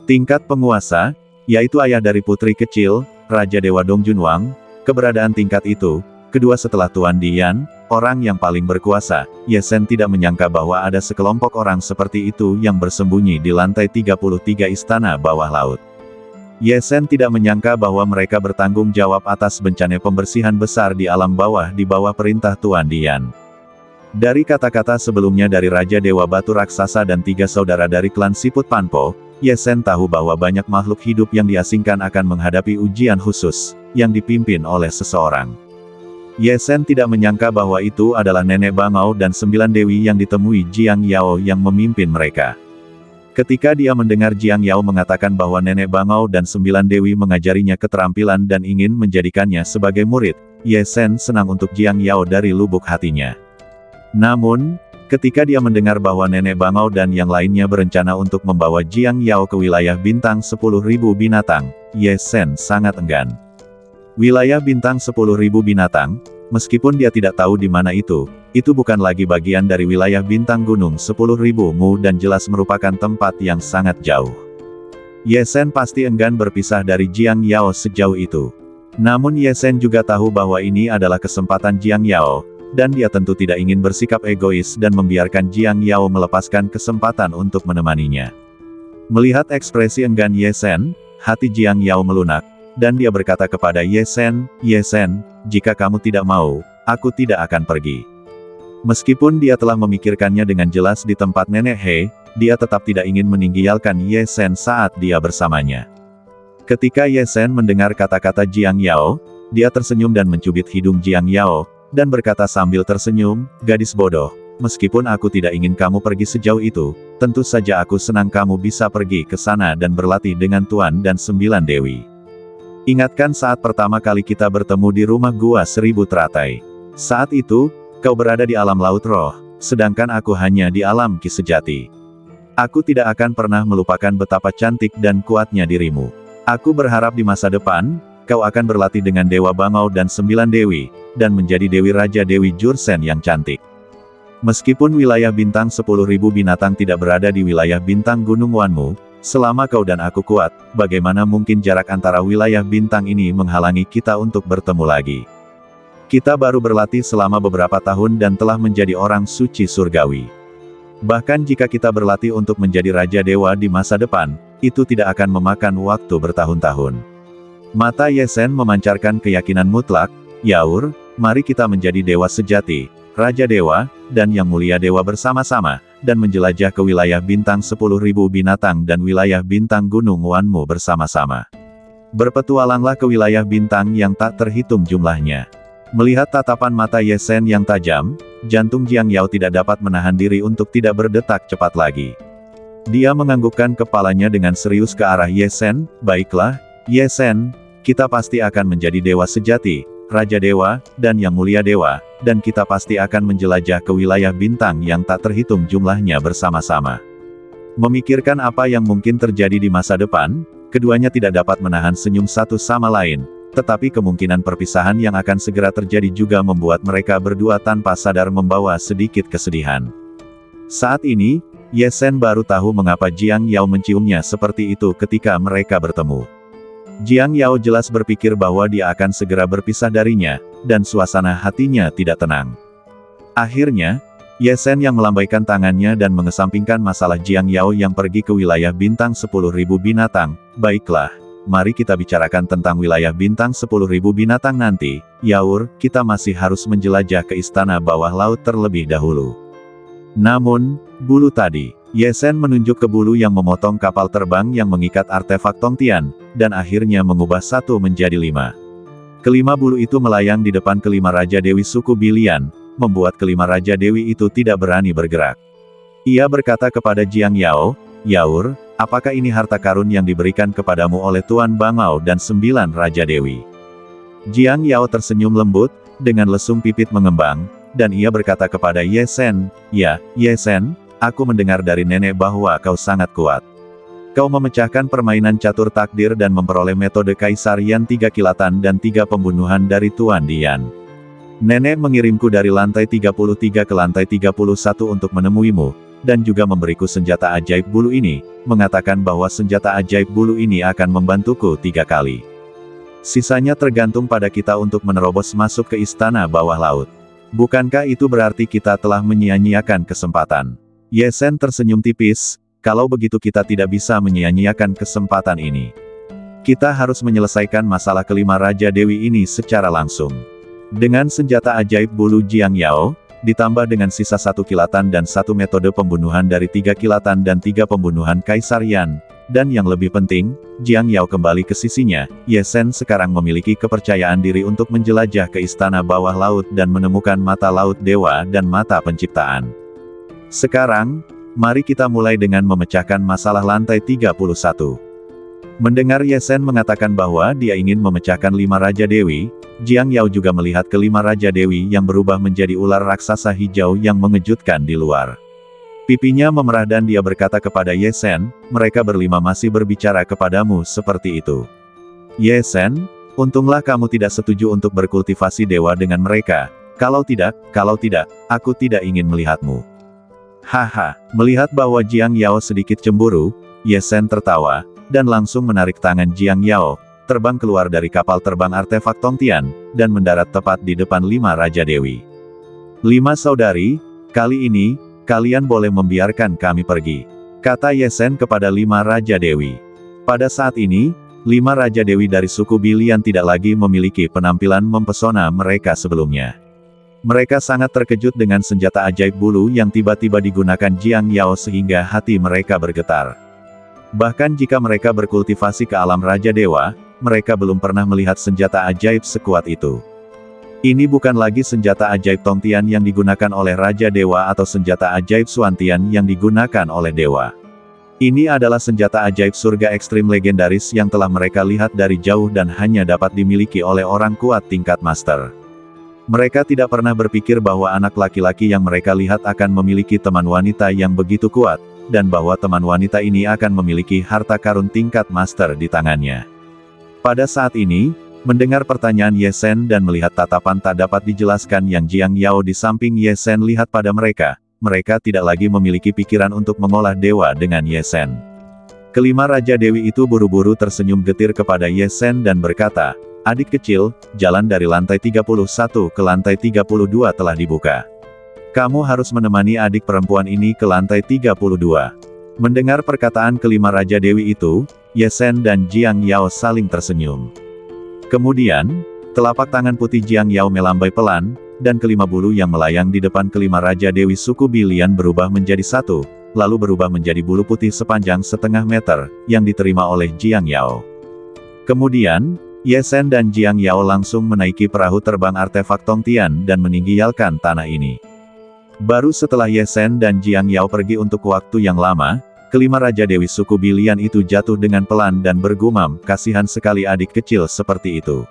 Tingkat penguasa, yaitu ayah dari putri kecil, Raja Dewa Dong Junwang, keberadaan tingkat itu, kedua setelah Tuan Dian, orang yang paling berkuasa, Ye Sen tidak menyangka bahwa ada sekelompok orang seperti itu yang bersembunyi di lantai 33 istana bawah laut. Ye Sen tidak menyangka bahwa mereka bertanggung jawab atas bencana pembersihan besar di alam bawah di bawah perintah Tuan Dian. Dari kata-kata sebelumnya dari Raja Dewa Batu Raksasa dan 3 saudara dari klan Siput Panpo, Ye Sen tahu bahwa banyak makhluk hidup yang diasingkan akan menghadapi ujian khusus, yang dipimpin oleh seseorang. Ye Sen tidak menyangka bahwa itu adalah Nenek Bangau dan 9 dewi yang ditemui Jiang Yao yang memimpin mereka. Ketika dia mendengar Jiang Yao mengatakan bahwa Nenek Bangau dan 9 dewi mengajarinya keterampilan dan ingin menjadikannya sebagai murid, Ye Sen senang untuk Jiang Yao dari lubuk hatinya. Namun, ketika dia mendengar bahwa Nenek Bangau dan yang lainnya berencana untuk membawa Jiang Yao ke wilayah bintang 10.000 binatang, Ye Sen sangat enggan. Wilayah bintang 10.000 binatang, meskipun dia tidak tahu di mana itu bukan lagi bagian dari wilayah bintang gunung 10.000 mu dan jelas merupakan tempat yang sangat jauh. Ye Sen pasti enggan berpisah dari Jiang Yao sejauh itu. Namun Ye Sen juga tahu bahwa ini adalah kesempatan Jiang Yao, dan dia tentu tidak ingin bersikap egois dan membiarkan Jiang Yao melepaskan kesempatan untuk menemaninya. Melihat ekspresi enggan Ye Sen, hati Jiang Yao melunak, dan dia berkata kepada Ye Sen, "Ye Sen, jika kamu tidak mau, aku tidak akan pergi." Meskipun dia telah memikirkannya dengan jelas di tempat Nenek He, dia tetap tidak ingin meninggalkan Ye Sen saat dia bersamanya. Ketika Ye Sen mendengar kata-kata Jiang Yao, dia tersenyum dan mencubit hidung Jiang Yao, dan berkata sambil tersenyum, "Gadis bodoh, meskipun aku tidak ingin kamu pergi sejauh itu, tentu saja aku senang kamu bisa pergi ke sana dan berlatih dengan Tuan dan 9 dewi. Ingatkan saat pertama kali kita bertemu di rumah gua 1000 teratai. Saat itu, kau berada di alam laut roh, sedangkan aku hanya di alam ki sejati. Aku tidak akan pernah melupakan betapa cantik dan kuatnya dirimu. Aku berharap di masa depan, kau akan berlatih dengan Dewa Bangau dan 9 Dewi, dan menjadi Dewi Raja Dewi Jursen yang cantik. Meskipun wilayah bintang 10.000 binatang tidak berada di wilayah bintang Gunung Wanmu, selama kau dan aku kuat, bagaimana mungkin jarak antara wilayah bintang ini menghalangi kita untuk bertemu lagi? Kita baru berlatih selama beberapa tahun dan telah menjadi orang suci surgawi. Bahkan jika kita berlatih untuk menjadi Raja Dewa di masa depan, itu tidak akan memakan waktu bertahun-tahun. Mata Yesen memancarkan keyakinan mutlak, yaur, mari kita menjadi dewa sejati, Raja Dewa, dan Yang Mulia Dewa bersama-sama, dan menjelajah ke wilayah bintang 10.000 binatang dan wilayah bintang Gunung Wanmu bersama-sama. Berpetualanglah ke wilayah bintang yang tak terhitung jumlahnya. Melihat tatapan mata Yesen yang tajam, jantung Jiang Yao tidak dapat menahan diri untuk tidak berdetak cepat lagi. Dia menganggukkan kepalanya dengan serius ke arah Yesen, baiklah, Yesen, kita pasti akan menjadi dewa sejati, Raja Dewa, dan Yang Mulia Dewa, dan kita pasti akan menjelajah ke wilayah bintang yang tak terhitung jumlahnya bersama-sama. Memikirkan apa yang mungkin terjadi di masa depan, keduanya tidak dapat menahan senyum satu sama lain. Tetapi kemungkinan perpisahan yang akan segera terjadi juga membuat mereka berdua tanpa sadar membawa sedikit kesedihan. Saat ini, Yesen baru tahu mengapa Jiang Yao menciumnya seperti itu ketika mereka bertemu. Jiang Yao jelas berpikir bahwa dia akan segera berpisah darinya, dan suasana hatinya tidak tenang. Akhirnya, Yesen yang melambaikan tangannya dan mengesampingkan masalah Jiang Yao yang pergi ke wilayah bintang 10.000 binatang, baiklah. Mari kita bicarakan tentang wilayah bintang 10.000 binatang nanti, yaur, kita masih harus menjelajah ke istana bawah laut terlebih dahulu. Namun, bulu tadi, Yesen menunjuk ke bulu yang memotong kapal terbang yang mengikat artefak Tongtian, dan akhirnya mengubah satu menjadi 5. Kelima bulu itu melayang di depan kelima Raja Dewi suku Bilian, membuat kelima Raja Dewi itu tidak berani bergerak. Ia berkata kepada Jiang Yao, yaur, apakah ini harta karun yang diberikan kepadamu oleh Tuan Bangau dan 9 Raja Dewi? Jiang Yao tersenyum lembut, dengan lesung pipit mengembang, dan ia berkata kepada Yesen, ya, Yesen, aku mendengar dari nenek bahwa kau sangat kuat. Kau memecahkan permainan catur takdir dan memperoleh metode Kaisar Yan 3 kilatan dan 3 pembunuhan dari Tuan Dian. Nenek mengirimku dari lantai 33 ke lantai 31 untuk menemuimu, dan juga memberiku senjata ajaib bulu ini, mengatakan bahwa senjata ajaib bulu ini akan membantuku 3 kali. Sisanya tergantung pada kita untuk menerobos masuk ke istana bawah laut. Bukankah itu berarti kita telah menyia-nyiakan kesempatan? Yesen tersenyum tipis, kalau begitu kita tidak bisa menyia-nyiakan kesempatan ini. Kita harus menyelesaikan masalah kelima Raja Dewi ini secara langsung. Dengan senjata ajaib bulu Jiang Yao, ditambah dengan sisa 1 kilatan dan 1 metode pembunuhan dari 3 kilatan dan 3 pembunuhan Kaisar Yan, dan yang lebih penting, Jiang Yao kembali ke sisinya, Yesen sekarang memiliki kepercayaan diri untuk menjelajah ke istana bawah laut dan menemukan mata laut dewa dan mata penciptaan. Sekarang, mari kita mulai dengan memecahkan masalah lantai 31. Mendengar Yesen mengatakan bahwa dia ingin memecahkan 5 Raja Dewi, Jiang Yao juga melihat kelima Raja Dewi yang berubah menjadi ular raksasa hijau yang mengejutkan di luar. Pipinya memerah dan dia berkata kepada Yesen, mereka berlima masih berbicara kepadamu seperti itu. Yesen, untunglah kamu tidak setuju untuk berkultivasi dewa dengan mereka, kalau tidak, aku tidak ingin melihatmu. Haha, melihat bahwa Jiang Yao sedikit cemburu, Yesen tertawa, dan langsung menarik tangan Jiang Yao, terbang keluar dari kapal terbang artefak Tongtian, dan mendarat tepat di depan 5 Raja Dewi. 5 saudari, kali ini, kalian boleh membiarkan kami pergi, kata Yesen kepada 5 Raja Dewi. Pada saat ini, 5 Raja Dewi dari suku Bilian tidak lagi memiliki penampilan mempesona mereka sebelumnya. Mereka sangat terkejut dengan senjata ajaib bulu yang tiba-tiba digunakan Jiang Yao sehingga hati mereka bergetar. Bahkan jika mereka berkultivasi ke alam Raja Dewa, mereka belum pernah melihat senjata ajaib sekuat itu. Ini bukan lagi senjata ajaib Tongtian yang digunakan oleh Raja Dewa atau senjata ajaib Suantian yang digunakan oleh Dewa. Ini adalah senjata ajaib surga ekstrim legendaris yang telah mereka lihat dari jauh dan hanya dapat dimiliki oleh orang kuat tingkat master. Mereka tidak pernah berpikir bahwa anak laki-laki yang mereka lihat akan memiliki teman wanita yang begitu kuat, dan bahwa teman wanita ini akan memiliki harta karun tingkat master di tangannya. Pada saat ini, Mendengar pertanyaan Ye Sen dan melihat tatapan tak dapat dijelaskan yang Jiang Yao di samping Ye Sen lihat pada mereka, mereka tidak lagi memiliki pikiran untuk mengolah dewa dengan Ye Sen. Kelima Raja Dewi itu buru-buru tersenyum getir kepada Ye Sen dan berkata, "Adik kecil, jalan dari lantai 31 ke lantai 32 telah dibuka. Kamu harus menemani adik perempuan ini ke lantai 32. Mendengar perkataan kelima Raja Dewi itu, Ye Sen dan Jiang Yao saling tersenyum. Kemudian, telapak tangan putih Jiang Yao melambai pelan, dan kelima bulu yang melayang di depan kelima Raja Dewi suku Bilian berubah menjadi satu, lalu berubah menjadi bulu putih sepanjang setengah meter, yang diterima oleh Jiang Yao. Kemudian, Ye Sen dan Jiang Yao langsung menaiki perahu terbang artefak Tongtian dan meninggialkan tanah ini. Baru setelah Ye Sen dan Jiang Yao pergi untuk waktu yang lama, kelima Raja Dewi suku Bilian itu jatuh dengan pelan dan bergumam, "Kasihan sekali adik kecil seperti itu.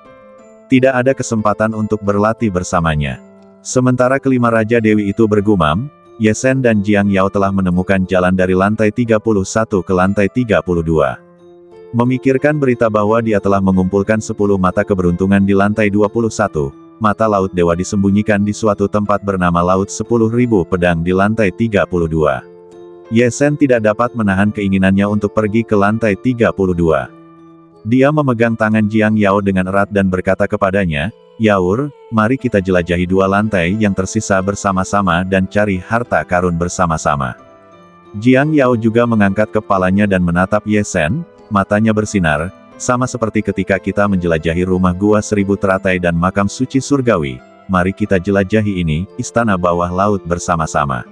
Tidak ada kesempatan untuk berlatih bersamanya." Sementara kelima Raja Dewi itu bergumam, Ye Sen dan Jiang Yao telah menemukan jalan dari lantai 31 ke lantai 32. Memikirkan berita bahwa dia telah mengumpulkan 10 mata keberuntungan di lantai 21, mata Laut Dewa disembunyikan di suatu tempat bernama Laut 10.000 Pedang di lantai 32. Ye Sen tidak dapat menahan keinginannya untuk pergi ke lantai 32. Dia memegang tangan Jiang Yao dengan erat dan berkata kepadanya, "Yaur, mari kita jelajahi 2 lantai yang tersisa bersama-sama dan cari harta karun bersama-sama." Jiang Yao juga mengangkat kepalanya dan menatap Ye Sen, matanya bersinar, "Sama seperti ketika kita menjelajahi rumah gua 1000 teratai dan makam suci surgawi, mari kita jelajahi ini, istana bawah laut bersama-sama."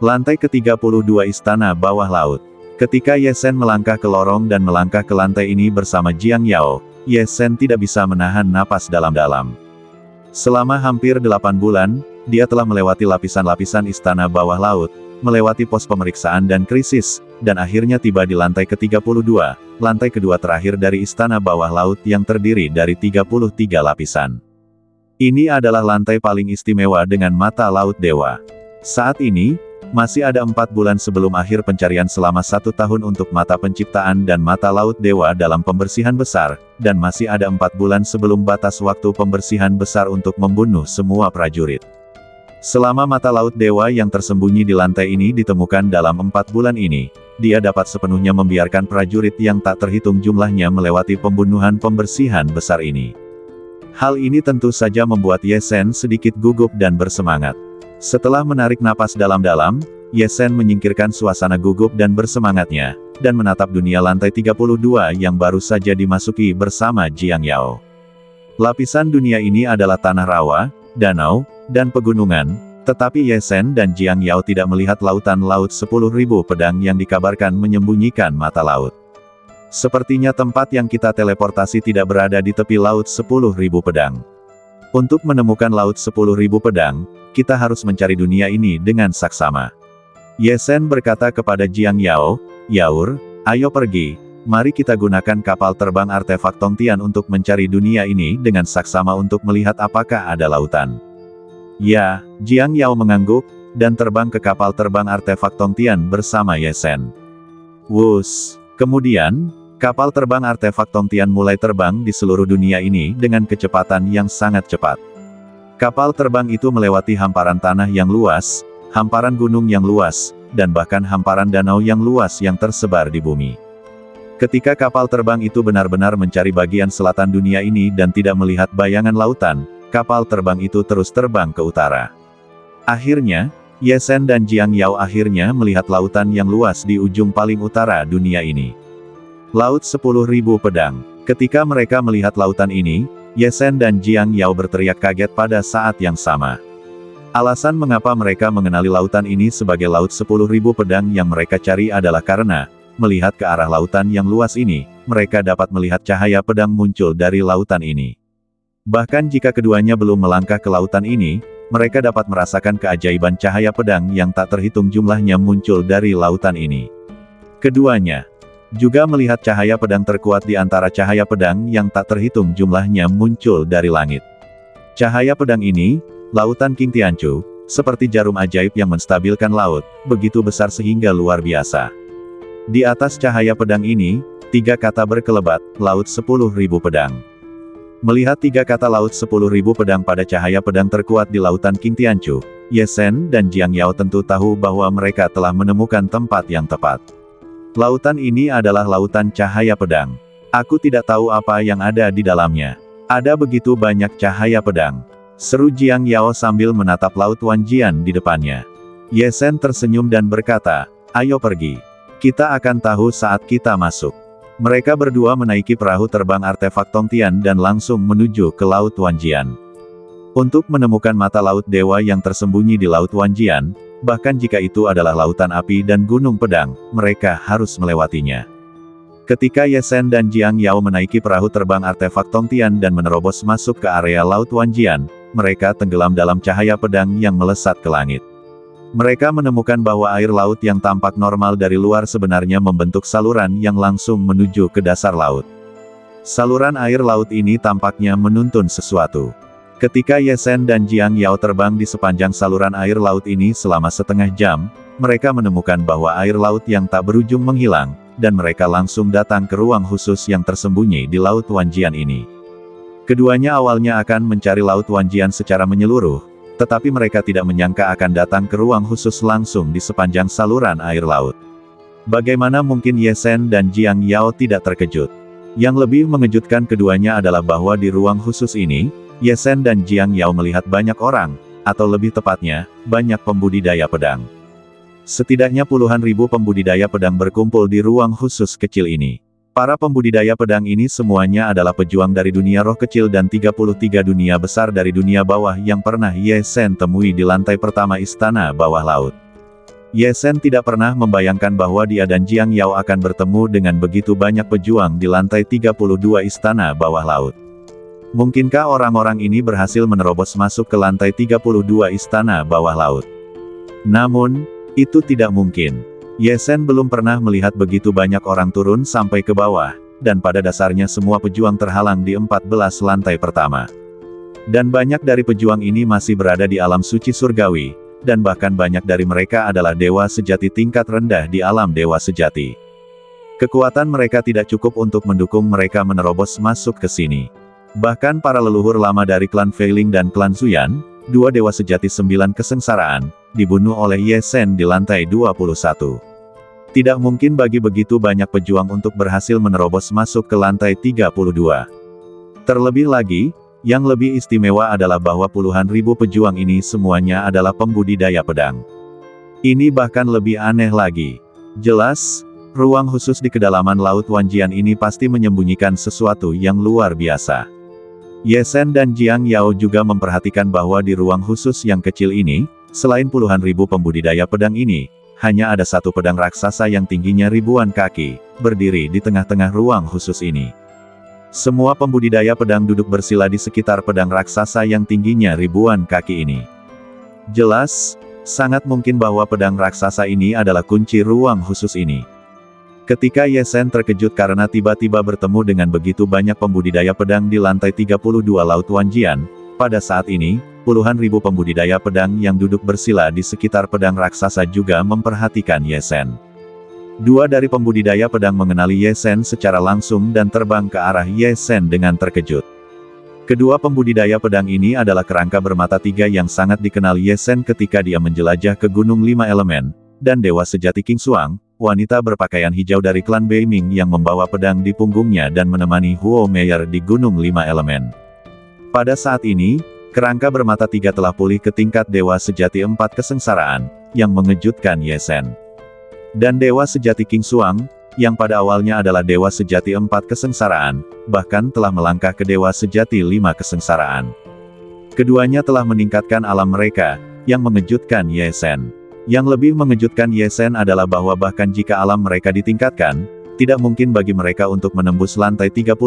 Lantai ke-32 Istana Bawah Laut. Ketika Ye Sen melangkah ke lorong dan melangkah ke lantai ini bersama Jiang Yao, Ye Sen tidak bisa menahan napas dalam-dalam. Selama hampir 8 bulan, dia telah melewati lapisan-lapisan Istana Bawah Laut, melewati pos pemeriksaan dan krisis, dan akhirnya tiba di lantai ke-32, lantai kedua terakhir dari Istana Bawah Laut yang terdiri dari 33 lapisan. Ini adalah lantai paling istimewa dengan mata Laut Dewa. Saat ini, masih ada 4 bulan sebelum akhir pencarian selama 1 tahun untuk mata penciptaan dan mata Laut Dewa dalam pembersihan besar, dan masih ada 4 bulan sebelum batas waktu pembersihan besar untuk membunuh semua prajurit. Selama mata Laut Dewa yang tersembunyi di lantai ini ditemukan dalam 4 bulan ini, dia dapat sepenuhnya membiarkan prajurit yang tak terhitung jumlahnya melewati pembunuhan pembersihan besar ini. Hal ini tentu saja membuat Ye Sen sedikit gugup dan bersemangat. Setelah menarik napas dalam-dalam, Ye Sen menyingkirkan suasana gugup dan bersemangatnya, dan menatap dunia lantai 32 yang baru saja dimasuki bersama Jiang Yao. Lapisan dunia ini adalah tanah rawa, danau, dan pegunungan, tetapi Ye Sen dan Jiang Yao tidak melihat lautan Laut 10.000 Pedang yang dikabarkan menyembunyikan mata laut. Sepertinya tempat yang kita teleportasi tidak berada di tepi Laut 10.000 Pedang. Untuk menemukan Laut 10.000 Pedang, kita harus mencari dunia ini dengan saksama. Ye Sen berkata kepada Jiang Yao, "Yaur, ayo pergi, mari kita gunakan kapal terbang artefak Tongtian untuk mencari dunia ini dengan saksama untuk melihat apakah ada lautan." "Ya," Jiang Yao mengangguk, dan terbang ke kapal terbang artefak Tongtian bersama Ye Sen. Wus! Kemudian, kapal terbang artefak Tongtian mulai terbang di seluruh dunia ini dengan kecepatan yang sangat cepat. Kapal terbang itu melewati hamparan tanah yang luas, hamparan gunung yang luas, dan bahkan hamparan danau yang luas yang tersebar di bumi. Ketika kapal terbang itu benar-benar mencari bagian selatan dunia ini dan tidak melihat bayangan lautan, kapal terbang itu terus terbang ke utara. Akhirnya, Ye Sen dan Jiang Yao akhirnya melihat lautan yang luas di ujung paling utara dunia ini. Laut 10.000 Pedang. Ketika mereka melihat lautan ini, Ye Sen dan Jiang Yao berteriak kaget pada saat yang sama. Alasan mengapa mereka mengenali lautan ini sebagai Laut 10.000 Pedang yang mereka cari adalah karena, melihat ke arah lautan yang luas ini, mereka dapat melihat cahaya pedang muncul dari lautan ini. Bahkan jika keduanya belum melangkah ke lautan ini, mereka dapat merasakan keajaiban cahaya pedang yang tak terhitung jumlahnya muncul dari lautan ini. Keduanya juga melihat cahaya pedang terkuat di antara cahaya pedang yang tak terhitung jumlahnya muncul dari langit. Cahaya pedang ini, lautan King Tianchu, seperti jarum ajaib yang menstabilkan laut, begitu besar sehingga luar biasa. Di atas cahaya pedang ini, 3 kata berkelebat, Laut 10.000 Pedang. Melihat 3 kata laut 10.000 pedang pada cahaya pedang terkuat di lautan King Tianchu, Ye Sen dan Jiang Yao tentu tahu bahwa mereka telah menemukan tempat yang tepat. Lautan ini adalah lautan cahaya pedang. Aku tidak tahu apa yang ada di dalamnya. Ada begitu banyak cahaya pedang. Seru Jiang Yao sambil menatap laut Wanjian di depannya. Ye Sen tersenyum dan berkata, "Ayo pergi. Kita akan tahu saat kita masuk." Mereka berdua menaiki perahu terbang artefak Tongtian dan langsung menuju ke laut Wanjian. Untuk menemukan mata laut dewa yang tersembunyi di laut Wanjian, bahkan jika itu adalah lautan api dan gunung pedang, mereka harus melewatinya. Ketika Ye Sen dan Jiang Yao menaiki perahu terbang artefak Tongtian dan menerobos masuk ke area laut Wanjian, mereka tenggelam dalam cahaya pedang yang melesat ke langit. Mereka menemukan bahwa air laut yang tampak normal dari luar sebenarnya membentuk saluran yang langsung menuju ke dasar laut. Saluran air laut ini tampaknya menuntun sesuatu. Ketika Ye Sen dan Jiang Yao terbang di sepanjang saluran air laut ini selama setengah jam, mereka menemukan bahwa air laut yang tak berujung menghilang, dan mereka langsung datang ke ruang khusus yang tersembunyi di laut Wanjian ini. Keduanya awalnya akan mencari laut Wanjian secara menyeluruh, tetapi mereka tidak menyangka akan datang ke ruang khusus langsung di sepanjang saluran air laut. Bagaimana mungkin Ye Sen dan Jiang Yao tidak terkejut? Yang lebih mengejutkan keduanya adalah bahwa di ruang khusus ini, Ye Sen dan Jiang Yao melihat banyak orang, atau lebih tepatnya, banyak pembudidaya pedang. Setidaknya puluhan ribu pembudidaya pedang berkumpul di ruang khusus kecil ini. Para pembudidaya pedang ini semuanya adalah pejuang dari dunia roh kecil dan 33 dunia besar dari dunia bawah yang pernah Ye Sen temui di lantai pertama istana bawah laut. Ye Sen tidak pernah membayangkan bahwa dia dan Jiang Yao akan bertemu dengan begitu banyak pejuang di lantai 32 istana bawah laut. Mungkinkah orang-orang ini berhasil menerobos masuk ke lantai 32 istana bawah laut? Namun, itu tidak mungkin. Ye Sen belum pernah melihat begitu banyak orang turun sampai ke bawah, dan pada dasarnya semua pejuang terhalang di 14 lantai pertama. Dan banyak dari pejuang ini masih berada di alam suci surgawi, dan bahkan banyak dari mereka adalah dewa sejati tingkat rendah di alam dewa sejati. Kekuatan mereka tidak cukup untuk mendukung mereka menerobos masuk ke sini. Bahkan para leluhur lama dari klan Feiling dan klan Zuyan, dua dewa sejati 9 kesengsaraan, dibunuh oleh Ye Sen di lantai 21. Tidak mungkin bagi begitu banyak pejuang untuk berhasil menerobos masuk ke lantai 32. Terlebih lagi, yang lebih istimewa adalah bahwa puluhan ribu pejuang ini semuanya adalah pembudidaya pedang. Ini bahkan lebih aneh lagi. Jelas, ruang khusus di kedalaman laut Wanjian ini pasti menyembunyikan sesuatu yang luar biasa. Ye Sen dan Jiang Yao juga memperhatikan bahwa di ruang khusus yang kecil ini, selain puluhan ribu pembudidaya pedang ini, hanya ada satu pedang raksasa yang tingginya ribuan kaki, berdiri di tengah-tengah ruang khusus ini. Semua pembudidaya pedang duduk bersila di sekitar pedang raksasa yang tingginya ribuan kaki ini. Jelas, sangat mungkin bahwa pedang raksasa ini adalah kunci ruang khusus ini. Ketika Ye Sen terkejut karena tiba-tiba bertemu dengan begitu banyak pembudidaya pedang di lantai 32 Laut Wanjian, pada saat ini, puluhan ribu pembudidaya pedang yang duduk bersila di sekitar pedang raksasa juga memperhatikan Ye Sen. Dua dari pembudidaya pedang mengenali Ye Sen secara langsung dan terbang ke arah Ye Sen dengan terkejut. Kedua pembudidaya pedang ini adalah kerangka bermata tiga yang sangat dikenal Ye Sen ketika dia menjelajah ke Gunung Lima Elemen, dan Dewa Sejati King Xuang, wanita berpakaian hijau dari klan Beiming yang membawa pedang di punggungnya dan menemani Huo Meier di Gunung Lima Elemen. Pada saat ini, kerangka bermata tiga telah pulih ke tingkat Dewa Sejati 4 kesengsaraan, yang mengejutkan Ye Sen. Dan Dewa Sejati King Xuang, yang pada awalnya adalah Dewa Sejati 4 kesengsaraan, bahkan telah melangkah ke Dewa Sejati 5 kesengsaraan. Keduanya telah meningkatkan alam mereka, yang mengejutkan Ye Sen. Yang lebih mengejutkan Ye Sen adalah bahwa bahkan jika alam mereka ditingkatkan, tidak mungkin bagi mereka untuk menembus lantai 32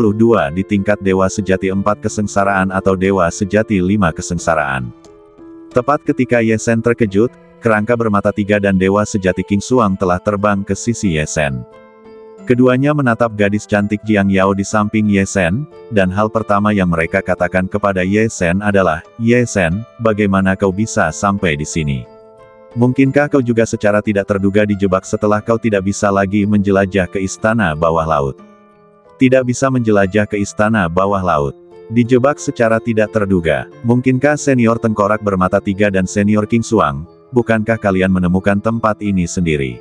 di tingkat Dewa Sejati 4 kesengsaraan atau Dewa Sejati 5 kesengsaraan. Tepat ketika Ye Sen terkejut, kerangka bermata tiga dan Dewa Sejati King Xuang telah terbang ke sisi Ye Sen. Keduanya menatap gadis cantik Jiang Yao di samping Ye Sen, dan hal pertama yang mereka katakan kepada Ye Sen adalah, "Ye Sen, bagaimana kau bisa sampai di sini? Mungkinkah kau juga secara tidak terduga dijebak setelah kau tidak bisa lagi menjelajah ke istana bawah laut?" Tidak bisa menjelajah ke istana bawah laut. Dijebak secara tidak terduga. Mungkinkah senior tengkorak bermata tiga dan senior King Xuang, bukankah kalian menemukan tempat ini sendiri?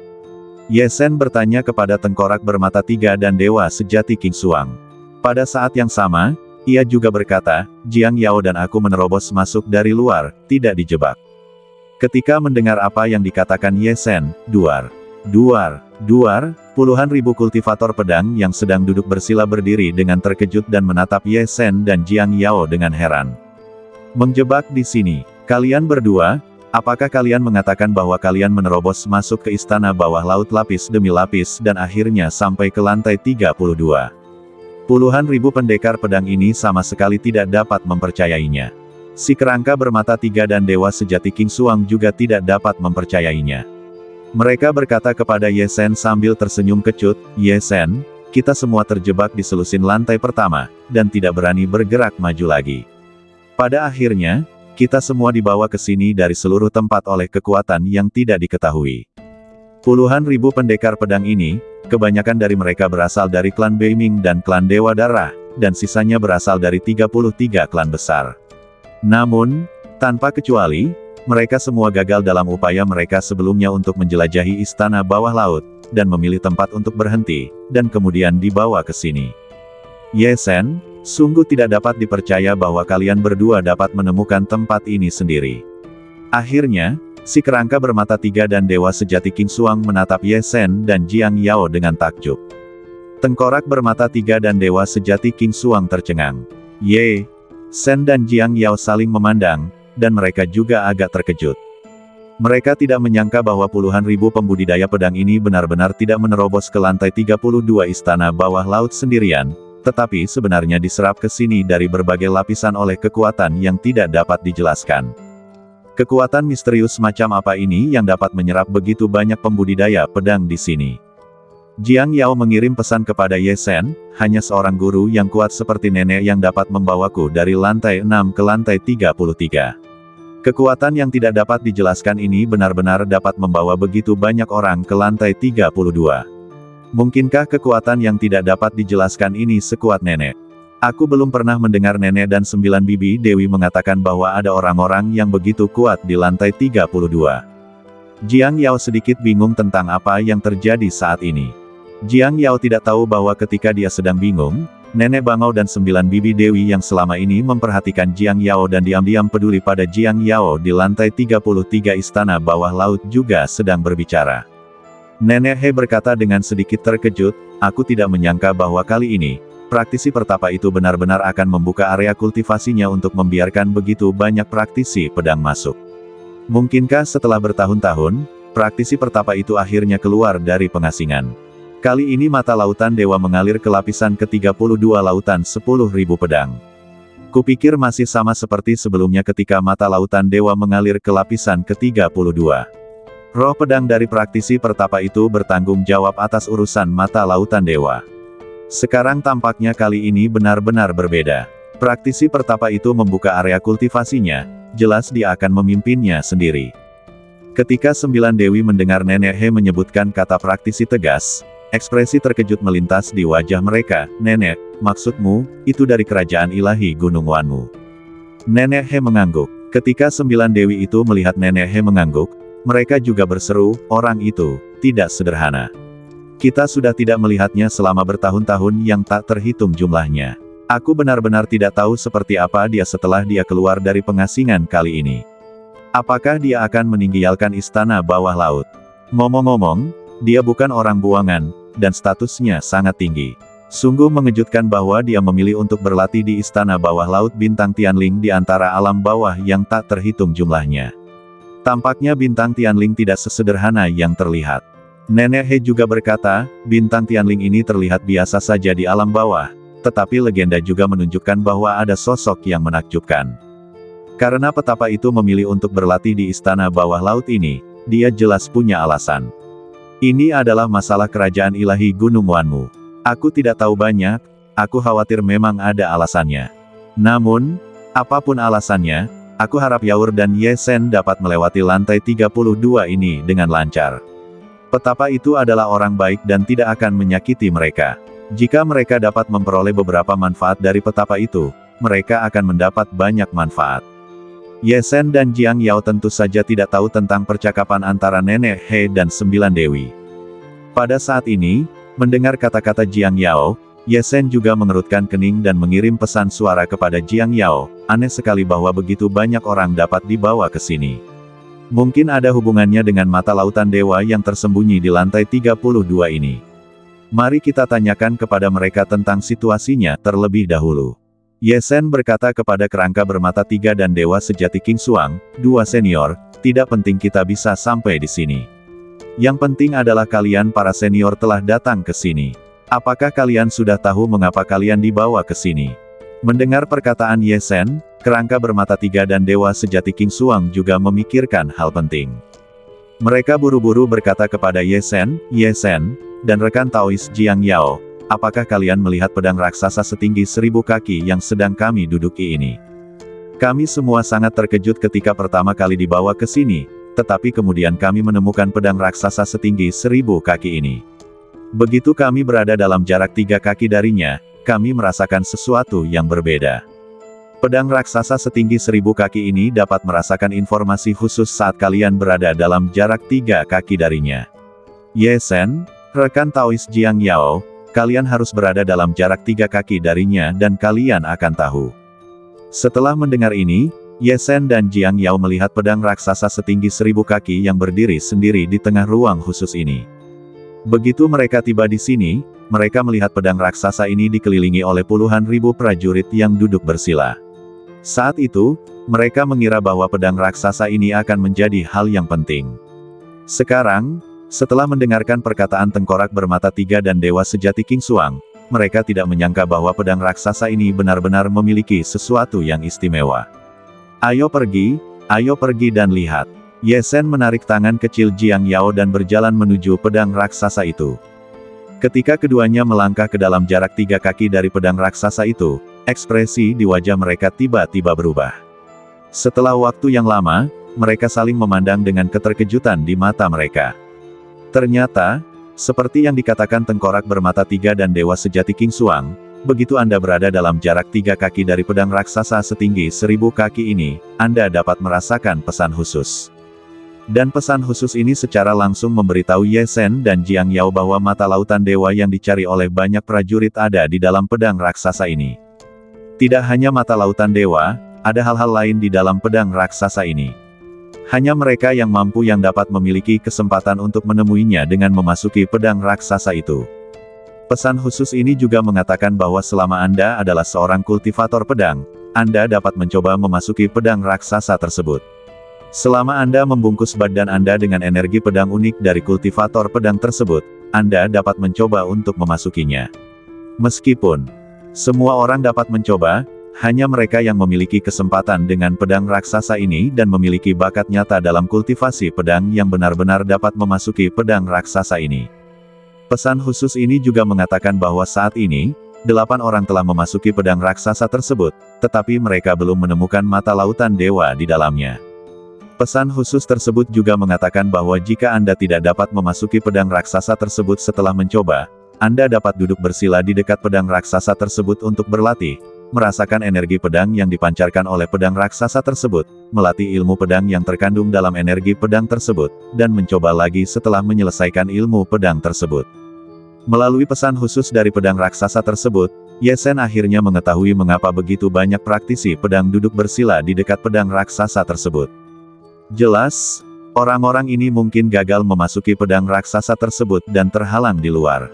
Ye Sen bertanya kepada tengkorak bermata tiga dan dewa sejati King Xuang. Pada saat yang sama, ia juga berkata, Jiang Yao dan aku menerobos masuk dari luar, tidak dijebak. Ketika mendengar apa yang dikatakan Ye Sen, duar, puluhan ribu kultivator pedang yang sedang duduk bersila berdiri dengan terkejut dan menatap Ye Sen dan Jiang Yao dengan heran. Menjebak di sini, kalian berdua, apakah kalian mengatakan bahwa kalian menerobos masuk ke istana bawah laut lapis demi lapis dan akhirnya sampai ke lantai 32? Puluhan ribu pendekar pedang ini sama sekali tidak dapat mempercayainya. Si kerangka bermata tiga dan dewa sejati King Xuang juga tidak dapat mempercayainya. Mereka berkata kepada Ye Sen sambil tersenyum kecut, Ye Sen, kita semua terjebak di selusin lantai pertama, dan tidak berani bergerak maju lagi. Pada akhirnya, kita semua dibawa ke sini dari seluruh tempat oleh kekuatan yang tidak diketahui. Puluhan ribu pendekar pedang ini, kebanyakan dari mereka berasal dari klan Beiming dan klan Dewa Darah, dan sisanya berasal dari 33 klan besar. Namun, tanpa kecuali, mereka semua gagal dalam upaya mereka sebelumnya untuk menjelajahi istana bawah laut, dan memilih tempat untuk berhenti, dan kemudian dibawa ke sini. Ye Sen, sungguh tidak dapat dipercaya bahwa kalian berdua dapat menemukan tempat ini sendiri. Akhirnya, si kerangka bermata tiga dan dewa sejati King Xuang menatap Ye Sen dan Jiang Yao dengan takjub. Tengkorak bermata tiga dan dewa sejati King Xuang tercengang. Ye Sen dan Jiang Yao saling memandang, dan mereka juga agak terkejut. Mereka tidak menyangka bahwa puluhan ribu pembudidaya pedang ini benar-benar tidak menerobos ke lantai 32 istana bawah laut sendirian, tetapi sebenarnya diserap ke sini dari berbagai lapisan oleh kekuatan yang tidak dapat dijelaskan. Kekuatan misterius macam apa ini yang dapat menyerap begitu banyak pembudidaya pedang di sini? Jiang Yao mengirim pesan kepada Ye Sen, hanya seorang guru yang kuat seperti nenek yang dapat membawaku dari lantai 6 ke lantai 33. Kekuatan yang tidak dapat dijelaskan ini benar-benar dapat membawa begitu banyak orang ke lantai 32. Mungkinkah kekuatan yang tidak dapat dijelaskan ini sekuat nenek? Aku belum pernah mendengar nenek dan 9 bibi dewi mengatakan bahwa ada orang-orang yang begitu kuat di lantai 32. Jiang Yao sedikit bingung tentang apa yang terjadi saat ini. Jiang Yao tidak tahu bahwa ketika dia sedang bingung, Nenek Bangau dan 9 bibi dewi yang selama ini memperhatikan Jiang Yao dan diam-diam peduli pada Jiang Yao di lantai 33 istana bawah laut juga sedang berbicara. Nenek He berkata dengan sedikit terkejut, aku tidak menyangka bahwa kali ini, praktisi pertapa itu benar-benar akan membuka area kultivasinya untuk membiarkan begitu banyak praktisi pedang masuk. Mungkinkah setelah bertahun-tahun, praktisi pertapa itu akhirnya keluar dari pengasingan? Kali ini mata lautan dewa mengalir ke lapisan ke-32 lautan 10.000 pedang. Kupikir masih sama seperti sebelumnya ketika mata lautan dewa mengalir ke lapisan ke-32. Roh pedang dari praktisi pertapa itu bertanggung jawab atas urusan mata lautan dewa. Sekarang tampaknya kali ini benar-benar berbeda. Praktisi pertapa itu membuka area kultivasinya, jelas dia akan memimpinnya sendiri. Ketika 9 dewi mendengar Nenek He menyebutkan kata praktisi tegas, ekspresi terkejut melintas di wajah mereka. Nenek, maksudmu, itu dari kerajaan ilahi Gunung Wanmu? Nenek He mengangguk. Ketika 9 dewi itu melihat Nenek He mengangguk, mereka juga berseru, orang itu, tidak sederhana. Kita sudah tidak melihatnya selama bertahun-tahun yang tak terhitung jumlahnya. Aku benar-benar tidak tahu seperti apa dia setelah dia keluar dari pengasingan kali ini. Apakah dia akan meninggalkan istana bawah laut? Ngomong-ngomong, dia bukan orang buangan, dan statusnya sangat tinggi. Sungguh mengejutkan bahwa dia memilih untuk berlatih di istana bawah laut bintang Tianling di antara alam bawah yang tak terhitung jumlahnya. Tampaknya bintang Tianling tidak sesederhana yang terlihat. Nenek He juga berkata, bintang Tianling ini terlihat biasa saja di alam bawah, tetapi legenda juga menunjukkan bahwa ada sosok yang menakjubkan. Karena petapa itu memilih untuk berlatih di istana bawah laut ini, dia jelas punya alasan. Ini adalah masalah kerajaan ilahi Gunung Wanmu. Aku tidak tahu banyak, aku khawatir memang ada alasannya. Namun, apapun alasannya, aku harap Yaur dan Ye Sen dapat melewati lantai 32 ini dengan lancar. Petapa itu adalah orang baik dan tidak akan menyakiti mereka. Jika mereka dapat memperoleh beberapa manfaat dari petapa itu, mereka akan mendapat banyak manfaat. Ye Sen dan Jiang Yao tentu saja tidak tahu tentang percakapan antara Nenek He dan 9 Dewi. Pada saat ini, mendengar kata-kata Jiang Yao, Ye Sen juga mengerutkan kening dan mengirim pesan suara kepada Jiang Yao. Aneh sekali bahwa begitu banyak orang dapat dibawa ke sini. Mungkin ada hubungannya dengan mata lautan dewa yang tersembunyi di lantai 32 ini. Mari kita tanyakan kepada mereka tentang situasinya terlebih dahulu. Ye Sen berkata kepada kerangka bermata 3 dan dewa sejati King Xuang, 2 senior, tidak penting kita bisa sampai di sini. Yang penting adalah kalian para senior telah datang ke sini. Apakah kalian sudah tahu mengapa kalian dibawa ke sini? Mendengar perkataan Ye Sen, kerangka bermata 3 dan dewa sejati King Xuang juga memikirkan hal penting. Mereka buru-buru berkata kepada Ye Sen, dan rekan Taois Jiang Yao, apakah kalian melihat pedang raksasa setinggi 1000 kaki yang sedang kami duduki ini? Kami semua sangat terkejut ketika pertama kali dibawa ke sini, tetapi kemudian kami menemukan pedang raksasa setinggi 1000 kaki ini. Begitu kami berada dalam jarak 3 kaki darinya, kami merasakan sesuatu yang berbeda. Pedang raksasa setinggi 1000 kaki ini dapat merasakan informasi khusus saat kalian berada dalam jarak 3 kaki darinya. Ye Sen, rekan Taois Jiang Yao, kalian harus berada dalam jarak 3 kaki darinya dan kalian akan tahu. Setelah mendengar ini, Ye Sen dan Jiang Yao melihat pedang raksasa setinggi 1000 kaki yang berdiri sendiri di tengah ruang khusus ini. Begitu mereka tiba di sini, mereka melihat pedang raksasa ini dikelilingi oleh puluhan ribu prajurit yang duduk bersila. Saat itu, mereka mengira bahwa pedang raksasa ini akan menjadi hal yang penting. Sekarang, setelah mendengarkan perkataan tengkorak bermata 3 dan dewa sejati King Xuang, mereka tidak menyangka bahwa pedang raksasa ini benar-benar memiliki sesuatu yang istimewa. Ayo pergi dan lihat. Ye Sen menarik tangan kecil Jiang Yao dan berjalan menuju pedang raksasa itu. Ketika keduanya melangkah ke dalam jarak 3 kaki dari pedang raksasa itu, ekspresi di wajah mereka tiba-tiba berubah. Setelah waktu yang lama, mereka saling memandang dengan keterkejutan di mata mereka. Ternyata, seperti yang dikatakan tengkorak bermata 3 dan dewa sejati King Xuang, begitu Anda berada dalam jarak 3 kaki dari pedang raksasa setinggi 1000 kaki ini, Anda dapat merasakan pesan khusus. Dan pesan khusus ini secara langsung memberitahu Ye Sen dan Jiang Yao bahwa mata lautan dewa yang dicari oleh banyak prajurit ada di dalam pedang raksasa ini. Tidak hanya mata lautan dewa, ada hal-hal lain di dalam pedang raksasa ini. Hanya mereka yang mampu yang dapat memiliki kesempatan untuk menemuinya dengan memasuki pedang raksasa itu. Pesan khusus ini juga mengatakan bahwa selama Anda adalah seorang kultivator pedang, Anda dapat mencoba memasuki pedang raksasa tersebut. Selama Anda membungkus badan Anda dengan energi pedang unik dari kultivator pedang tersebut, Anda dapat mencoba untuk memasukinya. Meskipun semua orang dapat mencoba, hanya mereka yang memiliki kesempatan dengan pedang raksasa ini dan memiliki bakat nyata dalam kultivasi pedang yang benar-benar dapat memasuki pedang raksasa ini. Pesan khusus ini juga mengatakan bahwa saat ini, 8 orang telah memasuki pedang raksasa tersebut, tetapi mereka belum menemukan mata lautan dewa di dalamnya. Pesan khusus tersebut juga mengatakan bahwa jika Anda tidak dapat memasuki pedang raksasa tersebut setelah mencoba, Anda dapat duduk bersila di dekat pedang raksasa tersebut untuk berlatih, merasakan energi pedang yang dipancarkan oleh pedang raksasa tersebut, melatih ilmu pedang yang terkandung dalam energi pedang tersebut, dan mencoba lagi setelah menyelesaikan ilmu pedang tersebut. Melalui pesan khusus dari pedang raksasa tersebut, Ye Sen akhirnya mengetahui mengapa begitu banyak praktisi pedang duduk bersila di dekat pedang raksasa tersebut. Jelas, orang-orang ini mungkin gagal memasuki pedang raksasa tersebut dan terhalang di luar.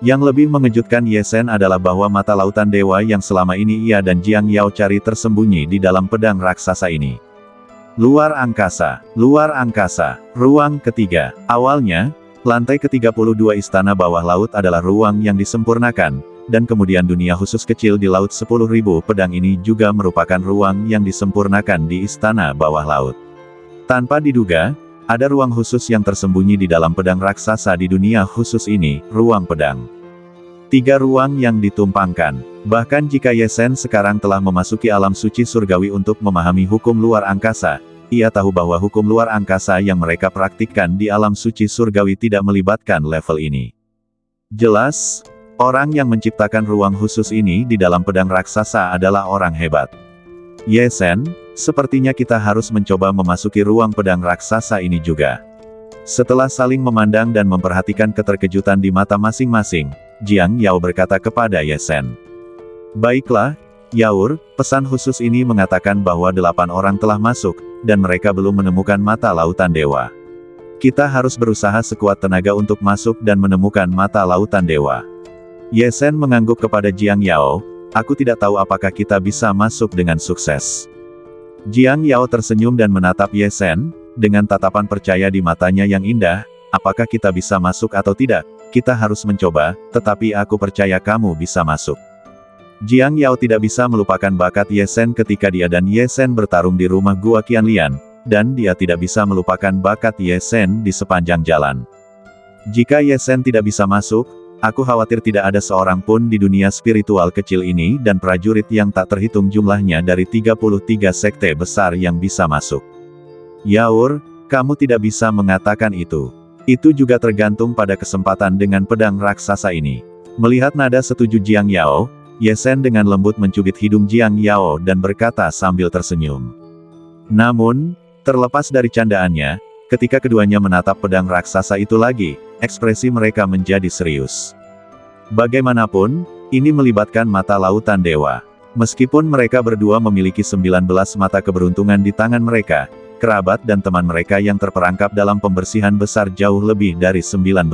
Yang lebih mengejutkan Ye Sen adalah bahwa mata lautan dewa yang selama ini ia dan Jiang Yao cari tersembunyi di dalam pedang raksasa ini. Luar angkasa, ruang ketiga. Awalnya, lantai ke-32 istana bawah laut adalah ruang yang disempurnakan, dan kemudian dunia khusus kecil di laut 10.000 pedang ini juga merupakan ruang yang disempurnakan di istana bawah laut. Tanpa diduga, ada ruang khusus yang tersembunyi di dalam pedang raksasa di dunia khusus ini, ruang pedang. 3 ruang yang ditumpangkan. Bahkan jika Ye Sen sekarang telah memasuki alam suci surgawi untuk memahami hukum luar angkasa, ia tahu bahwa hukum luar angkasa yang mereka praktikkan di alam suci surgawi tidak melibatkan level ini. Jelas, Orang yang menciptakan ruang khusus ini di dalam pedang raksasa adalah orang hebat. Ye Sen, sepertinya kita harus mencoba memasuki ruang pedang raksasa ini juga. Setelah saling memandang dan memperhatikan keterkejutan di mata masing-masing, Jiang Yao berkata kepada Ye Sen. Baiklah, Yaur, pesan khusus ini mengatakan bahwa 8 orang telah masuk, dan mereka belum menemukan mata lautan dewa. Kita harus berusaha sekuat tenaga untuk masuk dan menemukan mata lautan dewa. Ye Sen mengangguk kepada Jiang Yao, aku tidak tahu apakah kita bisa masuk dengan sukses. Jiang Yao tersenyum dan menatap Ye Sen, dengan tatapan percaya di matanya yang indah, apakah kita bisa masuk atau tidak, kita harus mencoba, tetapi aku percaya kamu bisa masuk. Jiang Yao tidak bisa melupakan bakat Ye Sen ketika dia dan Ye Sen bertarung di rumah Gua Qianlian, dan dia tidak bisa melupakan bakat Ye Sen di sepanjang jalan. Jika Ye Sen tidak bisa masuk, aku khawatir tidak ada seorang pun di dunia spiritual kecil ini dan prajurit yang tak terhitung jumlahnya dari 33 sekte besar yang bisa masuk. Yaur, kamu tidak bisa mengatakan itu. Itu juga tergantung pada kesempatan dengan pedang raksasa ini. Melihat nada setuju Jiang Yao, Ye Sen dengan lembut mencubit hidung Jiang Yao dan berkata sambil tersenyum. Namun, terlepas dari candaannya, ketika keduanya menatap pedang raksasa itu lagi, ekspresi mereka menjadi serius. Bagaimanapun, ini melibatkan mata lautan dewa. Meskipun mereka berdua memiliki 19 mata keberuntungan di tangan mereka, kerabat dan teman mereka yang terperangkap dalam pembersihan besar jauh lebih dari 19.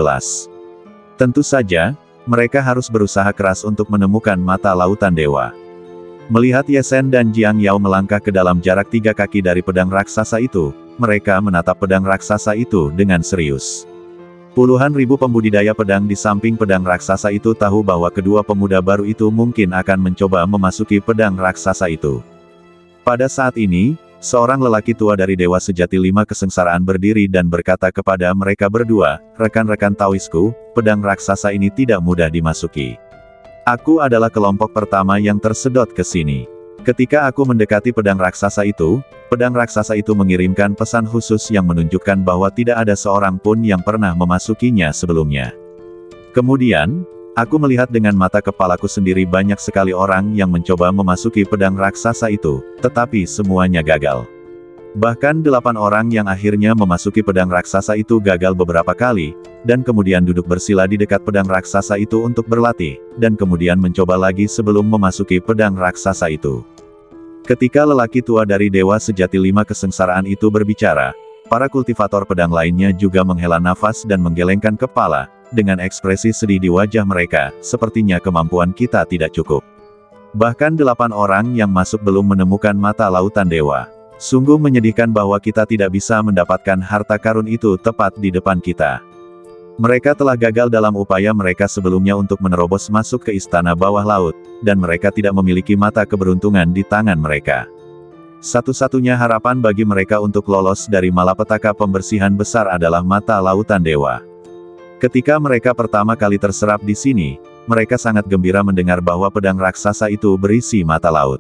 Tentu saja, mereka harus berusaha keras untuk menemukan mata lautan dewa. Melihat Ye Sen dan Jiang Yao melangkah ke dalam jarak 3 kaki dari pedang raksasa itu, mereka menatap pedang raksasa itu dengan serius. Puluhan ribu pembudidaya pedang di samping pedang raksasa itu tahu bahwa kedua pemuda baru itu mungkin akan mencoba memasuki pedang raksasa itu. Pada saat ini, seorang lelaki tua dari Dewa Sejati 5 Kesengsaraan berdiri dan berkata kepada mereka berdua, rekan-rekan Taoisku, pedang raksasa ini tidak mudah dimasuki. Aku adalah kelompok pertama yang tersedot ke sini. Ketika aku mendekati pedang raksasa itu mengirimkan pesan khusus yang menunjukkan bahwa tidak ada seorang pun yang pernah memasukinya sebelumnya. Kemudian, aku melihat dengan mata kepalaku sendiri banyak sekali orang yang mencoba memasuki pedang raksasa itu, tetapi semuanya gagal. Bahkan 8 orang yang akhirnya memasuki pedang raksasa itu gagal beberapa kali, dan kemudian duduk bersila di dekat pedang raksasa itu untuk berlatih, dan kemudian mencoba lagi sebelum memasuki pedang raksasa itu. Ketika lelaki tua dari Dewa Sejati 5 Kesengsaraan itu berbicara, para kultivator pedang lainnya juga menghela nafas dan menggelengkan kepala, dengan ekspresi sedih di wajah mereka, sepertinya kemampuan kita tidak cukup. Bahkan 8 orang yang masuk belum menemukan mata lautan dewa. Sungguh menyedihkan bahwa kita tidak bisa mendapatkan harta karun itu tepat di depan kita. Mereka telah gagal dalam upaya mereka sebelumnya untuk menerobos masuk ke istana bawah laut, dan mereka tidak memiliki mata keberuntungan di tangan mereka. Satu-satunya harapan bagi mereka untuk lolos dari malapetaka pembersihan besar adalah mata lautan dewa. Ketika mereka pertama kali terserap di sini, mereka sangat gembira mendengar bahwa pedang raksasa itu berisi mata laut.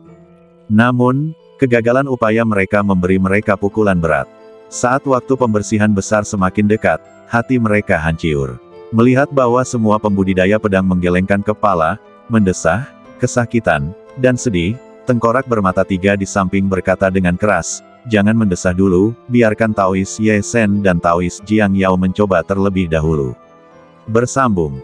Namun, kegagalan upaya mereka memberi mereka pukulan berat. Saat waktu pembersihan besar semakin dekat, hati mereka hancur. Melihat bahwa semua pembudidaya pedang menggelengkan kepala, mendesah, kesakitan, dan sedih, tengkorak bermata 3 di samping berkata dengan keras, jangan mendesah dulu, biarkan Taois Ye Sen dan Taois Jiang Yao mencoba terlebih dahulu. Bersambung.